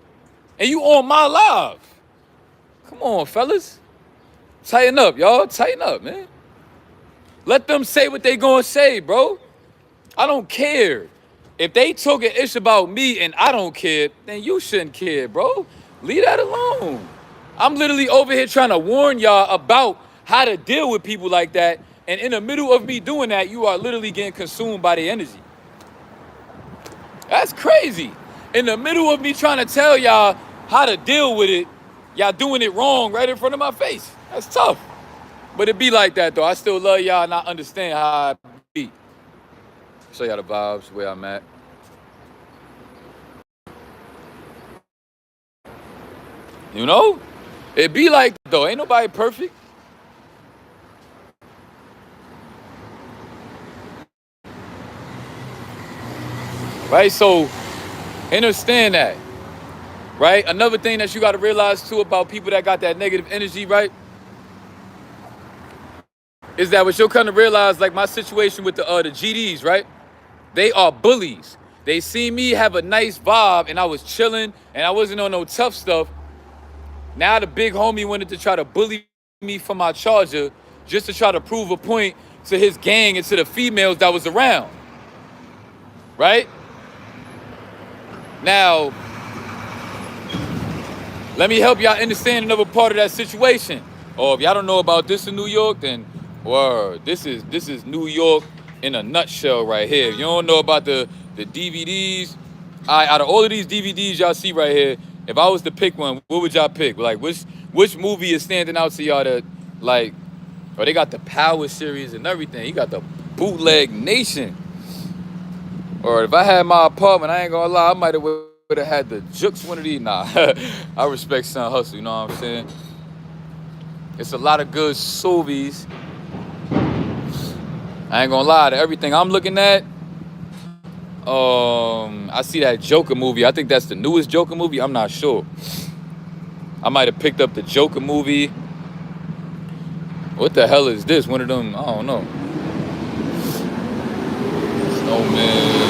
Speaker 1: And you on my live. Come on, fellas. Tighten up, y'all. Tighten up, man. Let them say what they gonna say, bro. I don't care. If they talking ish about me and I don't care, then you shouldn't care, bro. Leave that alone. I'm literally over here trying to warn y'all about how to deal with people like that. And in the middle of me doing that, you are literally getting consumed by the energy. That's crazy. In the middle of me trying to tell y'all how to deal with it, y'all doing it wrong right in front of my face. That's tough. But it be like that, though. I still love y'all and I understand how I be. Show y'all the vibes, where I'm at. You know? It be like that, though. Ain't nobody perfect. Right? So, understand that. Right? Another thing that you got to realize, too, about people that got that negative energy, right? Is that what you'll come to realize, like my situation with the GDs, right? They are bullies. They see me have a nice vibe and I was chilling and I wasn't on no tough stuff. Now the big homie wanted to try to bully me for my charger just to try to prove a point to his gang and to the females that was around. Right? Now, let me help y'all understand another part of that situation. Or if y'all don't know about this in New York, then word, this is New York in a nutshell right here. If you don't know about the DVDs, out of all of these DVDs y'all see right here, if I was to pick one, what would y'all pick? Like which movie is standing out to y'all that like, oh, they got the Power series and everything. You got the Bootleg Nation. Or if I had my apartment, I ain't gonna lie, I might have would have had the Jukes one of these. Nah, I respect Son Hustle, you know what I'm saying? It's a lot of good movies. I ain't gonna lie, to everything I'm looking at, I see that Joker movie. I think that's the newest Joker movie. I'm not sure. I might have picked up the Joker movie. What the hell is this? One of them, I don't know. Snowman.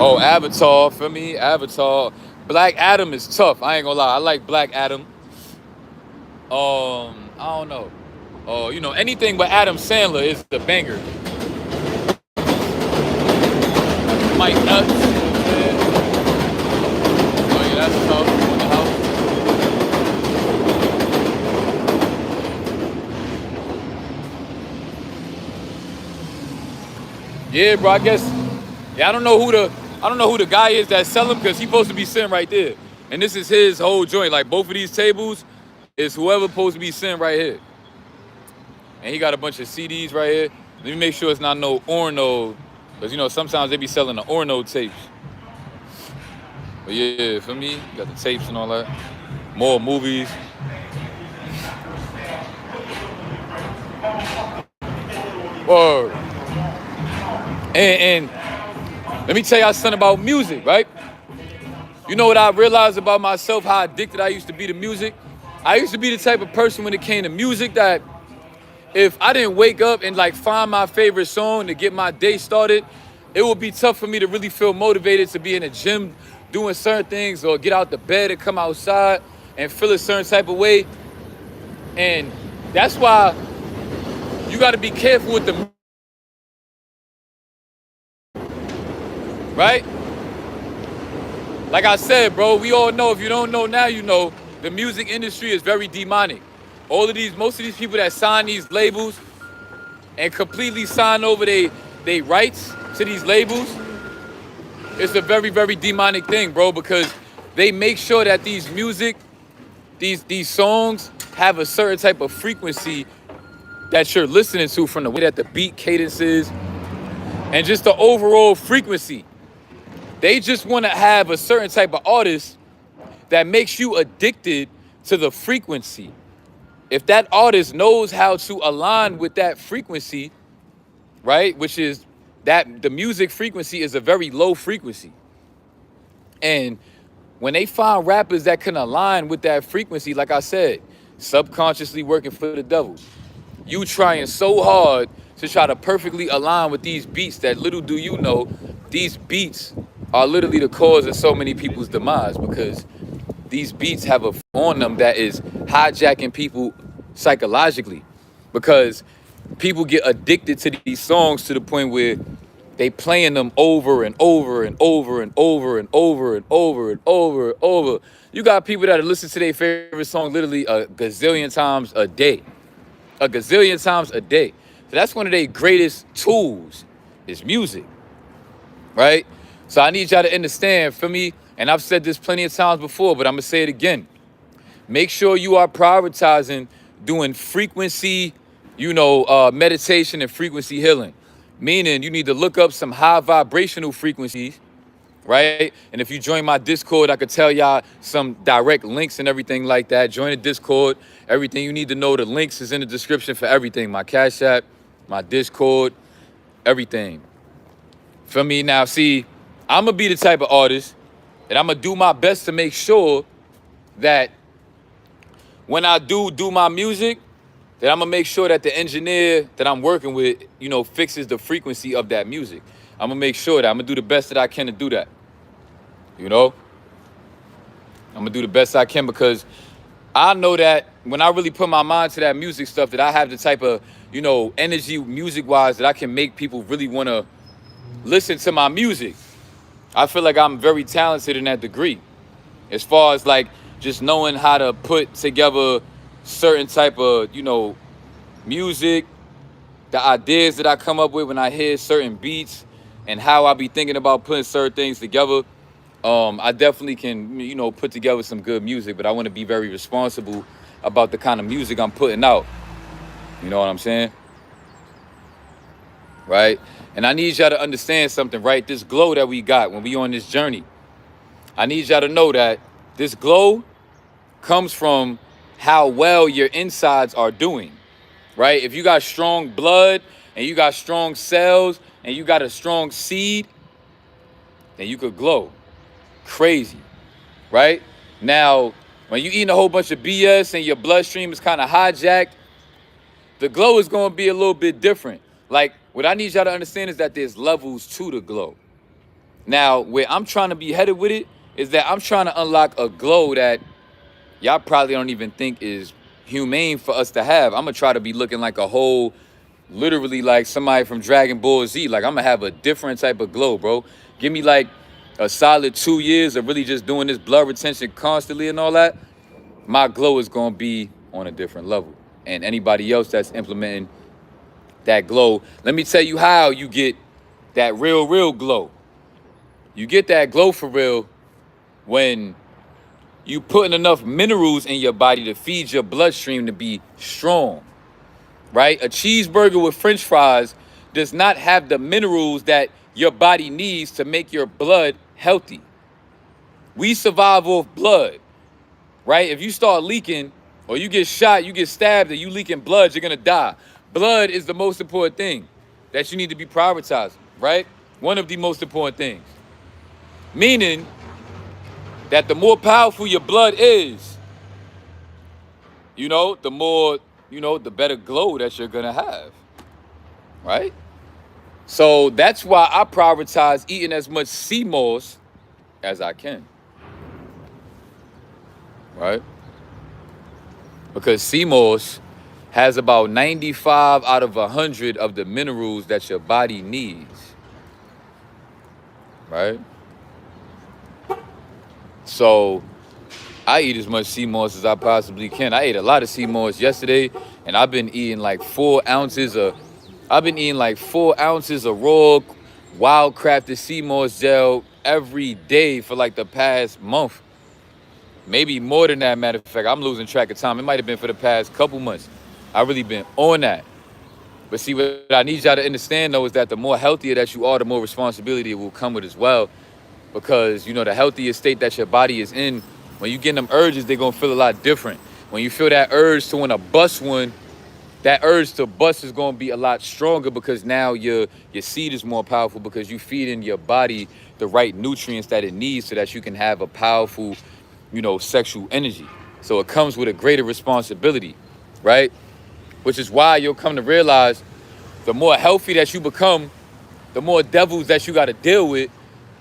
Speaker 1: Oh, Avatar, for me, Avatar. Black Adam is tough. I ain't gonna lie. I like Black Adam. I don't know. You know, anything but Adam Sandler is a banger. Mike Nuts. Yeah. Oh yeah, that's tough. In the house. Yeah, bro. I guess. Yeah, I don't know who the guy is that sell him because he's supposed to be sitting right there, and this is his whole joint. Like both of these tables is whoever supposed to be sitting right here, and he got a bunch of CDs right here. Let me make sure it's not no Orno, because you know sometimes they be selling the Orno tapes. But yeah, for me, got the tapes and all that. More movies. Word. And let me tell y'all something about music, right? You know what I realized about myself, how addicted I used to be to music? I used to be the type of person when it came to music that if I didn't wake up and like find my favorite song to get my day started, it would be tough for me to really feel motivated to be in the gym doing certain things or get out the bed and come outside and feel a certain type of way. And that's why you got to be careful with the, right? Like I said, bro, we all know, if you don't know now, you know, the music industry is very demonic. Most of these people that sign these labels and completely sign over they rights to these labels, it's a very, very demonic thing, bro, because they make sure that these songs have a certain type of frequency that you're listening to, from the way that the beat cadence is and just the overall frequency. They just want to have a certain type of artist that makes you addicted to the frequency. If that artist knows how to align with that frequency, right, which is that the music frequency is a very low frequency. And when they find rappers that can align with that frequency, like I said, subconsciously working for the devil. You trying so hard to try to perfectly align with these beats that little do you know, these beats are literally the cause of so many people's demise, because these beats have a on them that is hijacking people psychologically, because people get addicted to these songs to the point where they playing them over and over and over and over and over and over and over and over. You got people that listen to their favorite song literally a gazillion times a day. A gazillion times a day. So that's one of their greatest tools, is music, right? So I need y'all to understand, for me, and I've said this plenty of times before, but I'm gonna say it again. Make sure you are prioritizing doing frequency, meditation and frequency healing. Meaning you need to look up some high vibrational frequencies, right? And if you join my Discord, I could tell y'all some direct links and everything like that. Join the Discord. Everything you need to know, the links is in the description for everything. My Cash App, my Discord, everything. For me now, see, I'm going to be the type of artist and I'm going to do my best to make sure that when I do my music, that I'm going to make sure that the engineer that I'm working with, fixes the frequency of that music. I'm going to make sure that I'm going to do the best that I can to do that. I'm going to do the best I can, because I know that when I really put my mind to that music stuff, that I have the type of, energy music-wise that I can make people really want to listen to my music. I feel like I'm very talented in that degree. As far as like just knowing how to put together certain type of, music, the ideas that I come up with when I hear certain beats and how I be thinking about putting certain things together. I definitely can, put together some good music, but I want to be very responsible about the kind of music I'm putting out. You know what I'm saying? Right? And I need y'all to understand something, right? This glow that we got when we on this journey, I need y'all to know that this glow comes from how well your insides are doing, right? If you got strong blood and you got strong cells and you got a strong seed, then you could glow crazy, right? Now, when you eating a whole bunch of BS and your bloodstream is kind of hijacked, the glow is going to be a little bit different. Like, what I need y'all to understand is that there's levels to the glow. Now, where I'm trying to be headed with it is that I'm trying to unlock a glow that y'all probably don't even think is humane for us to have. I'm gonna try to be looking like a whole, literally like somebody from Dragon Ball Z. Like, I'm gonna have a different type of glow, bro. Give me like a solid 2 years of really just doing this blood retention constantly and all that. My glow is gonna be on a different level. And anybody else that's implementing that glow, let me tell you how you get that real glow. You get that glow for real when you putting enough minerals in your body to feed your bloodstream to be strong, right? A cheeseburger with French fries does not have the minerals that your body needs to make your blood healthy. We survive off blood, right? If you start leaking or you get shot, you get stabbed, and you leaking blood, you're gonna die. Blood is the most important thing that you need to be prioritizing, right? One of the most important things. Meaning that the more powerful your blood is, the more, the better glow that you're gonna have, right? So that's why I prioritize eating as much sea moss as I can, right? Because sea moss has about 95 out of 100 of the minerals that your body needs, right? So I eat as much sea moss as I possibly can. I ate a lot of sea moss yesterday, and I've been eating like 4 ounces of raw, wild crafted sea moss gel every day for like the past month. Maybe more than that, matter of fact. I'm losing track of time. It might have been for the past couple months. I've really been on that. But see, what I need y'all to understand, though, is that the more healthier that you are, the more responsibility it will come with as well. Because, the healthier state that your body is in, when you get them urges, they're going to feel a lot different. When you feel that urge to want to bust one, that urge to bust is going to be a lot stronger, because now your seed is more powerful, because you feed in your body the right nutrients that it needs so that you can have a powerful, sexual energy. So it comes with a greater responsibility, right? Which is why you'll come to realize the more healthy that you become, the more devils that you got to deal with,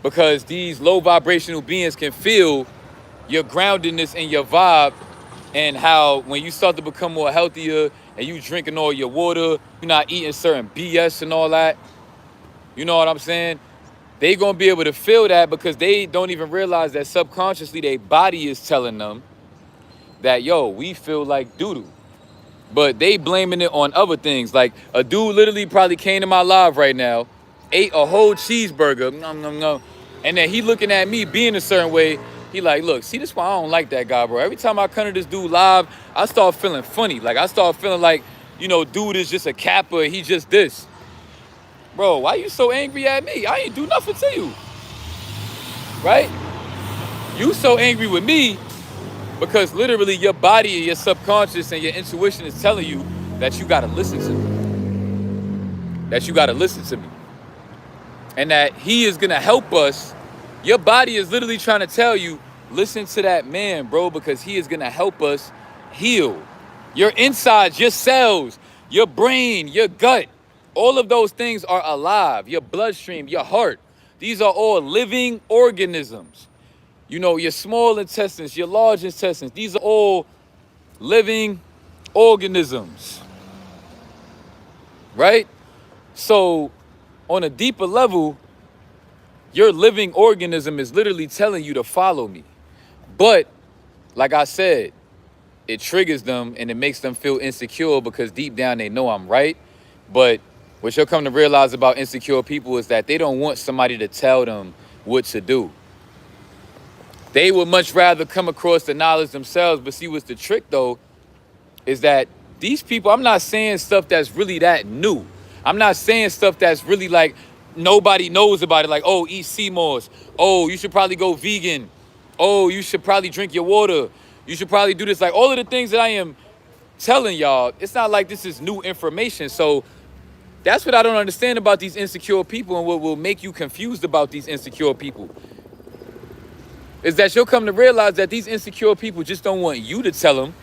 Speaker 1: because these low vibrational beings can feel your groundedness and your vibe, and how when you start to become more healthier and you drinking all your water, you're not eating certain BS and all that, you know what I'm saying? They gonna be able to feel that, because they don't even realize that subconsciously their body is telling them that, yo, we feel like doo-doo. But they blaming it on other things. Like, a dude literally probably came to my live right now, ate a whole cheeseburger, and then he looking at me being a certain way. He like, look, see, this is why I don't like that guy, bro. Every time I come to this dude live, I start feeling funny. Like, I start feeling like, dude is just a capper. He just this. Bro, why you so angry at me? I ain't do nothing to you, right? You so angry with me because literally your body and your subconscious and your intuition is telling you that you gotta listen to me. That you gotta listen to me. And that he is gonna help us. Your body is literally trying to tell you, listen to that man, bro, because he is gonna help us heal. Your insides, your cells, your brain, your gut, all of those things are alive. Your bloodstream, your heart, these are all living organisms. Your small intestines, your large intestines, these are all living organisms, right? So on a deeper level, your living organism is literally telling you to follow me. But like I said, it triggers them and it makes them feel insecure, because deep down they know I'm right. But what you'll come to realize about insecure people is that they don't want somebody to tell them what to do. They would much rather come across the knowledge themselves. But see, what's the trick, though, is that these people, I'm not saying stuff that's really that new. I'm not saying stuff that's really like nobody knows about it. Like, oh, eat sea moss. Oh, you should probably go vegan. Oh, you should probably drink your water. You should probably do this. Like, all of the things that I am telling y'all, it's not like this is new information. So that's what I don't understand about these insecure people, and what will make you confused about these insecure people is that you'll come to realize that these insecure people just don't want you to tell them,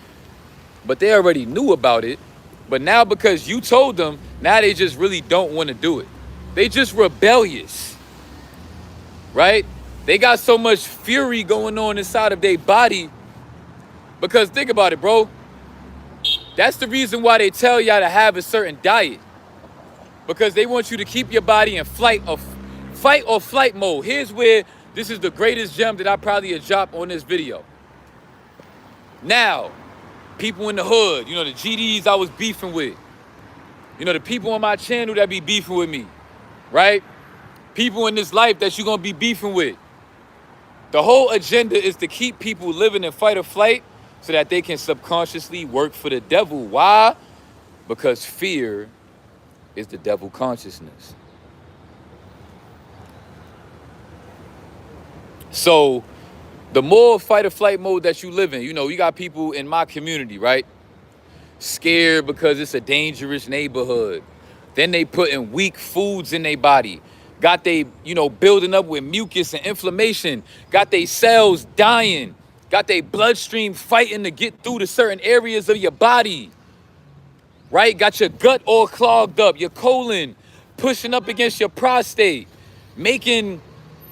Speaker 1: but they already knew about it. But now, because you told them, now they just really don't want to do it. They just rebellious, right? They got so much fury going on inside of their body, because think about it, bro. That's the reason why they tell y'all to have a certain diet. Because they want you to keep your body in fight or flight mode. Here's where this is the greatest gem that I probably have dropped on this video. Now, people in the hood, you know, the GDs I was beefing with. You know, the people on my channel that be beefing with me, right? People in this life that you're gonna be beefing with. The whole agenda is to keep people living in fight or flight so that they can subconsciously work for the devil. Why? Because fear is the devil consciousness. So the more fight or flight mode that you live in, you know, you got people in my community, right? Scared because it's a dangerous neighborhood. Then they putting weak foods in their body. Got they, you know, building up with mucus and inflammation. Got they cells dying. Got they bloodstream fighting to get through to certain areas of your body. Right? Got your gut all clogged up. Your colon pushing up against your prostate. Making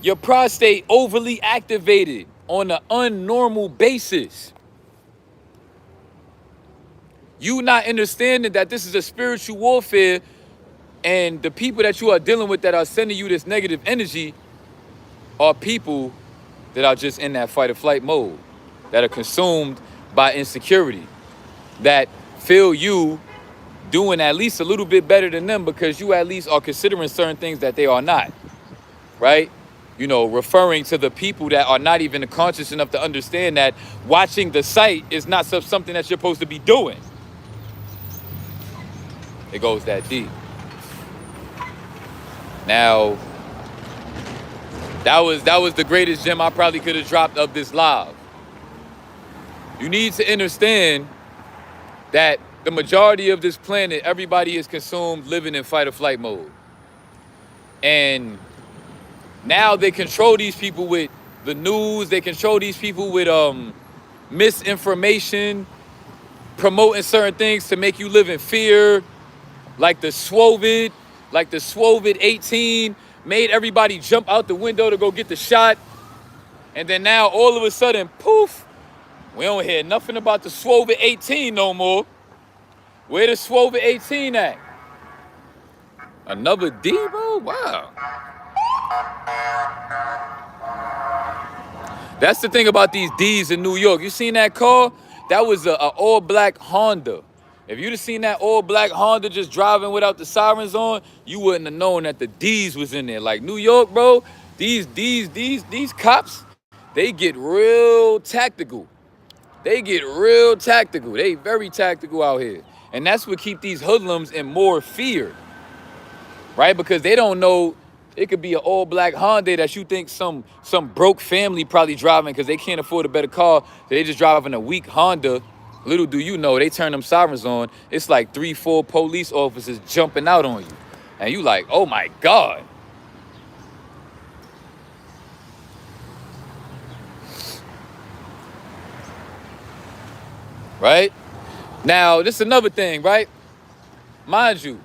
Speaker 1: your prostate overly activated on an unnormal basis. You not understanding that this is a spiritual warfare, and the people that you are dealing with that are sending you this negative energy are people that are just in that fight or flight mode, that are consumed by insecurity, that feel you doing at least a little bit better than them because you at least are considering certain things that they are not, right? You know, referring to the people that are not even conscious enough to understand that watching the site is not something that you're supposed to be doing. It goes that deep. Now, that was the greatest gem I probably could have dropped of this live. You need to understand that the majority of this planet, everybody is consumed living in fight or flight mode. And now they control these people with the news. They control these people with misinformation, promoting certain things to make you live in fear. Like the Swovid, like the Swovid 18 made everybody jump out the window to go get the shot. And then now all of a sudden, poof, we don't hear nothing about the Swovid 18 no more. Where the Swovid 18 at? Another D, bro? Wow. That's the thing about these D's in New York. You seen that car? That was a all-black Honda. If you'd have seen that all-black Honda just driving without the sirens on, you wouldn't have known that the D's was in there. Like New York, bro, these cops, they get real tactical. They get real tactical. They very tactical out here. And that's what keep these hoodlums in more fear, right? Because they don't know it could be an all-black Honda that you think some broke family probably driving because they can't afford a better car. So they just driving a weak Honda. Little do you know, they turn them sirens on. It's like 3-4 police officers jumping out on you. And you like, oh my God. Right? Now, this is another thing, right? Mind you,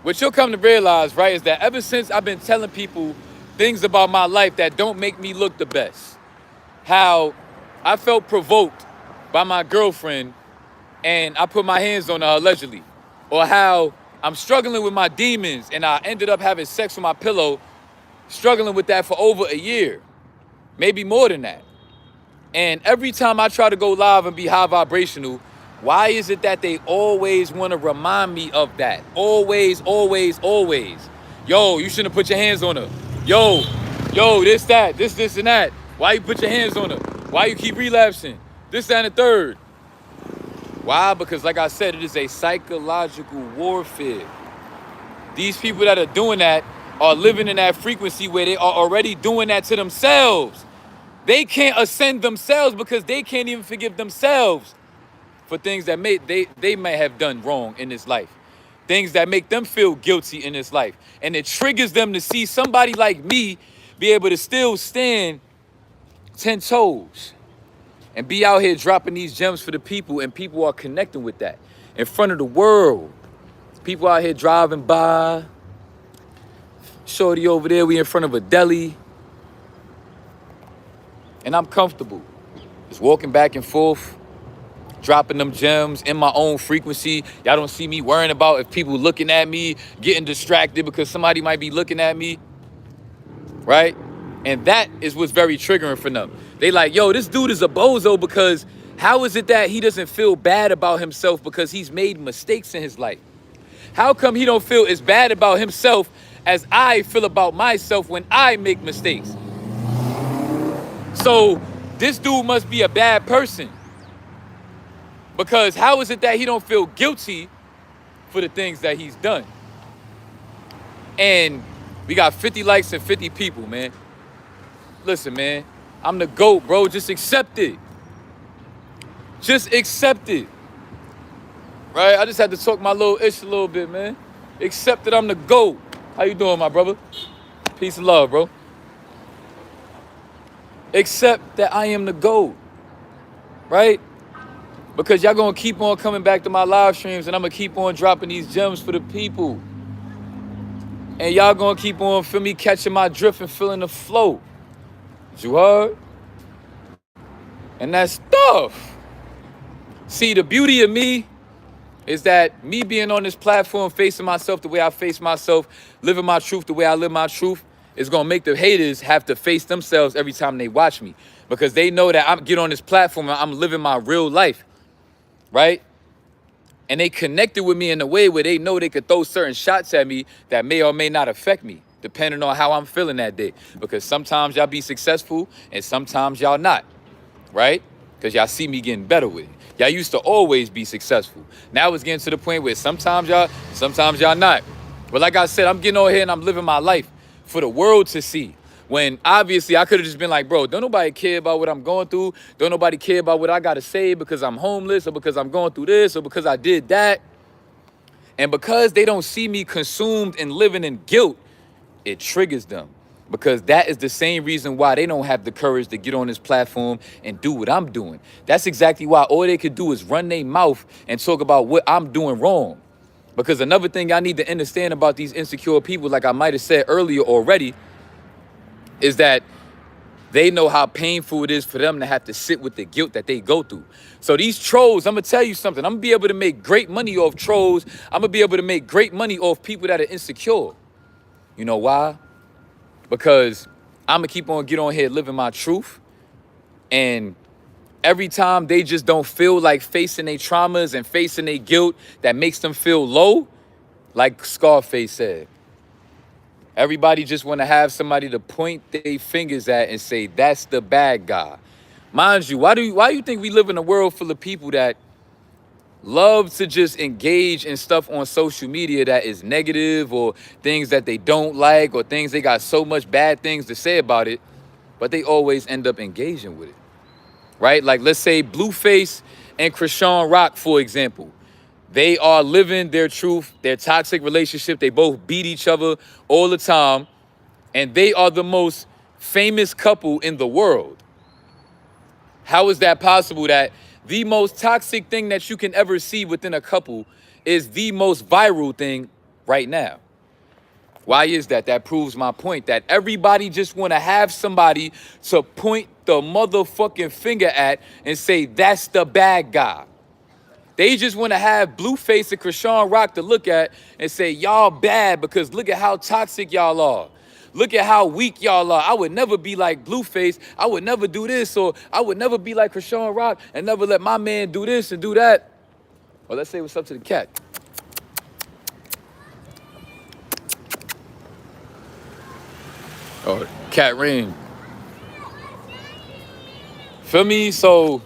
Speaker 1: what you'll come to realize, right, is that ever since I've been telling people things about my life that don't make me look the best, how I felt provoked by my girlfriend and I put my hands on her allegedly, or how I'm struggling with my demons and I ended up having sex with my pillow, struggling with that for over a year, maybe more than that. And every time I try to go live and be high vibrational, why is it that they always want to remind me of that? Always, always, always. Yo, you shouldn't have put your hands on her. Yo, this, that, this, and that. Why you put your hands on her? Why you keep relapsing? This, that, and the third. Why? Because like I said, it is a psychological warfare. These people that are doing that are living in that frequency where they are already doing that to themselves. They can't ascend themselves because they can't even forgive themselves for things that they may have done wrong in this life. Things that make them feel guilty in this life. And it triggers them to see somebody like me be able to still stand 10 toes and be out here dropping these gems for the people, and people are connecting with that in front of the world. People out here driving by. Shorty over there, we in front of a deli. And I'm comfortable. Just walking back and forth. dropping them gems in my own frequency. Y'all don't see me worrying about if people looking at me, getting distracted because somebody might be looking at me, right? And that is what's very triggering for them. They like, yo, this dude is a bozo because how is it that he doesn't feel bad about himself because he's made mistakes in his life? How come he don't feel as bad about himself as I feel about myself when I make mistakes? So this dude must be a bad person. Because how is it that he don't feel guilty for the things that he's done? And we got 50 likes and 50 people, man. Listen, man, I'm the GOAT, bro. Just accept it. Just accept it. Right? I just had to talk my little ish a little bit, man. Accept that I'm the GOAT. How you doing, my brother? Peace and love, bro. Accept that I am the GOAT. Right? Because y'all gonna keep on coming back to my live streams and I'm gonna keep on dropping these gems for the people. And y'all gonna keep on, feel me, catching my drift and feeling the flow. You heard? And that's tough. See, the beauty of me is that me being on this platform, facing myself the way I face myself, living my truth the way I live my truth, is gonna make the haters have to face themselves every time they watch me. Because they know that I get on this platform and I'm living my real life. Right? And they connected with me in a way where they know they could throw certain shots at me that may or may not affect me, depending on how I'm feeling that day. Because sometimes y'all be successful and sometimes y'all not, right? Because y'all see me getting better with it. Y'all used to always be successful. Now it's getting to the point where sometimes y'all not. But like I said, I'm getting over here and I'm living my life for the world to see. When obviously I could have just been like, bro, don't nobody care about what I'm going through. Don't nobody care about what I got to say because I'm homeless or because I'm going through this or because I did that. And because they don't see me consumed and living in guilt, it triggers them. Because that is the same reason why they don't have the courage to get on this platform and do what I'm doing. That's exactly why all they could do is run their mouth and talk about what I'm doing wrong. Because another thing I need to understand about these insecure people, like I might have said earlier already, is that they know how painful it is for them to have to sit with the guilt that they go through. So these trolls, I'm gonna tell you something. I'm gonna be able to make great money off trolls. I'm gonna be able to make great money off people that are insecure. You know why? Because I'm gonna keep on get on here living my truth. And every time they just don't feel like facing their traumas and facing their guilt that makes them feel low, like Scarface said, everybody just want to have somebody to point their fingers at and say, that's the bad guy. Mind you, why do you think we live in a world full of people that love to just engage in stuff on social media that is negative or things that they don't like or things they got so much bad things to say about it, but they always end up engaging with it, right? Like let's say Blueface and Krishan Rock, for example. They are living their truth, their toxic relationship. They both beat each other all the time. And they are the most famous couple in the world. How is that possible that the most toxic thing that you can ever see within a couple is the most viral thing right now? Why is that? That proves my point that everybody just want to have somebody to point the motherfucking finger at and say, that's the bad guy. They just want to have Blueface and Krishan Rock to look at and say, y'all bad because look at how toxic y'all are. Look at how weak y'all are. I would never be like Blueface. I would never do this, or I would never be like Krishan Rock and never let my man do this and do that. Well, let's say what's up to the cat. Oh, cat ring. Feel me? So,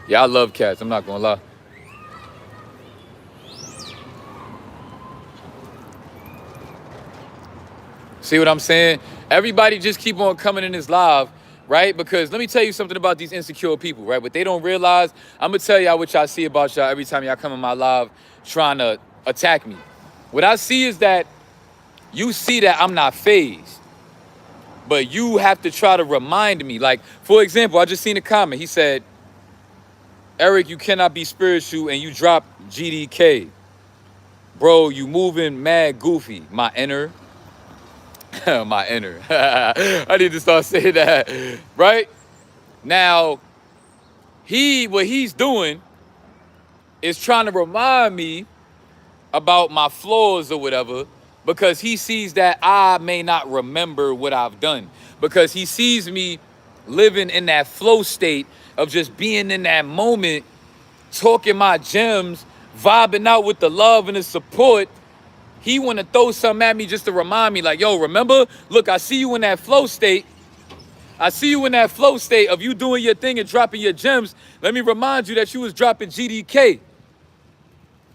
Speaker 1: yeah, I love cats. I'm not gonna lie. See what I'm saying? Everybody just keep on coming in this live, right? Because let me tell you something about these insecure people, right? What they don't realize, I'm gonna tell y'all what y'all see about y'all every time y'all come in my live trying to attack me. What I see is that you see that I'm not phased, but you have to try to remind me. Like, for example, I just seen a comment. He said, Eric, you cannot be spiritual and you drop GDK. Bro, you moving mad goofy. My inner. My inner. I need to start saying that, right? Now, what he's doing is trying to remind me about my flaws or whatever, because he sees that I may not remember what I've done, because he sees me living in that flow state of just being in that moment, talking my gems, vibing out with the love and the support. He want to throw something at me just to remind me, like, yo, remember? Look, I see you in that flow state. I see you in that flow state of you doing your thing and dropping your gems. Let me remind you that you was dropping GDK.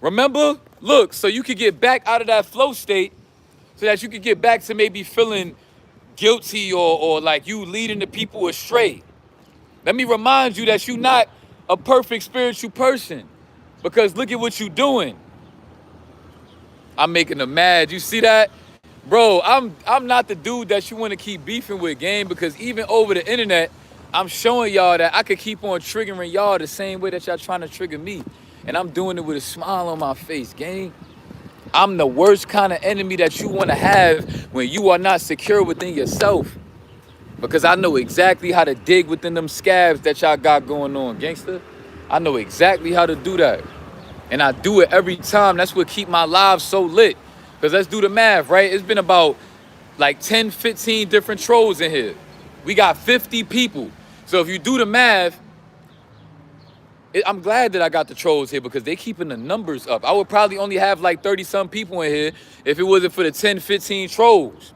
Speaker 1: Remember? Look, so you could get back out of that flow state, so that you could get back to maybe feeling guilty or like you leading the people astray. Let me remind you that you're not a perfect spiritual person, because look at what you're doing. I'm making them mad. You see that? Bro, I'm not the dude that you want to keep beefing with, gang, because even over the internet, I'm showing y'all that I could keep on triggering y'all the same way that y'all trying to trigger me. And I'm doing it with a smile on my face, gang. I'm the worst kind of enemy that you want to have when you are not secure within yourself. Because I know exactly how to dig within them scabs that y'all got going on, gangster. I know exactly how to do that. And I do it every time. That's what keep my lives so lit. Because let's do the math, right? It's been about like 10, 15 different trolls in here. We got 50 people. So if you do the math, I'm glad that I got the trolls here, because they keeping the numbers up. I would probably only have like 30-some people in here if it wasn't for the 10, 15 trolls.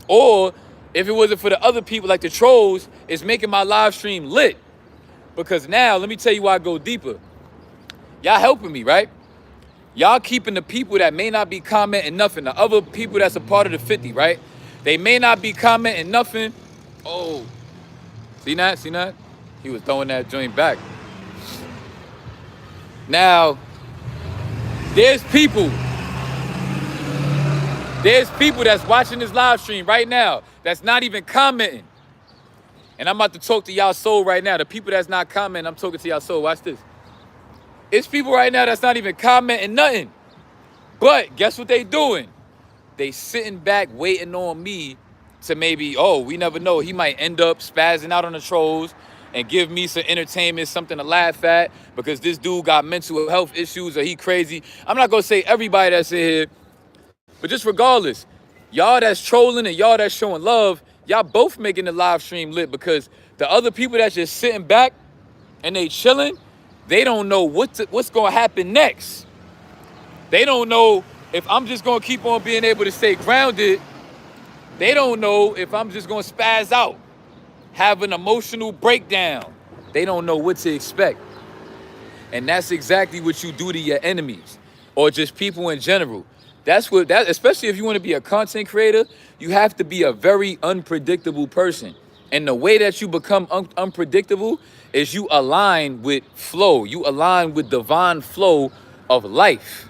Speaker 1: Or if it wasn't for the other people, like the trolls, it's making my live stream lit. Because now, let me tell you why I go deeper. Y'all helping me, right? Y'all keeping the people that may not be commenting nothing, the other people that's a part of the 50, right? They may not be commenting nothing. Oh, see that? See that? He was throwing that joint back. Now, there's people that's watching this live stream right now that's not even commenting. And I'm about to talk to y'all soul right now. The people that's not commenting, I'm talking to y'all soul. Watch this. It's people right now that's not even commenting nothing. But guess what they doing? They sitting back waiting on me to maybe, oh, we never know. He might end up spazzing out on the trolls and give me some entertainment, something to laugh at, because this dude got mental health issues or he crazy. I'm not going to say everybody that's in here, but just regardless, y'all that's trolling and y'all that's showing love, y'all both making the live stream lit, because the other people that's just sitting back and they chilling, they don't know what's going to happen next. They don't know if I'm just going to keep on being able to stay grounded. They don't know if I'm just going to spaz out, have an emotional breakdown. They don't know what to expect. And that's exactly what you do to your enemies or just people in general. Especially if you want to be a content creator, you have to be a very unpredictable person. And the way that you become unpredictable is you align with flow. You align with divine flow of life.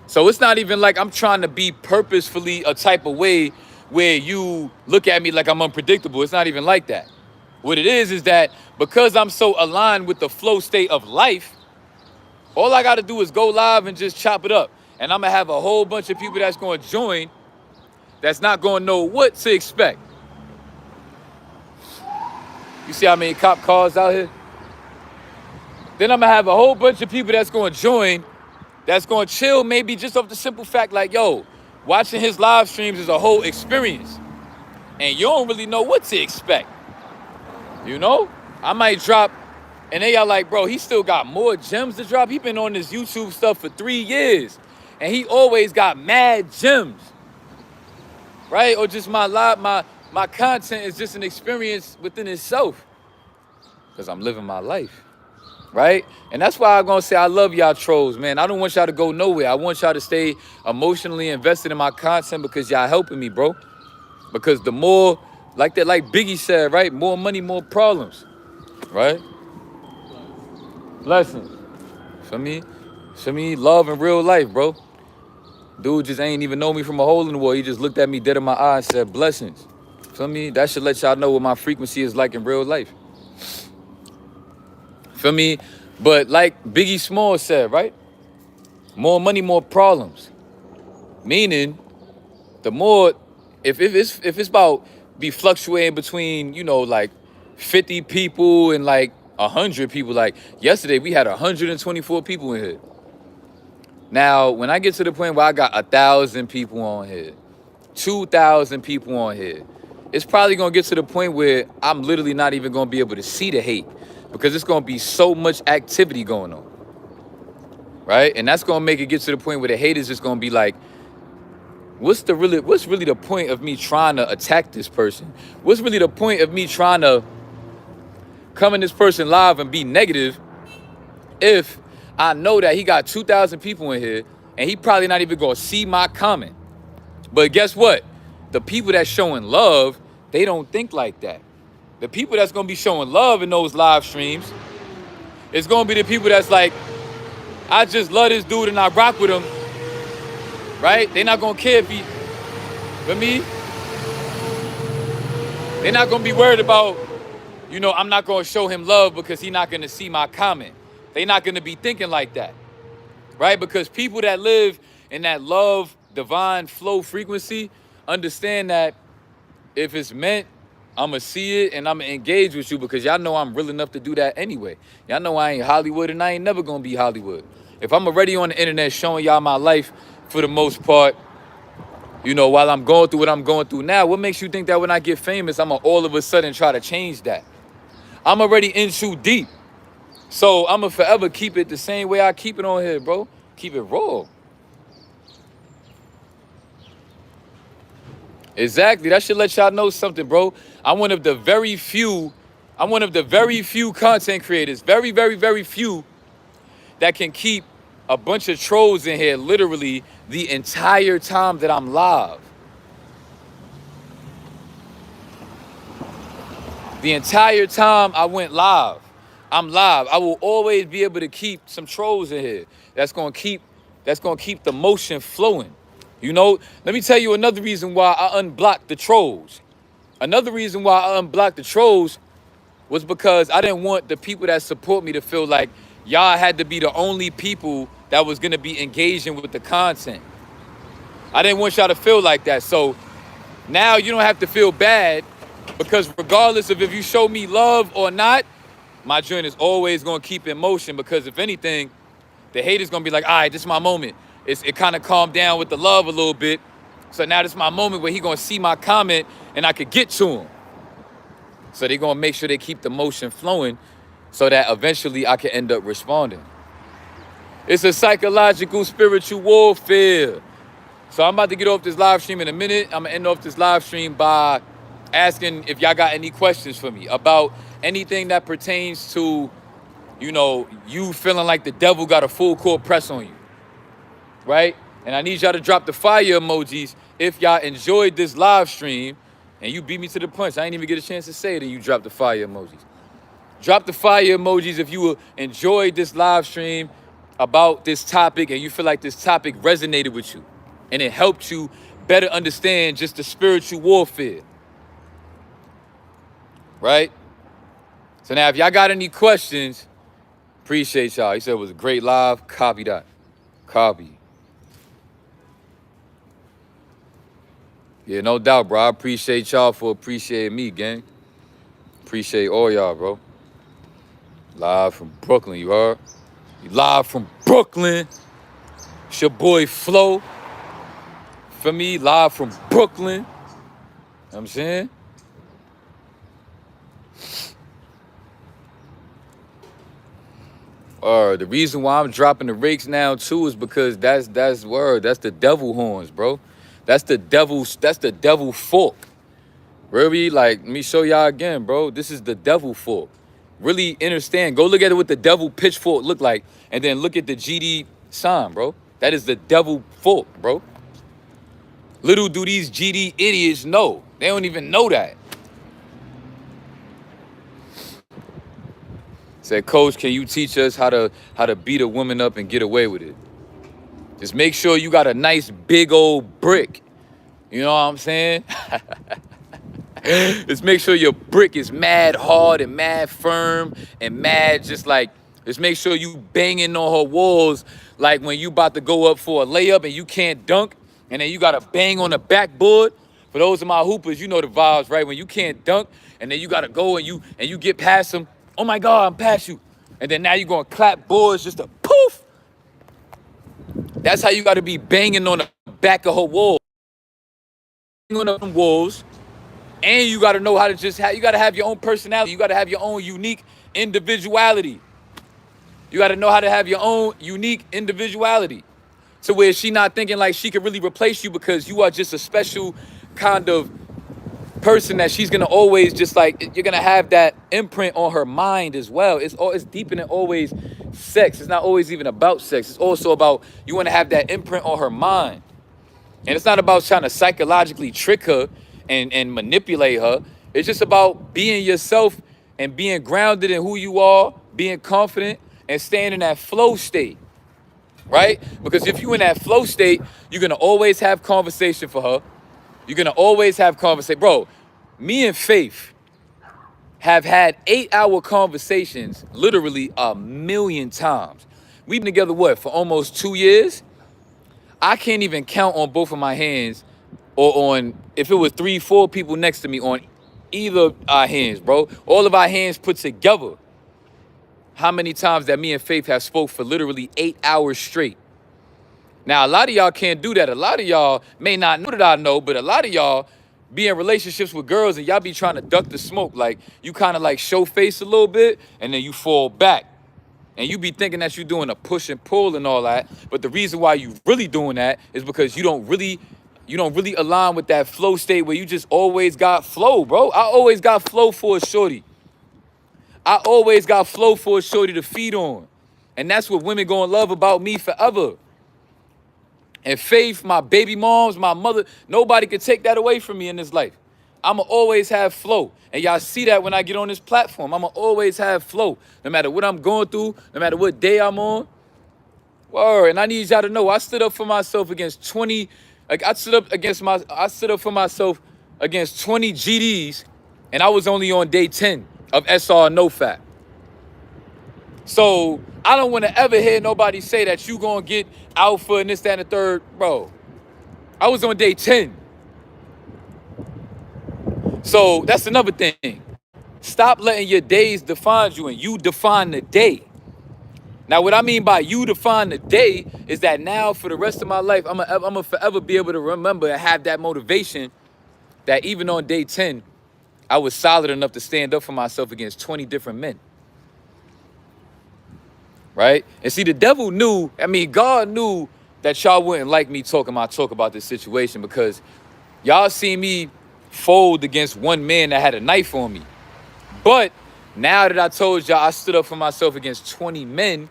Speaker 1: So it's not even like I'm trying to be purposefully a type of way where you look at me like I'm unpredictable. It's not even like that. What it is that because I'm so aligned with the flow state of life, all I got to do is go live and just chop it up. And I'm going to have a whole bunch of people that's going to join that's not going to know what to expect. You see how many cop cars out here? Then I'm going to have a whole bunch of people that's going to join, that's going to chill maybe just off the simple fact like, yo, watching his live streams is a whole experience. And you don't really know what to expect. You know? I might drop, and they are like, bro, he still got more gems to drop. He been on this YouTube stuff for 3 years. And he always got mad gems. Right? Or just my content is just an experience within itself. Because I'm living my life. Right? And that's why I'm going to say I love y'all trolls, man. I don't want y'all to go nowhere. I want y'all to stay emotionally invested in my content because y'all helping me, bro. Because the more, like Biggie said, right? More money, more problems. Right? Blessings. For me, love in real life, bro. Dude just ain't even know me from a hole in the wall. He just looked at me dead in my eye and said, blessings. Feel me? That should let y'all know what my frequency is like in real life. Feel me? But like Biggie Small said, right? More money, more problems. Meaning, the more, if it's about be fluctuating between, you know, like 50 people and like 100 people. Like yesterday, we had 124 people in here. Now, when I get to the point where I got 1,000 people on here, 2,000 people on here, it's probably gonna get to the point where I'm literally not even gonna be able to see the hate because it's gonna be so much activity going on, right? And that's gonna make it get to the point where the hate is just gonna be like, what's really the point of me trying to attack this person? What's really the point of me trying to come in this person live and be negative if I know that he got 2,000 people in here and he probably not even gonna see my comment? But guess what? The people that's showing love, they don't think like that. The people that's gonna be showing love in those live streams, it's gonna be the people that's like, I just love this dude and I rock with him, right? They're not gonna care if he, for me, they're not gonna be worried about, you know, I'm not gonna show him love because he's not gonna see my comment. They're not gonna be thinking like that, right? Because people that live in that love, divine flow frequency, understand that if it's meant, I'ma see it and I'ma engage with you because y'all know I'm real enough to do that anyway. Y'all know I ain't Hollywood and I ain't never gonna be Hollywood. If I'm already on the internet showing y'all my life for the most part, you know, while I'm going through what I'm going through now, what makes you think that when I get famous, I'ma all of a sudden try to change that? I'm already in too deep. So I'ma forever keep it the same way I keep it on here, bro. Keep it raw. Exactly. That should let y'all know something, bro. I'm one of the very few content creators, very few, that can keep a bunch of trolls in here literally the entire time that I'm live. The entire time I went live, I'm live. I will always be able to keep some trolls in here. That's gonna keep the motion flowing. You know, let me tell you another reason why I unblocked the trolls. Another reason why I unblocked the trolls was because I didn't want the people that support me to feel like y'all had to be the only people that was gonna be engaging with the content. I didn't want y'all to feel like that. So now you don't have to feel bad because regardless of if you show me love or not, my joint is always gonna keep in motion because if anything, the haters gonna be like, all right, this is my moment. It kind of calmed down with the love a little bit. So now this is my moment where he gonna see my comment and I could get to him. So they gonna make sure they keep the motion flowing so that eventually I can end up responding. It's a psychological, spiritual warfare. So I'm about to get off this live stream in a minute. I'm gonna end off this live stream by asking if y'all got any questions for me about anything that pertains to, you know, you feeling like the devil got a full court press on you, right? And I need y'all to drop the fire emojis if y'all enjoyed this live stream and you beat me to the punch. I ain't even get a chance to say it and you drop the fire emojis. Drop the fire emojis if you enjoyed this live stream about this topic and you feel like this topic resonated with you and it helped you better understand just the spiritual warfare, right? So now if y'all got any questions, appreciate y'all. He said it was a great live. Copy that. Copy. Yeah, no doubt, bro. I appreciate y'all for appreciating me, gang. Appreciate all y'all, bro. Live from Brooklyn, you heard? Live from Brooklyn. It's your boy Flo. For me, live from Brooklyn. You know what I'm saying? The reason why I'm dropping the rakes now too is because that's the devil horns, bro. That's the devil fork. Really, like, let me show y'all again, bro. This is the devil fork. Really understand. Go look at it what the devil pitchfork look like, and then look at the GD sign, bro. That is the devil fork, bro. Little do these GD idiots know. They don't even know that. Said, Coach, can you teach us how to beat a woman up and get away with it? Just make sure you got a nice big old brick. You know what I'm saying? Just make sure your brick is mad hard and mad firm and mad just like, just make sure you banging on her walls like when you about to go up for a layup and you can't dunk and then you got to bang on the backboard. For those of my hoopers, you know the vibes, right? When you can't dunk and then you got to go and you get past them Oh my God, I'm past you. And then now you're gonna clap boards just to poof. That's how you gotta be banging on the back of her wall. On the walls. And you gotta know how to just have, you gotta have your own personality. You gotta have your own unique individuality. You gotta know how to have your own unique individuality. To where she not thinking like she could really replace you because you are just a special kind of person that she's gonna always just like, you're gonna have that imprint on her mind as well. It's deeper than always sex. It's not always even about sex. It's also about, you wanna have that imprint on her mind. And it's not about trying to psychologically trick her and manipulate her. It's just about being yourself and being grounded in who you are, being confident and staying in that flow state, right? Because if you're in that flow state, you're gonna always have conversation for her. You're gonna always have conversation. Bro, me and Faith have had 8-hour conversations literally a million times. We've been together, what, for almost 2 years? I can't even count on both of my hands or on, if it was 3, 4 people next to me on either our hands, bro. All of our hands put together. How many times that me and Faith have spoke for literally 8 hours straight. Now, a lot of y'all can't do that. A lot of y'all may not know that I know, but a lot of y'all be in relationships with girls and y'all be trying to duck the smoke. Like, you kind of like show face a little bit and then you fall back. And you be thinking that you're doing a push and pull and all that. But the reason why you really doing that is because you don't really align with that flow state where you just always got flow, bro. I always got flow for a shorty. I always got flow for a shorty to feed on. And that's what women gonna love about me forever. And Faith, my baby moms, my mother, nobody can take that away from me in this life. I'ma always have flow. And y'all see that when I get on this platform. I'ma always have flow. No matter what I'm going through, no matter what day I'm on. Word. And I need y'all to know, I stood up for myself against 20, like I stood up for myself against 20 GDs, and I was only on day 10 of SR Nofap. So I don't want to ever hear nobody say that you gonna get alpha and this, that, and the third. Bro, I was on day 10. So that's another thing. Stop letting your days define you and you define the day. Now, what I mean by you define the day is that now for the rest of my life, I'm gonna forever be able to remember and have that motivation that even on day 10, I was solid enough to stand up for myself against 20 different men. Right? And see, the devil knew, God knew that y'all wouldn't like me talk about this situation because y'all see me fold against one man that had a knife on me. But now that I told y'all I stood up for myself against 20 men,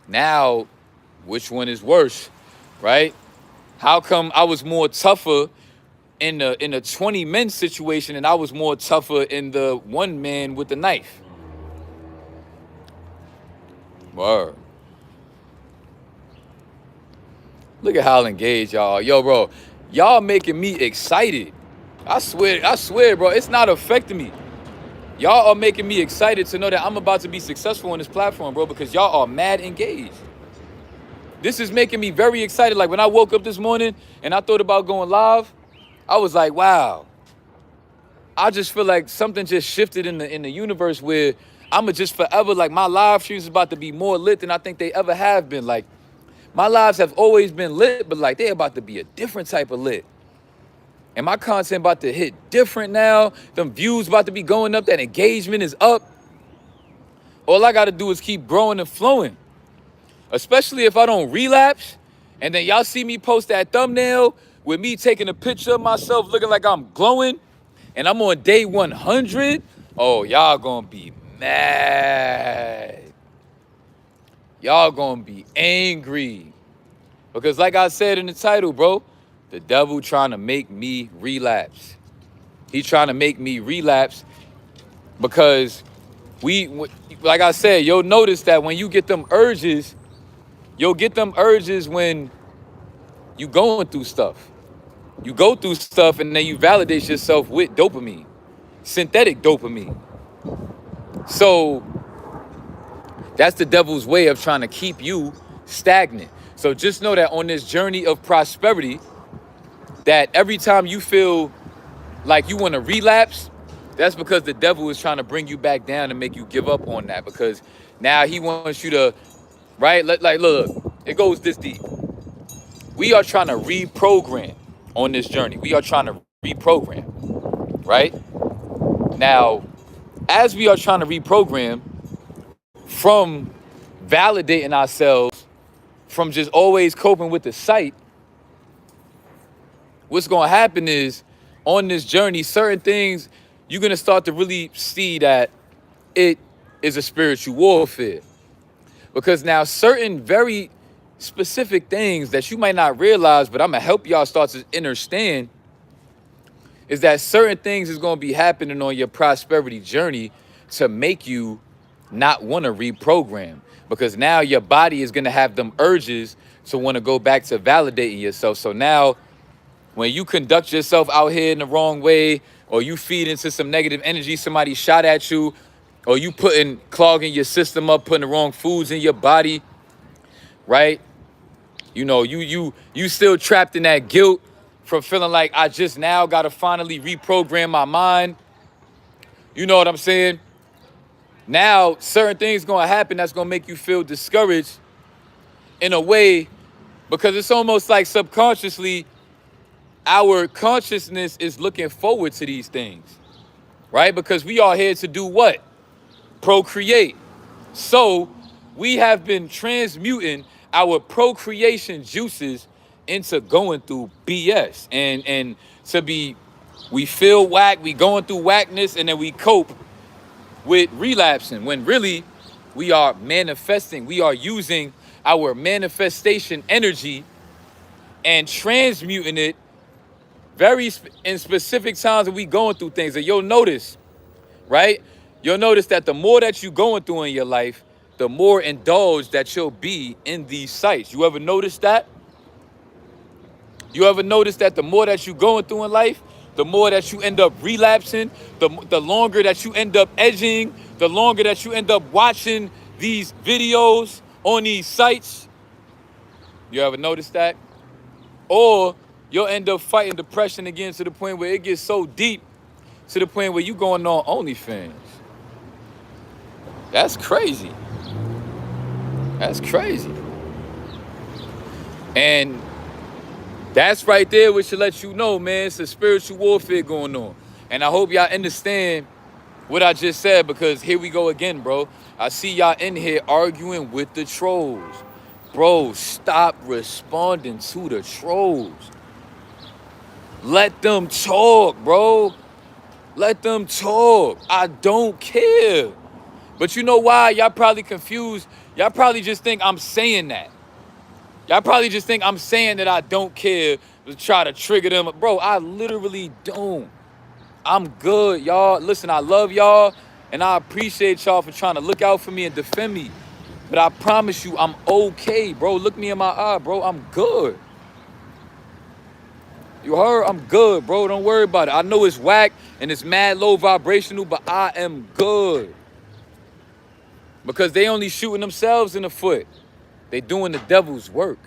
Speaker 1: now which one is worse, right? How come I was more tougher in the 20 men situation and I was more tougher in the one man with the knife? Word. Look at how engaged y'all are. Yo, bro, y'all making me excited. I swear, bro, it's not affecting me. Y'all are making me excited to know that I'm about to be successful on this platform, bro, because y'all are mad engaged. This is making me very excited. Like when I woke up this morning and I thought about going live, I was like, wow. I just feel like something just shifted in the universe where I'ma just forever, like my live streams is about to be more lit than I think they ever have been. Like my lives have always been lit, but like they're about to be a different type of lit. And my content about to hit different now. Them views about to be going up. That engagement is up. All I got to do is keep growing and flowing. Especially if I don't relapse. And then y'all see me post that thumbnail with me taking a picture of myself looking like I'm glowing. And I'm on day 100. Oh, y'all gonna be mad. Y'all gonna be angry. Because like I said in the title, bro, the devil trying to make me relapse. He's trying to make me relapse because like I said, you'll notice that when you get them urges, you'll get them urges when you going through stuff. You go through stuff and then you validate yourself with dopamine, synthetic dopamine. So that's the devil's way of trying to keep you stagnant. So just know that on this journey of prosperity, that every time you feel like you want to relapse, That's because the devil is trying to bring you back down and make you give up on that, because now he wants you to, right? Like, look, it goes this deep. We are trying to reprogram on this journey. We are trying to reprogram, right? Now, as we are trying to reprogram from validating ourselves, from just always coping with the sight, what's going to happen is on this journey, certain things, you're going to start to really see that it is a spiritual warfare. Because now certain very specific things that you might not realize, but I'm going to help y'all start to understand, is that certain things is going to be happening on your prosperity journey to make you not want to reprogram. Because now your body is going to have them urges to want to go back to validating yourself. So now when you conduct yourself out here in the wrong way, or you feed into some negative energy, somebody shot at you, or you clogging your system up, putting the wrong foods in your body, right? You know, you still trapped in that guilt from feeling like I just now got to finally reprogram my mind. You know what I'm saying? Now, certain things going to happen that's going to make you feel discouraged in a way, because it's almost like subconsciously our consciousness is looking forward to these things, right? Because we are here to do what? Procreate. So we have been transmuting our procreation juices into going through BS and we feel whack, we going through whackness, and then we cope with relapsing, when really we are manifesting. We are using our manifestation energy and transmuting it in specific times that we going through things. And you'll notice, right? You'll notice that the more that you going through in your life, the more indulged that you'll be in these sites. You ever notice that? You ever notice that the more that you going through in life, the more that you end up relapsing, the longer that you end up edging, the longer that you end up watching these videos on these sites? You ever notice that? Or you'll end up fighting depression again to the point where it gets so deep, to the point where you going on OnlyFans. That's crazy. That's crazy. And that's right there which should let you know, man, it's a spiritual warfare going on. And I hope y'all understand what I just said, because here we go again, bro. I see y'all in here arguing with the trolls. Bro, stop responding to the trolls. Let them talk, bro. Let them talk. I don't care. But you know why? Y'all probably confused. Y'all probably just think I'm saying that. Y'all probably just think I'm saying that I don't care to try to trigger them. Bro, I literally don't. I'm good, y'all. Listen, I love y'all, and I appreciate y'all for trying to look out for me and defend me. But I promise you, I'm okay, bro. Look me in my eye, bro. I'm good. You heard? I'm good, bro. Don't worry about it. I know it's whack and it's mad low vibrational, but I am good. Because they only shooting themselves in the foot. They doing the devil's work.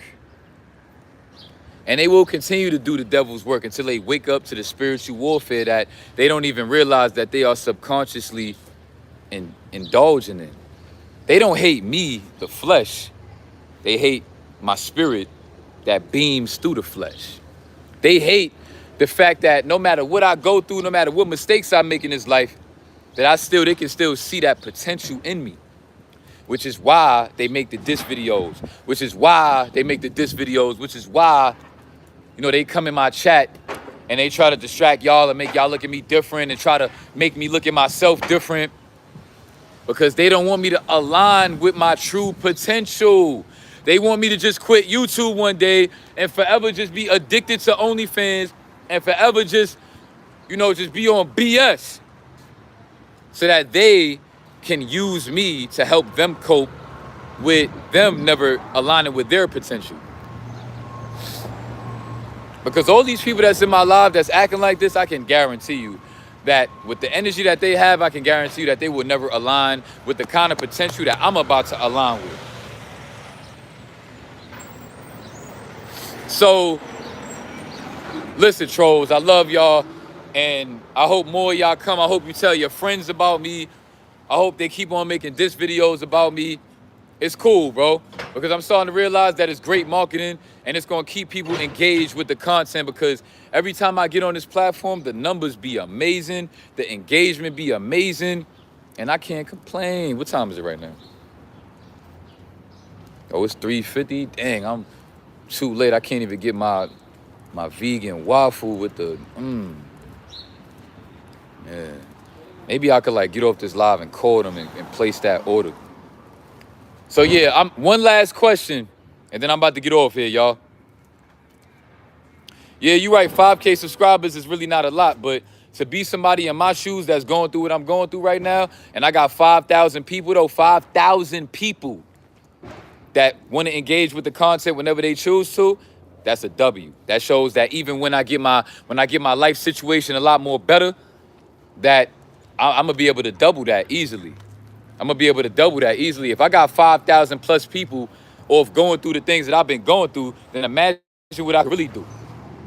Speaker 1: And they will continue to do the devil's work until they wake up to the spiritual warfare that they don't even realize that they are subconsciously indulging in. They don't hate me, the flesh. They hate my spirit that beams through the flesh. They hate the fact that no matter what I go through, no matter what mistakes I make in this life, that they can still see that potential in me. Which is why they make the diss videos. Which is why they make the diss videos. Which is why, you know, they come in my chat and they try to distract y'all and make y'all look at me different and try to make me look at myself different. Because they don't want me to align with my true potential. They want me to just quit YouTube one day and forever just be addicted to OnlyFans and forever just, you know, just be on BS. So that they can use me to help them cope with them never aligning with their potential. Because all these people that's in my life that's acting like this, I can guarantee you that with the energy that they have, I can guarantee you that they will never align with the kind of potential that I'm about to align with. So, listen, trolls, I love y'all. And I hope more of y'all come. I hope you tell your friends about me. I hope they keep on making diss videos about me. It's cool, bro, because I'm starting to realize that it's great marketing and it's going to keep people engaged with the content, because every time I get on this platform, the numbers be amazing, the engagement be amazing, and I can't complain. What time is it right now? Oh, it's 3:50. Dang, I'm too late. I can't even get my vegan waffle with the yeah. Maybe I could like get off this live and call them and place that order. So yeah, one last question, and then I'm about to get off here, y'all. Yeah, you're right. 5K subscribers is really not a lot, but to be somebody in my shoes that's going through what I'm going through right now, and I got 5,000 people though, 5,000 people that want to engage with the content whenever they choose to, that's a W. That shows that even when I get my life situation a lot more better, that I'm gonna be able to double that easily. I'm gonna be able to double that easily. If I got 5,000 plus people off going through the things that I've been going through, then imagine what I could really do.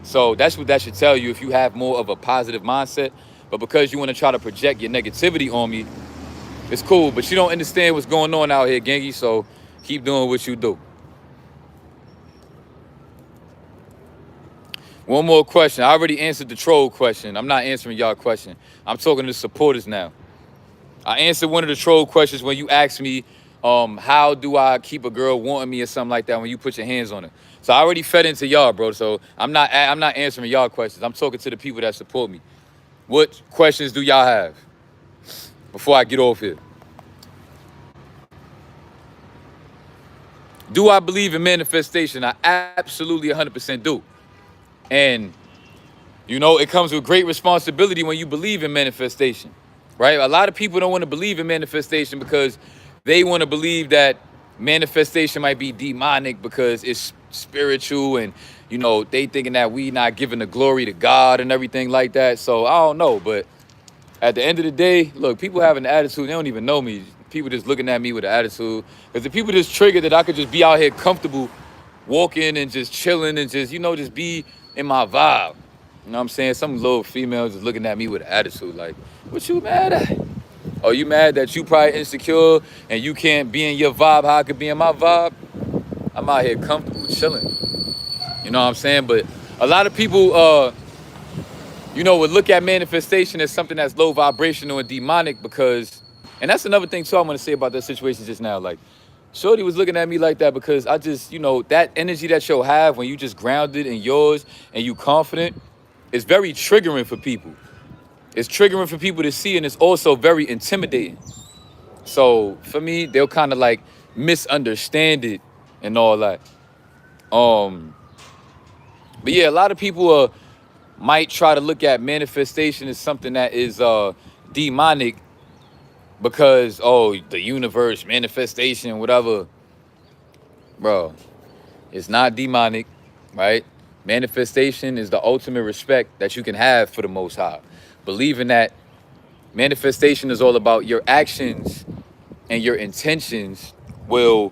Speaker 1: So that's what that should tell you if you have more of a positive mindset. But because you want to try to project your negativity on me, it's cool. But you don't understand what's going on out here, Gengi. So keep doing what you do. One more question. I already answered the troll question. I'm not answering y'all question. I'm talking to the supporters now. I answered one of the troll questions when you asked me, how do I keep a girl wanting me or something like that when you put your hands on her. So I already fed into y'all, bro. So I'm not answering y'all questions. I'm talking to the people that support me. What questions do y'all have before I get off here? Do I believe in manifestation? I absolutely 100% do. And, you know, it comes with great responsibility when you believe in manifestation, right? A lot of people don't want to believe in manifestation because they want to believe that manifestation might be demonic because it's spiritual, and, you know, they thinking that we not giving the glory to God and everything like that. So I don't know. But at the end of the day, look, people have an attitude. They don't even know me. People just looking at me with an attitude. Because the people just trigger that I could just be out here comfortable walking and just chilling and just, you know, just be in my vibe. You know what I'm saying? Some little females just looking at me with an attitude like, what you mad at? Oh, you mad that you probably insecure and you can't be in your vibe how I could be in my vibe? I'm out here comfortable chilling. You know what I'm saying? But a lot of people, you know, would look at manifestation as something that's low vibrational and demonic because, and that's another thing too I want to say about that situation just now. Like, Shorty was looking at me like that because I just, you know, that energy that you'll have when you just grounded in yours and you confident is very triggering for people. It's triggering for people to see, and it's also very intimidating. So for me, they'll kind of like misunderstand it and all that. But yeah, a lot of people might try to look at manifestation as something that is demonic because, oh, the universe, manifestation, whatever. Bro, it's not demonic, right? Manifestation is the ultimate respect that you can have for the Most High. Believing that manifestation is all about your actions and your intentions will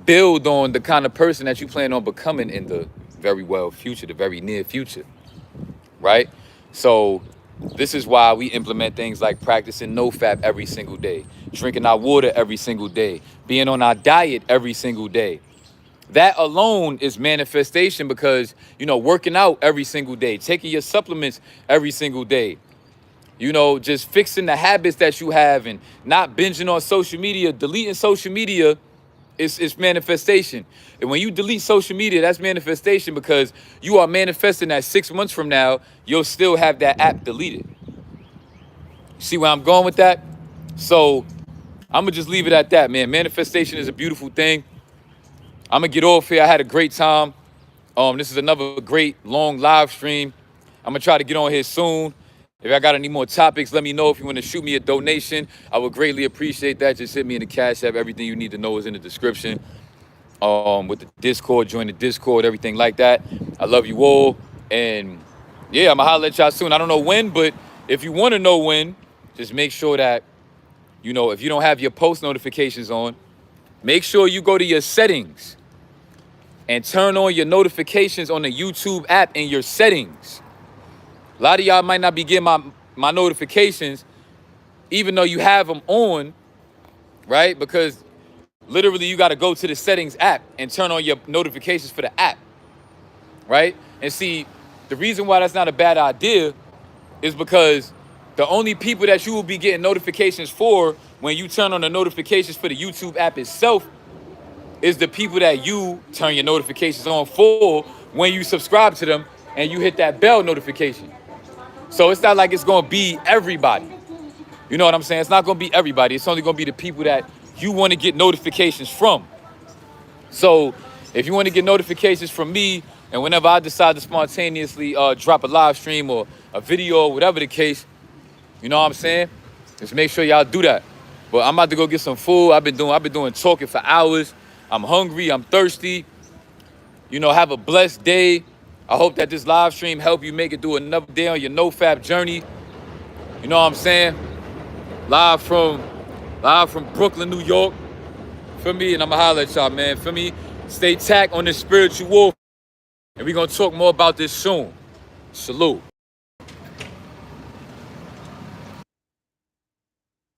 Speaker 1: build on the kind of person that you plan on becoming in the very well future, the very near future, right? So this is why we implement things like practicing Nofap every single day, drinking our water every single day, being on our diet every single day. That alone is manifestation because, you know, working out every single day, taking your supplements every single day, you know, just fixing the habits that you have and not binging on social media, deleting social media is manifestation. And when you delete social media, that's manifestation because you are manifesting that 6 months from now, you'll still have that app deleted. See where I'm going with that? So I'm gonna just leave it at that, man. Manifestation is a beautiful thing. I'm gonna get off here. I had a great time. This is another great long live stream. I'm gonna try to get on here soon. If I got any more topics, let me know. If you want to shoot me a donation, I would greatly appreciate that. Just hit me in the Cash App. Everything you need to know is in the description. With the Discord, join the Discord, everything like that. I love you all. And yeah, I'm gonna holler at y'all soon. I don't know when, but if you want to know when, just make sure that, you know, if you don't have your post notifications on, make sure you go to your settings and turn on your notifications on the YouTube app in your settings. A lot of y'all might not be getting my notifications, even though you have them on, right? Because literally you got to go to the settings app and turn on your notifications for the app, right? And see, the reason why that's not a bad idea is because the only people that you will be getting notifications for when you turn on the notifications for the YouTube app itself is the people that you turn your notifications on for when you subscribe to them and you hit that bell notification. So it's not like it's gonna be everybody. You know what I'm saying? It's not gonna be everybody. It's only gonna be the people that you wanna get notifications from. So if you wanna get notifications from me, and whenever I decide to spontaneously drop a live stream or a video or whatever the case, you know what I'm saying? Just make sure y'all do that. But I'm about to go get some food. I've been doing talking for hours. I'm hungry, I'm thirsty. You know, have a blessed day. I hope that this live stream help you make it through another day on your Nofap journey. You know what I'm saying? Live from Brooklyn, New York. For me, and I'ma holler at y'all, man. For me, stay tacked on this spiritual wolf. And we're gonna talk more about this soon. Salute.